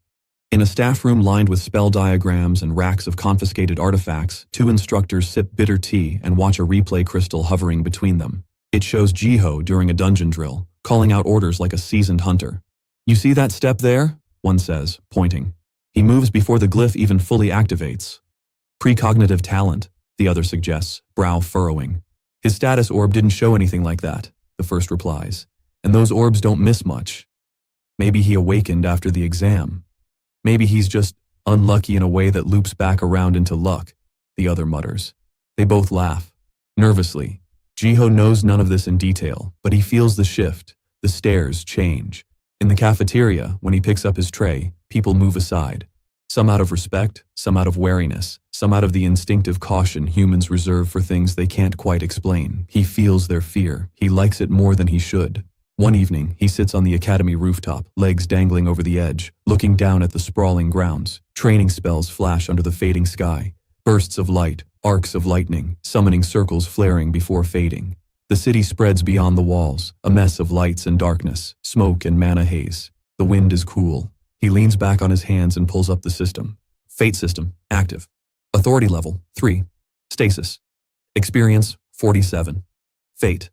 In a staff room lined with spell diagrams and racks of confiscated artifacts, 2 instructors sip bitter tea and watch a replay crystal hovering between them. It shows Jiho during a dungeon drill, calling out orders like a seasoned hunter. You see that step there? One says, pointing. He moves before the glyph even fully activates. Precognitive talent, the other suggests, brow furrowing. His status orb didn't show anything like that, the first replies. And those orbs don't miss much. Maybe he awakened after the exam. Maybe he's just unlucky in a way that loops back around into luck, the other mutters. They both laugh. Nervously. Jiho knows none of this in detail, but he feels the shift. The stares change. In the cafeteria, when he picks up his tray, people move aside. Some out of respect, some out of wariness, some out of the instinctive caution humans reserve for things they can't quite explain. He feels their fear. He likes it more than he should. One evening, he sits on the academy rooftop, legs dangling over the edge, looking down at the sprawling grounds. Training spells flash under the fading sky. Bursts of light, arcs of lightning, summoning circles flaring before fading. The city spreads beyond the walls, a mess of lights and darkness, smoke and mana haze. The wind is cool. He leans back on his hands and pulls up the system. Fate system, active. Authority level, 3. Stasis. Experience, 47. Fate.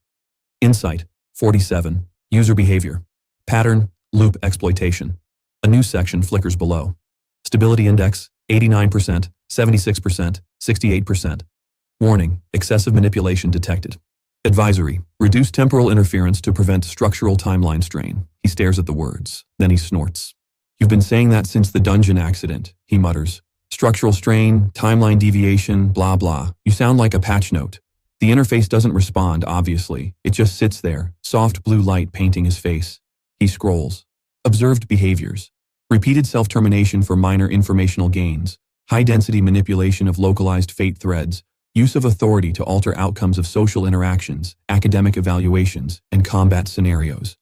Insight, 47. User behavior. Pattern, loop exploitation. A new section flickers below. Stability index, 89%, 76%, 68%. Warning, excessive manipulation detected. Advisory, reduce temporal interference to prevent structural timeline strain. He stares at the words, then he snorts. You've been saying that since the dungeon accident, he mutters. Structural strain, timeline deviation, blah blah. You sound like a patch note. The interface doesn't respond, obviously. It just sits there, soft blue light painting his face. He scrolls. Observed behaviors. Repeated self-termination for minor informational gains. High-density manipulation of localized fate threads. Use of authority to alter outcomes of social interactions, academic evaluations, and combat scenarios.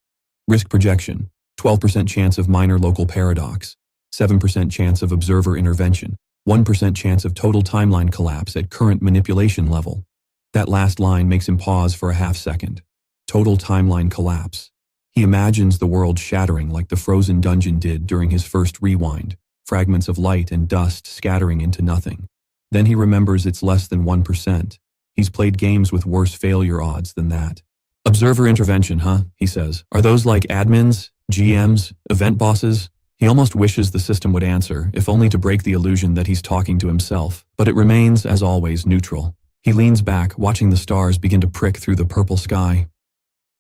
Risk projection. 12% chance of minor local paradox, 7% chance of observer intervention, 1% chance of total timeline collapse at current manipulation level. That last line makes him pause for a half second. Total timeline collapse. He imagines the world shattering like the frozen dungeon did during his first rewind, fragments of light and dust scattering into nothing. Then he remembers it's less than 1%. He's played games with worse failure odds than that. Observer intervention, huh? He says. Are those like admins? GMs, event bosses? He almost wishes the system would answer, if only to break the illusion that he's talking to himself, but it remains, as always, neutral. He leans back, watching the stars begin to prick through the purple sky.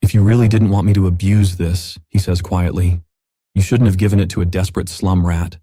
If you really didn't want me to abuse this, he says quietly, you shouldn't have given it to a desperate slum rat.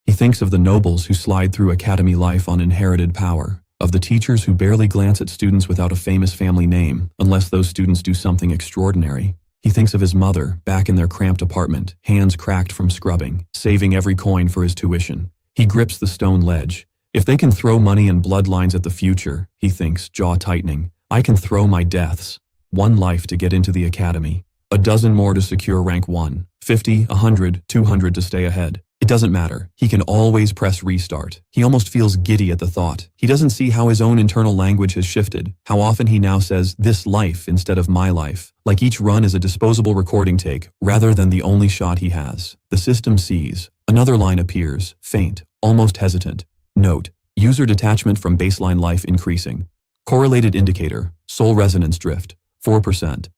He thinks of the nobles who slide through academy life on inherited power, of the teachers who barely glance at students without a famous family name, unless those students do something extraordinary. He thinks of his mother, back in their cramped apartment, hands cracked from scrubbing, saving every coin for his tuition. He grips the stone ledge. If they can throw money and bloodlines at the future, he thinks, jaw tightening, I can throw my deaths. 1 life to get into the academy, a dozen more to secure rank 1, 50, 100, 200 to stay ahead. It doesn't matter. He can always press restart. He almost feels giddy at the thought. He doesn't see how his own internal language has shifted, how often he now says, this life instead of my life, like each run is a disposable recording take, rather than the only shot he has. The system sees. Another line appears, faint, almost hesitant. Note, user detachment from baseline life increasing. Correlated indicator, soul resonance drift, 4%.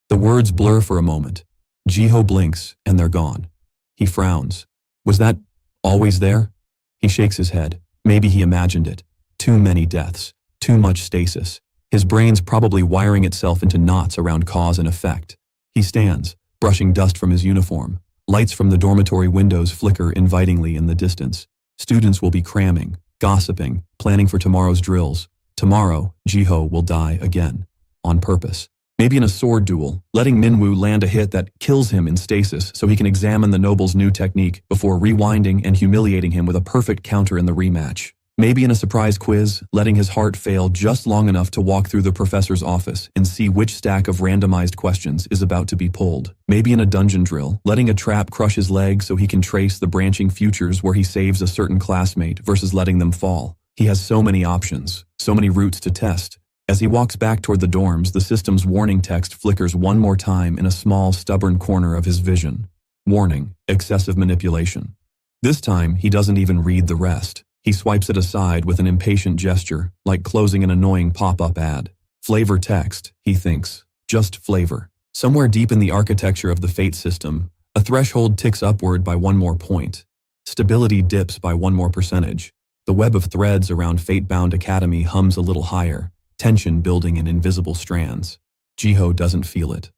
The words blur for a moment. Jiho blinks, and they're gone. He frowns. Was that always there? He shakes his head. Maybe he imagined it. Too many deaths. Too much stasis. His brain's probably wiring itself into knots around cause and effect. He stands, brushing dust from his uniform. Lights from the dormitory windows flicker invitingly in the distance. Students will be cramming, gossiping, planning for tomorrow's drills. Tomorrow, Jiho will die again. On purpose. Maybe in a sword duel, letting Minwoo land a hit that kills him in stasis so he can examine the noble's new technique before rewinding and humiliating him with a perfect counter in the rematch. Maybe in a surprise quiz, letting his heart fail just long enough to walk through the professor's office and see which stack of randomized questions is about to be pulled. Maybe in a dungeon drill, letting a trap crush his leg so he can trace the branching futures where he saves a certain classmate versus letting them fall. He has so many options, so many routes to test. As he walks back toward the dorms, the system's warning text flickers one more time in a small, stubborn corner of his vision. Warning, excessive manipulation. This time, he doesn't even read the rest. He swipes it aside with an impatient gesture, like closing an annoying pop-up ad. Flavor text, he thinks. Just flavor. Somewhere deep in the architecture of the fate system, a threshold ticks upward by 1 more point. Stability dips by 1 more percentage. The web of threads around fate-bound academy hums a little higher. Tension building in invisible strands. Jiho doesn't feel it.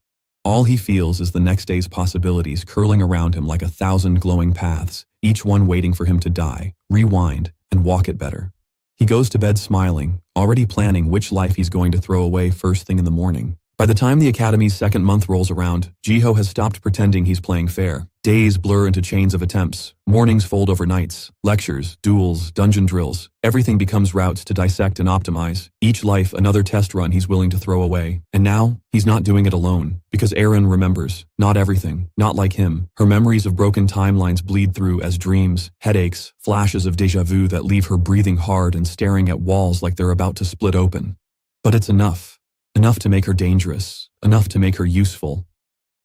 All he feels is the next day's possibilities curling around him like 1,000 glowing paths, each one waiting for him to die, rewind, and walk it better. He goes to bed smiling, already planning which life he's going to throw away first thing in the morning. By By the time the Academy's second month rolls around, Jiho has stopped pretending he's playing fair. Days blur into chains of attempts. Mornings fold over nights. Lectures, duels, dungeon drills. Everything becomes routes to dissect and optimize. Each life another test run he's willing to throw away. And now, he's not doing it alone. Because Erin remembers. Not everything. Not like him. Her memories of broken timelines bleed through as dreams, headaches, flashes of déjà vu that leave her breathing hard and staring at walls like they're about to split open. But it's enough. Enough to make her dangerous. Enough to make her useful.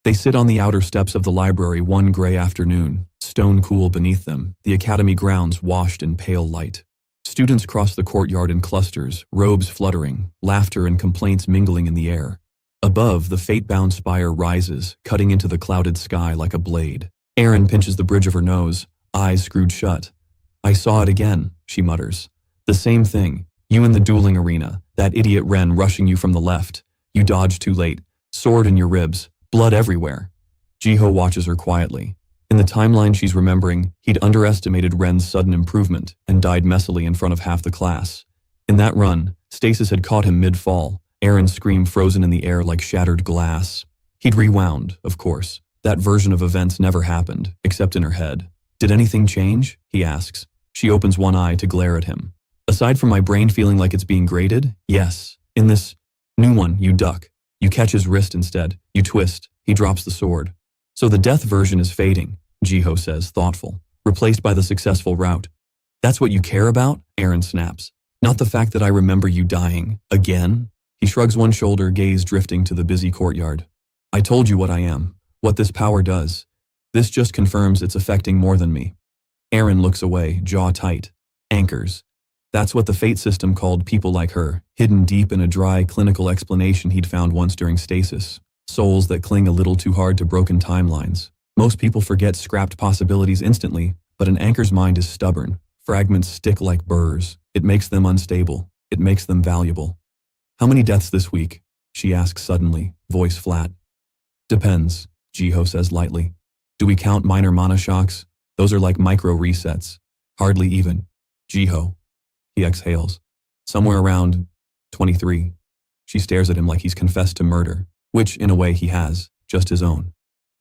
They sit on the outer steps of the library one gray afternoon, stone cool beneath them, the Academy grounds washed in pale light. Students cross the courtyard in clusters, robes fluttering, laughter and complaints mingling in the air. Above, the fate-bound spire rises, cutting into the clouded sky like a blade. Erin pinches the bridge of her nose, eyes screwed shut. "I saw it again," she mutters. "The same thing. You in the dueling arena, that idiot Ren rushing you from the left. You dodged too late. Sword in your ribs. Blood everywhere." Jiho watches her quietly. In the timeline she's remembering, he'd underestimated Ren's sudden improvement and died messily in front of half the class. In that run, stasis had caught him mid-fall, Erin's scream frozen in the air like shattered glass. He'd rewound, of course. That version of events never happened, except in her head. "Did anything change?" he asks. She opens one eye to glare at him. "Aside from my brain feeling like it's being graded, yes. In this new one, you duck. You catch his wrist instead. You twist. He drops the sword." "So the death version is fading," Jiho says, thoughtful, "replaced by the successful route." "That's what you care about?" Erin snaps. "Not the fact that I remember you dying. Again?" He shrugs one shoulder, gaze drifting to the busy courtyard. "I told you what I am. What this power does. This just confirms it's affecting more than me." Erin looks away, jaw tight. Anchors. That's what the fate system called people like her, hidden deep in a dry, clinical explanation he'd found once during stasis. Souls that cling a little too hard to broken timelines. Most people forget scrapped possibilities instantly, but an anchor's mind is stubborn. Fragments stick like burrs. It makes them unstable. It makes them valuable. "How many deaths this week?" she asks suddenly, voice flat. "Depends," Jiho says lightly. "Do we count minor mana shocks? Those are like micro resets. Hardly even." "Jiho." He exhales. "Somewhere around 23. She stares at him like he's confessed to murder, which, in a way, he has, just his own.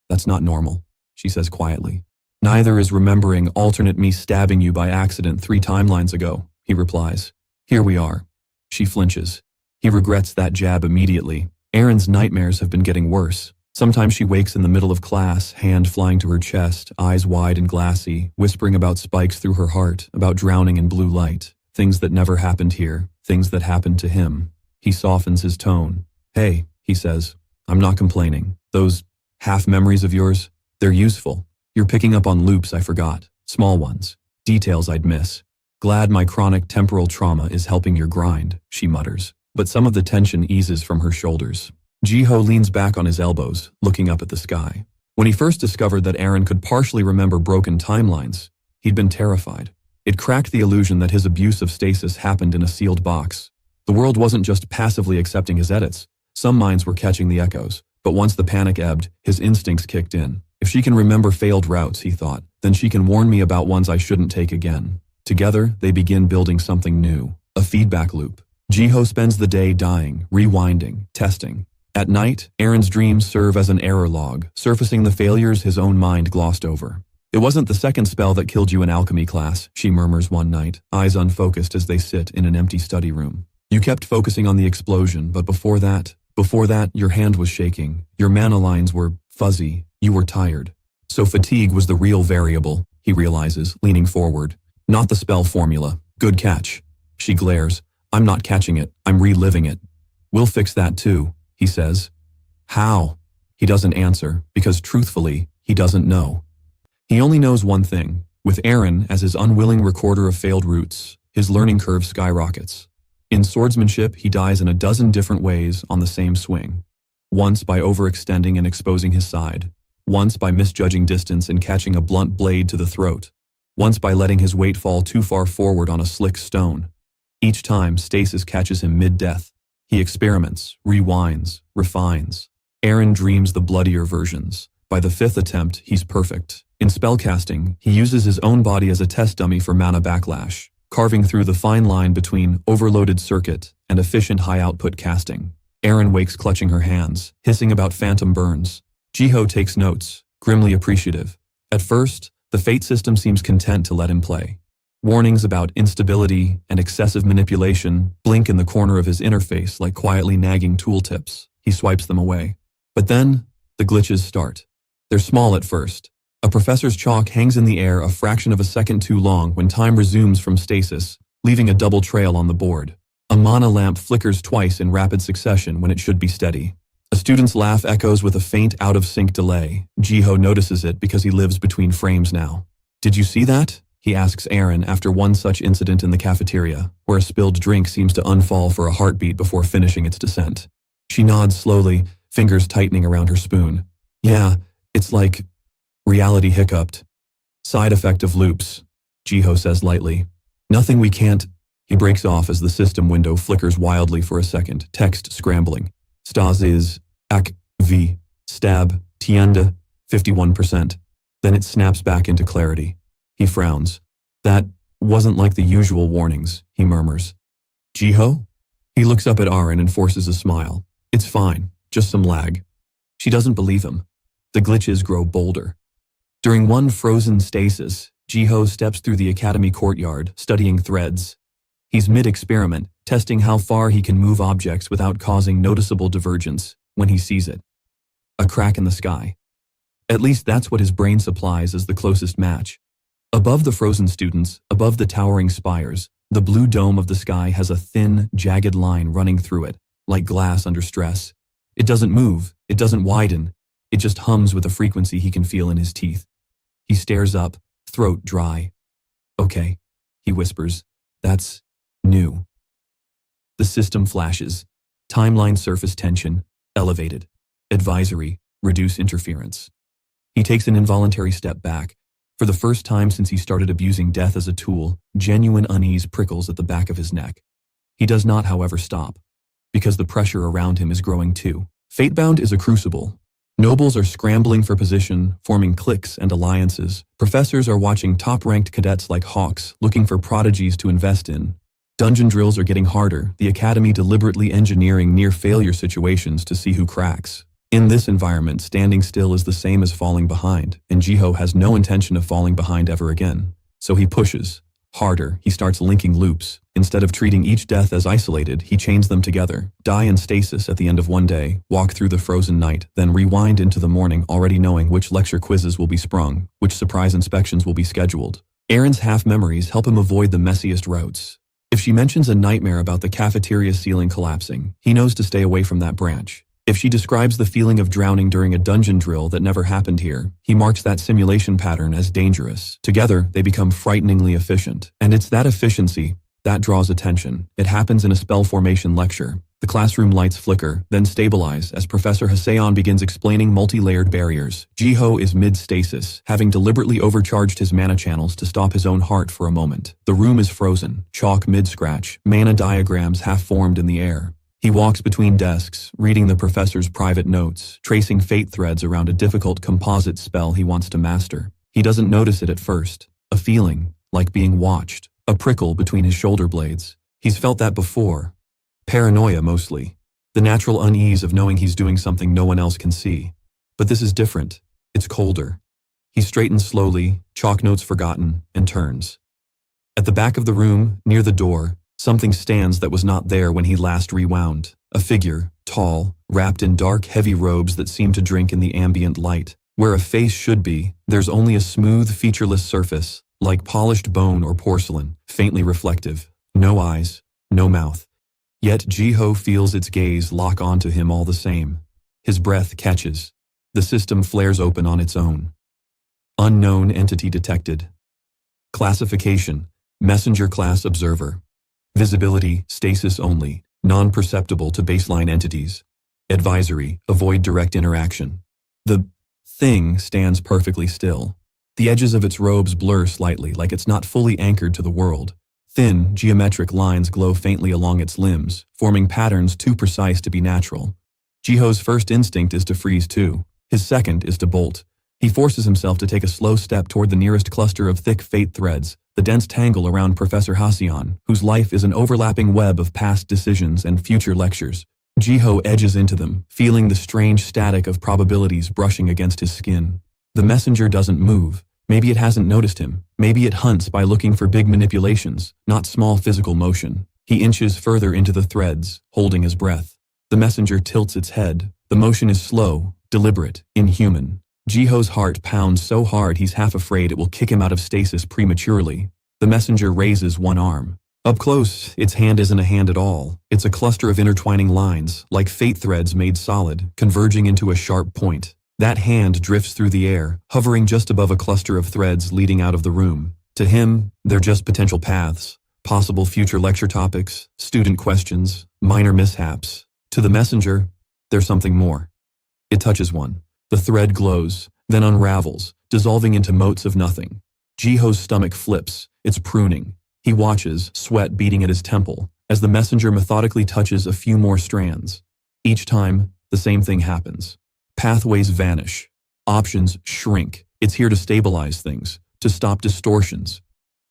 "That's not normal," she says quietly. "Neither is remembering alternate me stabbing you by accident 3 timelines ago," he replies. "Here we are." She flinches. He regrets that jab immediately. Erin's nightmares have been getting worse. Sometimes she wakes in the middle of class, hand flying to her chest, eyes wide and glassy, whispering about spikes through her heart, about drowning in blue light. Things that never happened here, things that happened to him. He softens his tone. "Hey," he says, "I'm not complaining. Those half memories of yours, they're useful. You're picking up on loops I forgot, small ones, details I'd miss. Glad my chronic temporal trauma is helping your grind," she mutters, but some of the tension eases from her shoulders. Jiho leans back on his elbows, looking up at the sky. When he first discovered that Erin could partially remember broken timelines, he'd been terrified. It cracked the illusion that his abuse of stasis happened in a sealed box. The world wasn't just passively accepting his edits. Some minds were catching the echoes, but once the panic ebbed, his instincts kicked in. If she can remember failed routes, he thought, then she can warn me about ones I shouldn't take again. Together, they begin building something new, a feedback loop. Jiho spends the day dying, rewinding, testing. At night, Erin's dreams serve as an error log, surfacing the failures his own mind glossed over. "It wasn't the second spell that killed you in alchemy class," she murmurs one night, eyes unfocused as they sit in an empty study room. "You kept focusing on the explosion, but before that, your hand was shaking. Your mana lines were fuzzy. You were tired." So fatigue was the real variable, he realizes, leaning forward. Not the spell formula. Good catch. She glares. "I'm not catching it. I'm reliving it." "We'll fix that too," he says. "How?" He doesn't answer, because truthfully, he doesn't know. He only knows one thing. With Erin as his unwilling recorder of failed routes, his learning curve skyrockets. In swordsmanship, he dies in a dozen different ways on the same swing. Once by overextending and exposing his side. Once by misjudging distance and catching a blunt blade to the throat. Once by letting his weight fall too far forward on a slick stone. Each time, stasis catches him mid-death. He experiments, rewinds, refines. Erin dreams the bloodier versions. By the 5th attempt, he's perfect. In spellcasting, he uses his own body as a test dummy for mana backlash, carving through the fine line between overloaded circuit and efficient high-output casting. Aaron wakes clutching her hands, hissing about phantom burns. Jiho takes notes, grimly appreciative. At first, the fate system seems content to let him play. Warnings about instability and excessive manipulation blink in the corner of his interface like quietly nagging tooltips. He swipes them away. But then, the glitches start. They're small at first. A professor's chalk hangs in the air a fraction of a second too long when time resumes from stasis, leaving a double trail on the board. A mana lamp flickers twice in rapid succession when it should be steady. A student's laugh echoes with a faint out-of-sync delay. Jiho notices it because he lives between frames now. "Did you see that?" he asks Aaron after one such incident in the cafeteria, where a spilled drink seems to unfall for a heartbeat before finishing its descent. She nods slowly, fingers tightening around her spoon. "Yeah, it's like reality hiccuped. Side effect of loops," Jiho says lightly. "Nothing we can't—" He breaks off as the system window flickers wildly for a second, text scrambling. "Stas is, ac, v, stab, tienda, 51%. Then it snaps back into clarity. He frowns. "That wasn't like the usual warnings," he murmurs. "Jiho?" He looks up at Aaron and forces a smile. "It's fine, just some lag." She doesn't believe him. The glitches grow bolder. During one frozen stasis, Jiho steps through the academy courtyard, studying threads. He's mid-experiment, testing how far he can move objects without causing noticeable divergence, when he sees it. A crack in the sky. At least that's what his brain supplies as the closest match. Above the frozen students, above the towering spires, the blue dome of the sky has a thin, jagged line running through it, like glass under stress. It doesn't move, it doesn't widen, it just hums with a frequency he can feel in his teeth. He stares up, throat dry. "Okay," he whispers, "that's new." The system flashes. Timeline surface tension, elevated. Advisory, reduce interference. He takes an involuntary step back. For the first time since he started abusing death as a tool, genuine unease prickles at the back of his neck. He does not, however, stop, because the pressure around him is growing too. Fatebound is a crucible. Nobles are scrambling for position, forming cliques and alliances. Professors are watching top-ranked cadets like hawks, looking for prodigies to invest in. Dungeon drills are getting harder, the academy deliberately engineering near-failure situations to see who cracks. In this environment, standing still is the same as falling behind, and Jiho has no intention of falling behind ever again. So he pushes. Harder, he starts linking loops. Instead of treating each death as isolated, he chains them together, die in stasis at the end of one day, walk through the frozen night, then rewind into the morning already knowing which lecture quizzes will be sprung, which surprise inspections will be scheduled. Aaron's half-memories help him avoid the messiest routes. If she mentions a nightmare about the cafeteria ceiling collapsing, he knows to stay away from that branch. If she describes the feeling of drowning during a dungeon drill that never happened here, he marks that simulation pattern as dangerous. Together, they become frighteningly efficient. And it's that efficiency that draws attention. It happens in a spell formation lecture. The classroom lights flicker, then stabilize as Professor Haseon begins explaining multi-layered barriers. Jiho is mid-stasis, having deliberately overcharged his mana channels to stop his own heart for a moment. The room is frozen, chalk mid-scratch, mana diagrams half-formed in the air. He walks between desks, reading the professor's private notes, tracing fate threads around a difficult composite spell he wants to master. He doesn't notice it at first. A feeling, like being watched. A prickle between his shoulder blades. He's felt that before. Paranoia mostly. The natural unease of knowing he's doing something no one else can see. But this is different. It's colder. He straightens slowly, chalk notes forgotten, and turns. At the back of the room, near the door, something stands that was not there when he last rewound. A figure, tall, wrapped in dark, heavy robes that seem to drink in the ambient light. Where a face should be, there's only a smooth, featureless surface, like polished bone or porcelain, faintly reflective. No eyes, no mouth. Yet Jiho feels its gaze lock onto him all the same. His breath catches. The system flares open on its own. Unknown entity detected. Classification, messenger class observer. Visibility, stasis only, non-perceptible to baseline entities. Advisory, avoid direct interaction. The thing stands perfectly still. The edges of its robes blur slightly, like it's not fully anchored to the world. Thin, geometric lines glow faintly along its limbs, forming patterns too precise to be natural. Jiho's first instinct is to freeze too. His second is to bolt. He forces himself to take a slow step toward the nearest cluster of thick fate threads, the dense tangle around Professor Haseon, whose life is an overlapping web of past decisions and future lectures. Jiho edges into them, feeling the strange static of probabilities brushing against his skin. The messenger doesn't move. Maybe it hasn't noticed him. Maybe it hunts by looking for big manipulations, not small physical motion. He inches further into the threads, holding his breath. The messenger tilts its head. The motion is slow, deliberate, inhuman. Jiho's heart pounds so hard he's half afraid it will kick him out of stasis prematurely. The messenger raises one arm. Up close, its hand isn't a hand at all. It's a cluster of intertwining lines, like fate threads made solid, converging into a sharp point. That hand drifts through the air, hovering just above a cluster of threads leading out of the room. To him, they're just potential paths, possible future lecture topics, student questions, minor mishaps. To the messenger, there's something more. It touches one. The thread glows, then unravels, dissolving into motes of nothing. Jiho's stomach flips. It's pruning. He watches, sweat beating at his temple, as the messenger methodically touches a few more strands. Each time, the same thing happens. Pathways vanish. Options shrink. It's here to stabilize things, to stop distortions.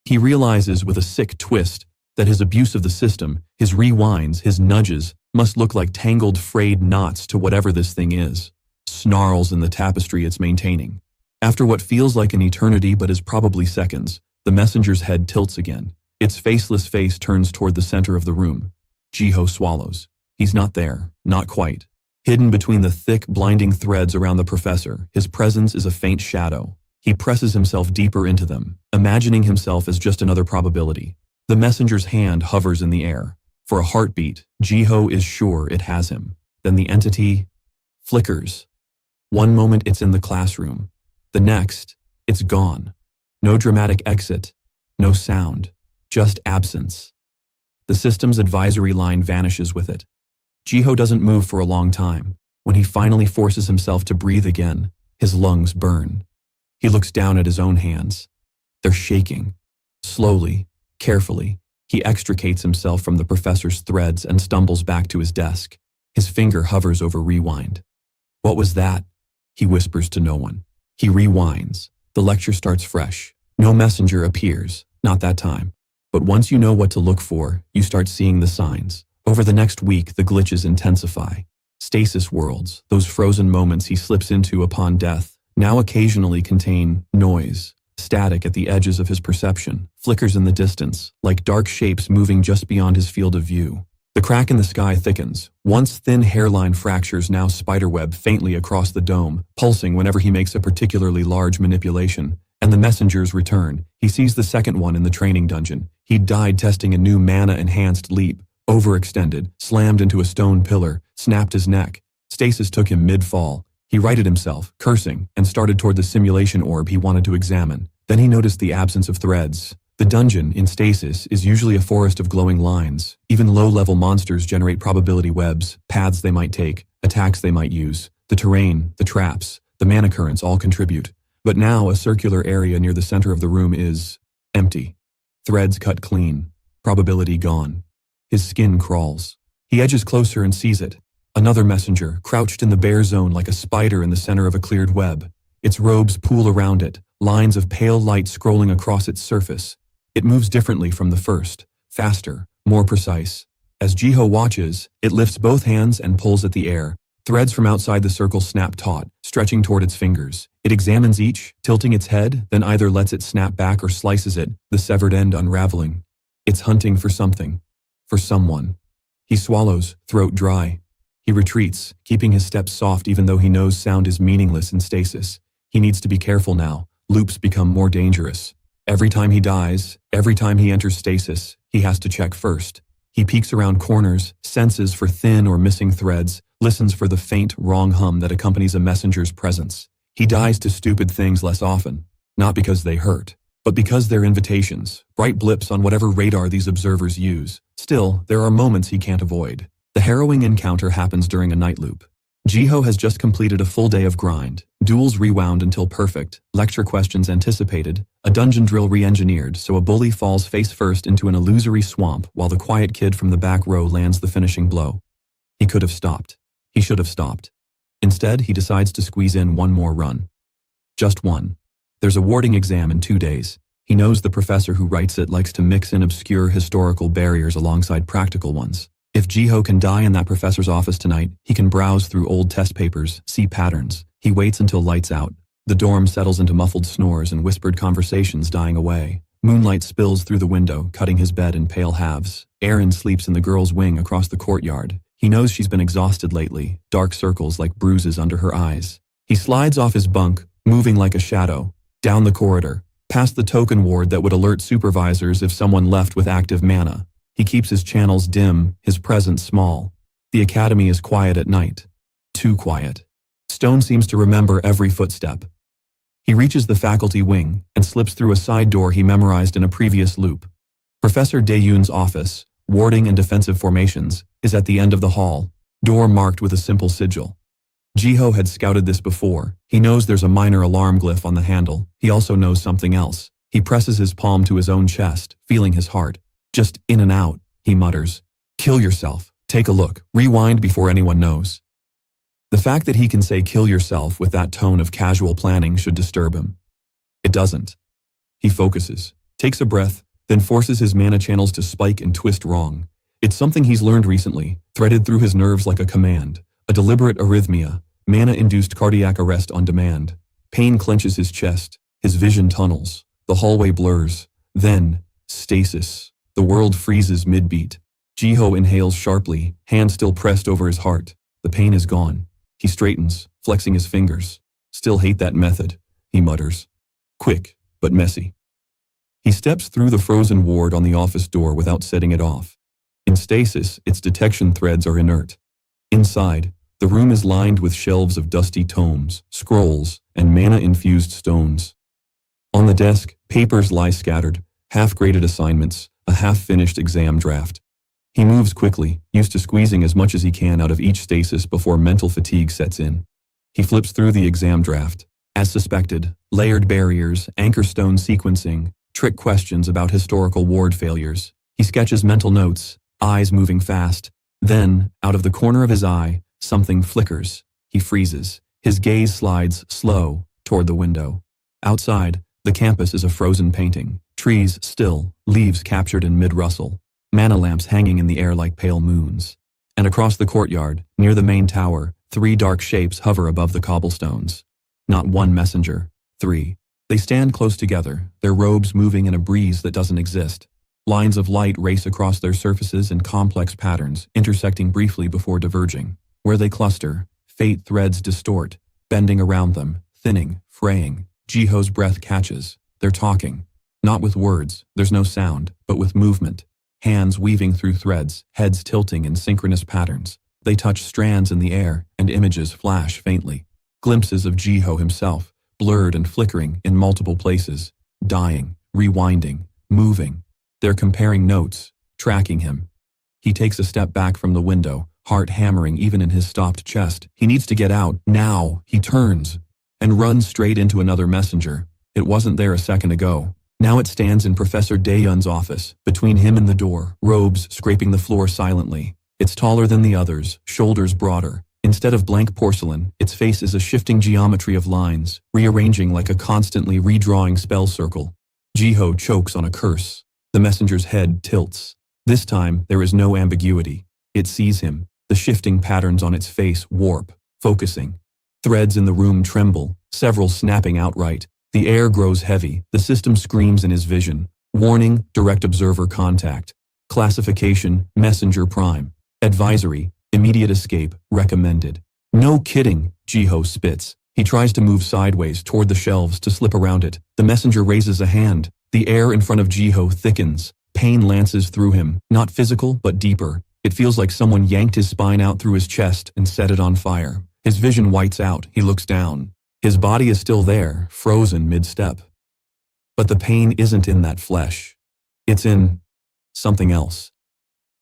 He realizes with a sick twist that his abuse of the system, his rewinds, his nudges, must look like tangled, frayed knots to whatever this thing is. Snarls in the tapestry it's maintaining. After what feels like an eternity but is probably seconds, the messenger's head tilts again. Its faceless face turns toward the center of the room. Jiho swallows. He's not there, not quite. Hidden between the thick, blinding threads around the professor, his presence is a faint shadow. He presses himself deeper into them, imagining himself as just another probability. The messenger's hand hovers in the air. For a heartbeat, Jiho is sure it has him. Then the entity flickers. One moment it's in the classroom. The next, it's gone. No dramatic exit, no sound, just absence. The system's advisory line vanishes with it. Jiho doesn't move for a long time. When he finally forces himself to breathe again, his lungs burn. He looks down at his own hands. They're shaking. Slowly, carefully, he extricates himself from the professor's threads and stumbles back to his desk. His finger hovers over rewind. What was that? He whispers to no one. He rewinds. The lecture starts fresh. No messenger appears, not that time. But once you know what to look for, you start seeing the signs. Over the next week, the glitches intensify. Stasis worlds, those frozen moments he slips into upon death, now occasionally contain noise, static at the edges of his perception, flickers in the distance, like dark shapes moving just beyond his field of view. The crack in the sky thickens. Once thin hairline fractures now spiderweb faintly across the dome, pulsing whenever he makes a particularly large manipulation. And the messengers return. He sees the second one in the training dungeon. He'd died testing a new mana-enhanced leap, overextended, slammed into a stone pillar, snapped his neck. Stasis took him mid-fall. He righted himself, cursing, and started toward the simulation orb he wanted to examine. Then he noticed the absence of threads. The dungeon, in stasis, is usually a forest of glowing lines. Even low-level monsters generate probability webs, paths they might take, attacks they might use. The terrain, the traps, the mana currents all contribute. But now a circular area near the center of the room is empty. Threads cut clean. Probability gone. His skin crawls. He edges closer and sees it. Another messenger, crouched in the bare zone like a spider in the center of a cleared web. Its robes pool around it, lines of pale light scrolling across its surface. It moves differently from the first, faster, more precise. As Jiho watches, it lifts both hands and pulls at the air. Threads from outside the circle snap taut, stretching toward its fingers. It examines each, tilting its head, then either lets it snap back or slices it, the severed end unraveling. It's hunting for something. For someone. He swallows, throat dry. He retreats, keeping his steps soft even though he knows sound is meaningless in stasis. He needs to be careful now. Loops become more dangerous. Every time he dies, every time he enters stasis, he has to check first. He peeks around corners, senses for thin or missing threads, listens for the faint, wrong hum that accompanies a messenger's presence. He dies to stupid things less often, not because they hurt, but because they're invitations, bright blips on whatever radar these observers use. Still, there are moments he can't avoid. The harrowing encounter happens during a night loop. Jiho has just completed a full day of grind, duels rewound until perfect, lecture questions anticipated, a dungeon drill re-engineered so a bully falls face first into an illusory swamp while the quiet kid from the back row lands the finishing blow. He could have stopped. He should have stopped. Instead, he decides to squeeze in one more run. Just one. There's a warding exam in 2 days. He knows the professor who writes it likes to mix in obscure historical barriers alongside practical ones. If Jiho can die in that professor's office tonight, he can browse through old test papers, see patterns. He waits until lights out. The dorm settles into muffled snores and whispered conversations dying away. Moonlight spills through the window, cutting his bed in pale halves. Aaron sleeps in the girl's wing across the courtyard. He knows she's been exhausted lately, dark circles like bruises under her eyes. He slides off his bunk, moving like a shadow, down the corridor, past the token ward that would alert supervisors if someone left with active mana. He keeps his channels dim, his presence small. The academy is quiet at night. Too quiet. Stone seems to remember every footstep. He reaches the faculty wing and slips through a side door he memorized in a previous loop. Professor Daeyoon's office, warding and defensive formations, is at the end of the hall, door marked with a simple sigil. Jiho had scouted this before. He knows there's a minor alarm glyph on the handle. He also knows something else. He presses his palm to his own chest, feeling his heart. Just in and out, he mutters. Kill yourself. Take a look. Rewind before anyone knows. The fact that he can say kill yourself with that tone of casual planning should disturb him. It doesn't. He focuses, takes a breath, then forces his mana channels to spike and twist wrong. It's something he's learned recently, threaded through his nerves like a command. A deliberate arrhythmia, mana-induced cardiac arrest on demand. Pain clenches his chest, his vision tunnels, the hallway blurs. Then, stasis. The world freezes mid-beat. Jiho inhales sharply, hand still pressed over his heart. The pain is gone. He straightens, flexing his fingers. Still hate that method, he mutters. Quick, but messy. He steps through the frozen ward on the office door without setting it off. In stasis, its detection threads are inert. Inside, the room is lined with shelves of dusty tomes, scrolls, and mana-infused stones. On the desk, papers lie scattered, half-graded assignments, a half-finished exam draft. He moves quickly, used to squeezing as much as he can out of each stasis before mental fatigue sets in. He flips through the exam draft. As suspected, layered barriers, anchor stone sequencing, trick questions about historical ward failures. He sketches mental notes, eyes moving fast. Then, out of the corner of his eye, something flickers. He freezes. His gaze slides, slow, toward the window. Outside, the campus is a frozen painting. Trees still, leaves captured in mid-rustle. Mana lamps hanging in the air like pale moons. And across the courtyard, near the main tower, 3 dark shapes hover above the cobblestones. Not one messenger, 3. They stand close together, their robes moving in a breeze that doesn't exist. Lines of light race across their surfaces in complex patterns, intersecting briefly before diverging. Where they cluster, fate threads distort, bending around them, thinning, fraying. Jiho's breath catches. They're talking. Not with words, there's no sound, but with movement. Hands weaving through threads, heads tilting in synchronous patterns. They touch strands in the air, and images flash faintly. Glimpses of Jiho himself, blurred and flickering in multiple places, dying, rewinding, moving. They're comparing notes, tracking him. He takes a step back from the window, heart hammering even in his stopped chest. He needs to get out, now. He turns, and runs straight into another messenger. It wasn't there a second ago. Now it stands in Professor Daeyoon's office, between him and the door, robes scraping the floor silently. It's taller than the others, shoulders broader. Instead of blank porcelain, its face is a shifting geometry of lines, rearranging like a constantly redrawing spell circle. Jiho chokes on a curse. The messenger's head tilts. This time, there is no ambiguity. It sees him. The shifting patterns on its face warp, focusing. Threads in the room tremble, several snapping outright. The air grows heavy. The system screams in his vision. Warning, direct observer contact. Classification, messenger prime. Advisory, immediate escape, recommended. No kidding, Jiho spits. He tries to move sideways toward the shelves to slip around it. The messenger raises a hand. The air in front of Jiho thickens. Pain lances through him, not physical, but deeper. It feels like someone yanked his spine out through his chest and set it on fire. His vision whites out. He looks down. His body is still there, frozen mid-step. But the pain isn't in that flesh. It's in something else.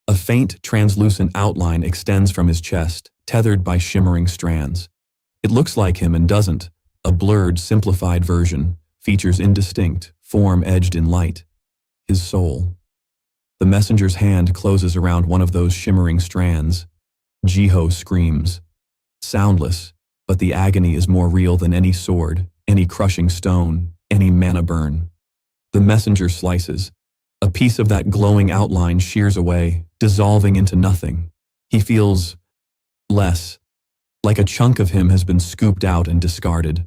A faint, translucent outline extends from his chest, tethered by shimmering strands. It looks like him and doesn't. A blurred, simplified version, features indistinct, form edged in light. His soul. The messenger's hand closes around one of those shimmering strands. Jiho screams. Soundless, but the agony is more real than any sword, any crushing stone, any mana burn. The messenger slices. A piece of that glowing outline shears away, dissolving into nothing. He feels less, like a chunk of him has been scooped out and discarded.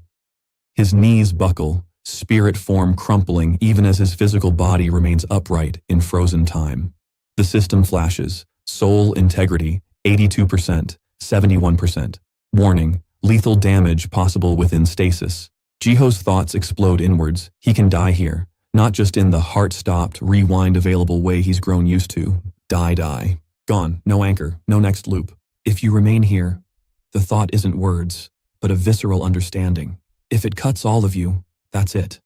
His knees buckle, spirit form crumpling even as his physical body remains upright in frozen time. The system flashes, soul integrity, 82%, 71%. Warning, lethal damage possible within stasis. Jiho's thoughts explode inwards. He can die here, not just in the heart-stopped, rewind-available way he's grown used to. Die. Gone, no anchor, no next loop. If you remain here, the thought isn't words, but a visceral understanding. If it cuts all of you, that's it.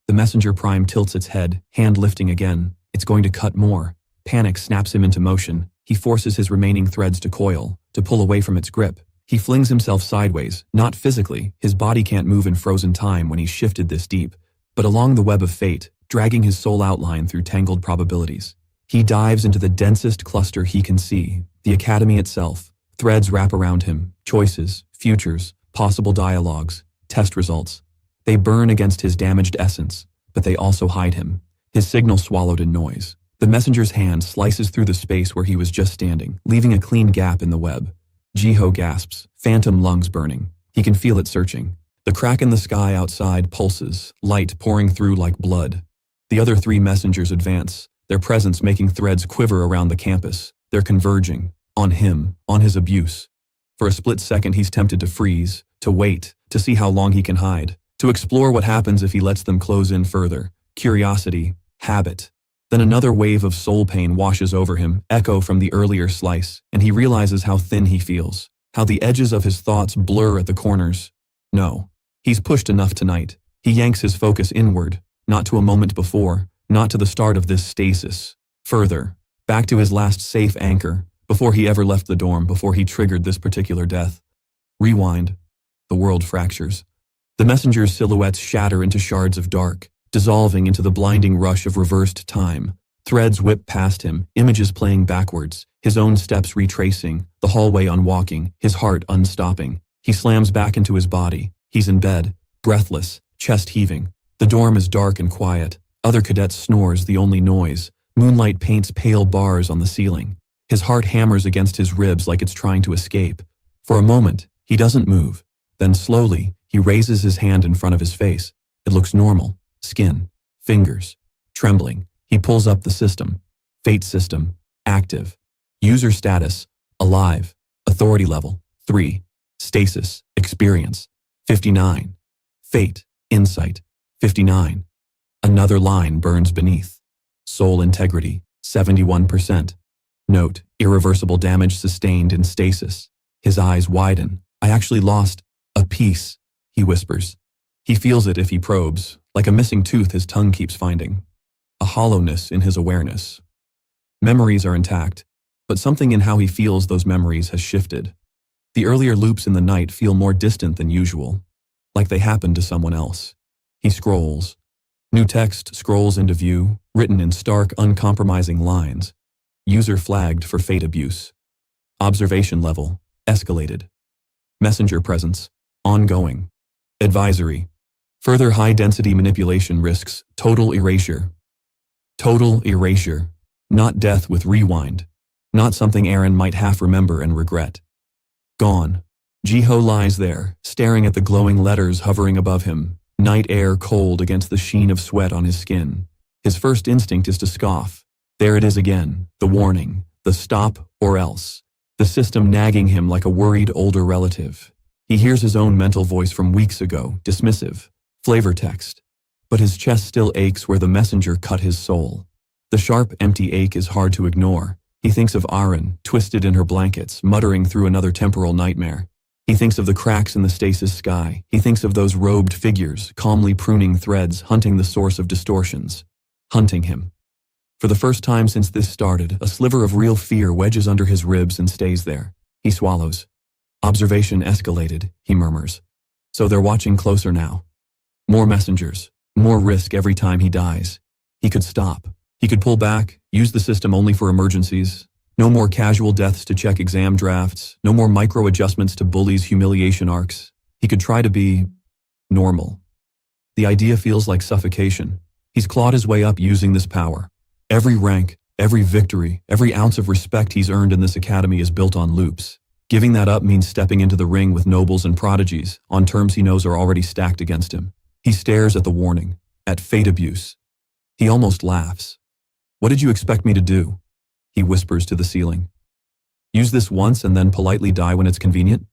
The messenger prime tilts its head, hand lifting again. It's going to cut more. Panic snaps him into motion. He forces his remaining threads to coil, to pull away from its grip. He flings himself sideways, not physically. His body can't move in frozen time when he's shifted this deep, but along the web of fate, dragging his soul outline through tangled probabilities. He dives into the densest cluster he can see, the academy itself. Threads wrap around him, choices, futures, possible dialogues, test results. They burn against his damaged essence, but they also hide him, his signal swallowed in noise. The messenger's hand slices through the space where he was just standing, leaving a clean gap in the web. Jiho gasps, phantom lungs burning. He can feel it searching. The crack in the sky outside pulses, light pouring through like blood. The other three messengers advance, their presence making threads quiver around the campus. They're converging, on him, on his abuse. For a split second he's tempted to freeze, to wait, to see how long he can hide, to explore what happens if he lets them close in further. Curiosity, habit. Then another wave of soul pain washes over him, echo from the earlier slice, and he realizes how thin he feels, how the edges of his thoughts blur at the corners. No, he's pushed enough tonight. He yanks his focus inward, not to a moment before, not to the start of this stasis. Further, back to his last safe anchor, before he ever left the dorm, before he triggered this particular death. Rewind. The world fractures. The messenger's silhouettes shatter into shards of dark, dissolving into the blinding rush of reversed time. Threads whip past him, images playing backwards, his own steps retracing, the hallway unwalking, his heart unstopping. He slams back into his body. He's in bed, breathless, chest heaving. The dorm is dark and quiet. Other cadets snores the only noise. Moonlight paints pale bars on the ceiling. His heart hammers against his ribs like it's trying to escape. For a moment, he doesn't move. Then slowly, he raises his hand in front of his face. It looks normal. Skin, fingers, trembling. He pulls up the system. Fate system, active. User status, alive. Authority level, 3. Stasis, experience, 59. Fate, insight, 59. Another line burns beneath. Soul integrity, 71%. Note, irreversible damage sustained in stasis. His eyes widen. I actually lost a piece, he whispers. He feels it if he probes, like a missing tooth his tongue keeps finding. A hollowness in his awareness. Memories are intact, but something in how he feels those memories has shifted. The earlier loops in the night feel more distant than usual, like they happened to someone else. He scrolls. New text scrolls into view, written in stark, uncompromising lines. User flagged for fate abuse. Observation level, escalated. Messenger presence, ongoing. Advisory. Further high-density manipulation risks total erasure. Total erasure. Not death with rewind. Not something Aaron might half remember and regret. Gone. Jiho lies there, staring at the glowing letters hovering above him, night air cold against the sheen of sweat on his skin. His first instinct is to scoff. There it is again, the warning, the stop or else. The system nagging him like a worried older relative. He hears his own mental voice from weeks ago, dismissive, flavor text. But his chest still aches where the messenger cut his soul. The sharp, empty ache is hard to ignore. He thinks of Aaron, twisted in her blankets, muttering through another temporal nightmare. He thinks of the cracks in the stasis sky. He thinks of those robed figures, calmly pruning threads, hunting the source of distortions. Hunting him. For the first time since this started, a sliver of real fear wedges under his ribs and stays there. He swallows. Observation escalated, he murmurs. So they're watching closer now. More messengers, more risk every time he dies. He could stop. He could pull back, use the system only for emergencies. No more casual deaths to check exam drafts. No more micro adjustments to bullies' humiliation arcs. He could try to be normal. The idea feels like suffocation. He's clawed his way up using this power. Every rank, Every victory, every ounce of respect he's earned in this academy is built on loops. Giving that up means stepping into the ring with nobles and prodigies, on terms he knows are already stacked against him. He stares at the warning, at fate abuse. He almost laughs. What did you expect me to do? He whispers to the ceiling. Use this once and then politely die when it's convenient?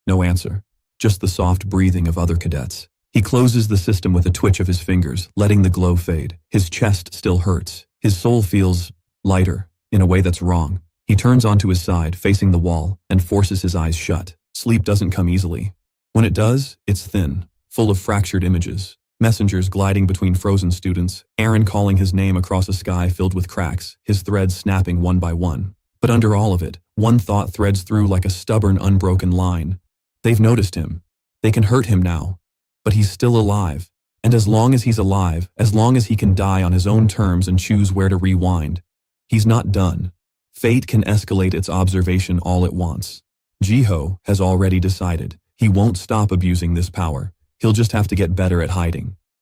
No answer, just the soft breathing of other cadets. He closes the system with a twitch of his fingers, letting the glow fade. His chest still hurts. His soul feels lighter, in a way that's wrong. He turns onto his side, facing the wall, and forces his eyes shut. Sleep doesn't come easily. When it does, it's thin, full of fractured images. Messengers gliding between frozen students, Aaron calling his name across a sky filled with cracks, his threads snapping one by one. But under all of it, one thought threads through like a stubborn, unbroken line. They've noticed him. They can hurt him now. But he's still alive. And as long as he's alive, as long as he can die on his own terms and choose where to rewind, he's not done. Fate can escalate its observation all it wants. Jiho has already decided he won't stop abusing this power. He'll just have to get better at hiding.